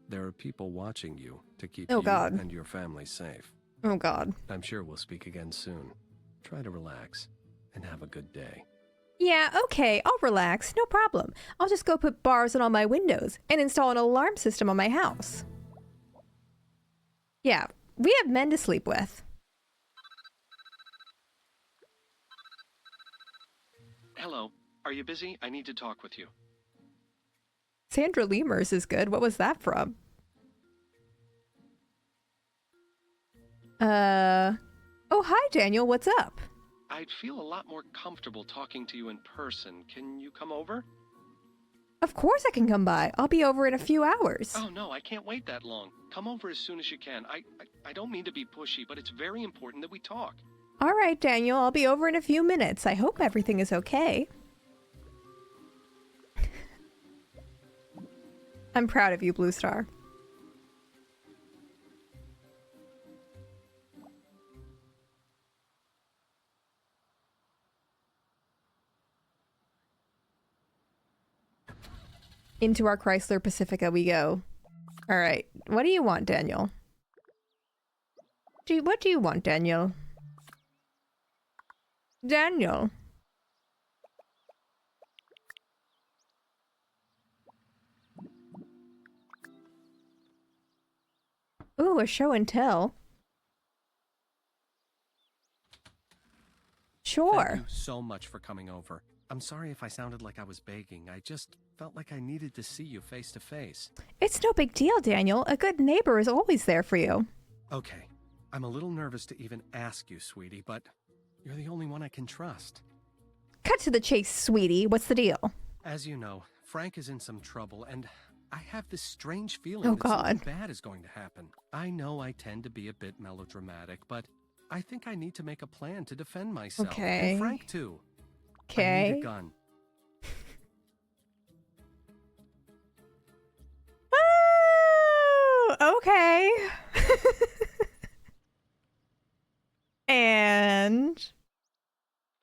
There are people watching you to keep Oh, you God. and your family safe. Oh, God. I'm sure we'll speak again soon. Try to relax and have a good day. Yeah, okay, I'll relax, no problem. I'll just go put bars on all my windows and install an alarm system on my house. Yeah, we have men to sleep with. Hello. Are you busy? I need to talk with you. Sandra Lemurs is good. What was that from? Oh, hi, Daniel. What's up? I'd feel a lot more comfortable talking to you in person. Can you come over? Of course I can come by. I'll be over in a few hours. Oh, no, I can't wait that long. Come over as soon as you can. I don't mean to be pushy, but it's very important that we talk. All right, Daniel. I'll be over in a few minutes. I hope everything is okay. I'm proud of you, Blue Star. Into our Chrysler Pacifica we go. All right. What do you want, Daniel? What do you want, Daniel? Daniel. Ooh, a show and tell. Sure. Thank you so much for coming over. I'm sorry if I sounded like I was begging. I just felt like I needed to see you face to face. It's no big deal, Daniel. A good neighbor is always there for you. Okay. I'm a little nervous to even ask you, sweetie, but you're the only one I can trust. Cut to the chase, sweetie. What's the deal? As you know, Frank is in some trouble, and I have this strange feeling that something bad is going to happen. I know I tend to be a bit melodramatic, but I think I need to make a plan to defend myself. Okay. And Frank, too. Okay. I need a gun. Oh, okay. And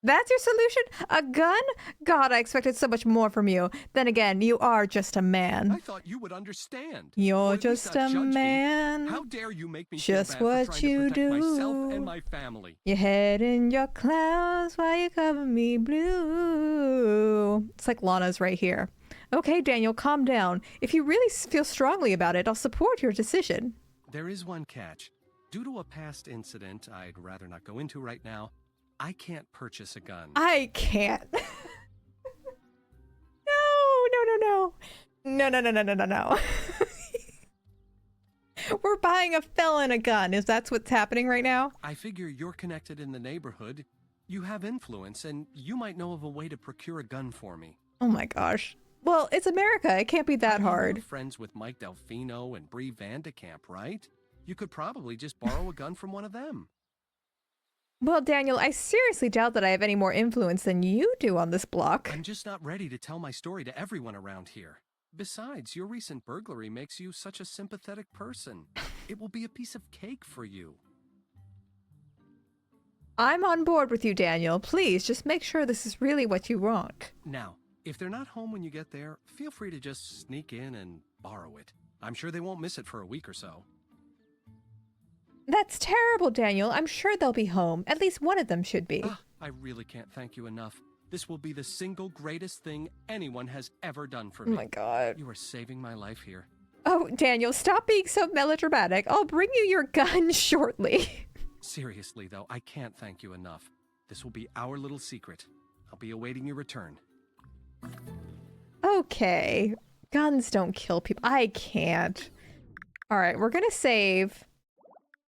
that's your solution? A gun? God, I expected so much more from you. Then again, you are just a man. I thought you would understand. You're just a man. How dare you make me just feel bad what for trying you to protect do. myself and my family. Your head in your clouds while you cover me blue. It's like Lana's right here. Okay, Daniel, calm down. If you really feel strongly about it, I'll support your decision. There is one catch. Due to a past incident I'd rather not go into right now, I can't purchase a gun. I can't. No. We're buying a felon a gun. Is that what's happening right now? I figure you're connected in the neighborhood. You have influence, and you might know of a way to procure a gun for me. Oh my gosh. Well, it's America. It can't be that hard. You're friends with Mike Delfino and Bree Vandekamp, right? You could probably just borrow a gun from one of them. Well, Daniel, I seriously doubt that I have any more influence than you do on this block. I'm just not ready to tell my story to everyone around here. Besides, your recent burglary makes you such a sympathetic person. It will be a piece of cake for you. I'm on board with you, Daniel. Please, just make sure this is really what you want. Now, if they're not home when you get there, feel free to just sneak in and borrow it. I'm sure they won't miss it for a week or so. That's terrible, Daniel. I'm sure they'll be home. At least one of them should be. I really can't thank you enough. This will be the single greatest thing anyone has ever done for me. Oh my God. You are saving my life here. Oh, Daniel, stop being so melodramatic. I'll bring you your gun shortly. Seriously, though, I can't thank you enough. This will be our little secret. I'll be awaiting your return. Okay. Guns don't kill people. I can't. All right, we're gonna save.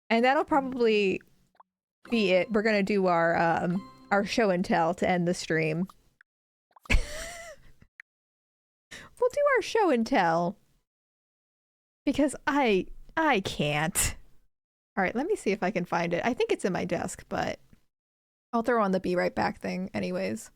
And that'll probably be it. We're gonna do our show and tell to end the stream. We'll do our show and tell. Because I can't. Alright, let me see if I can find it. I think it's in my desk, but I'll throw on the be right back thing anyways.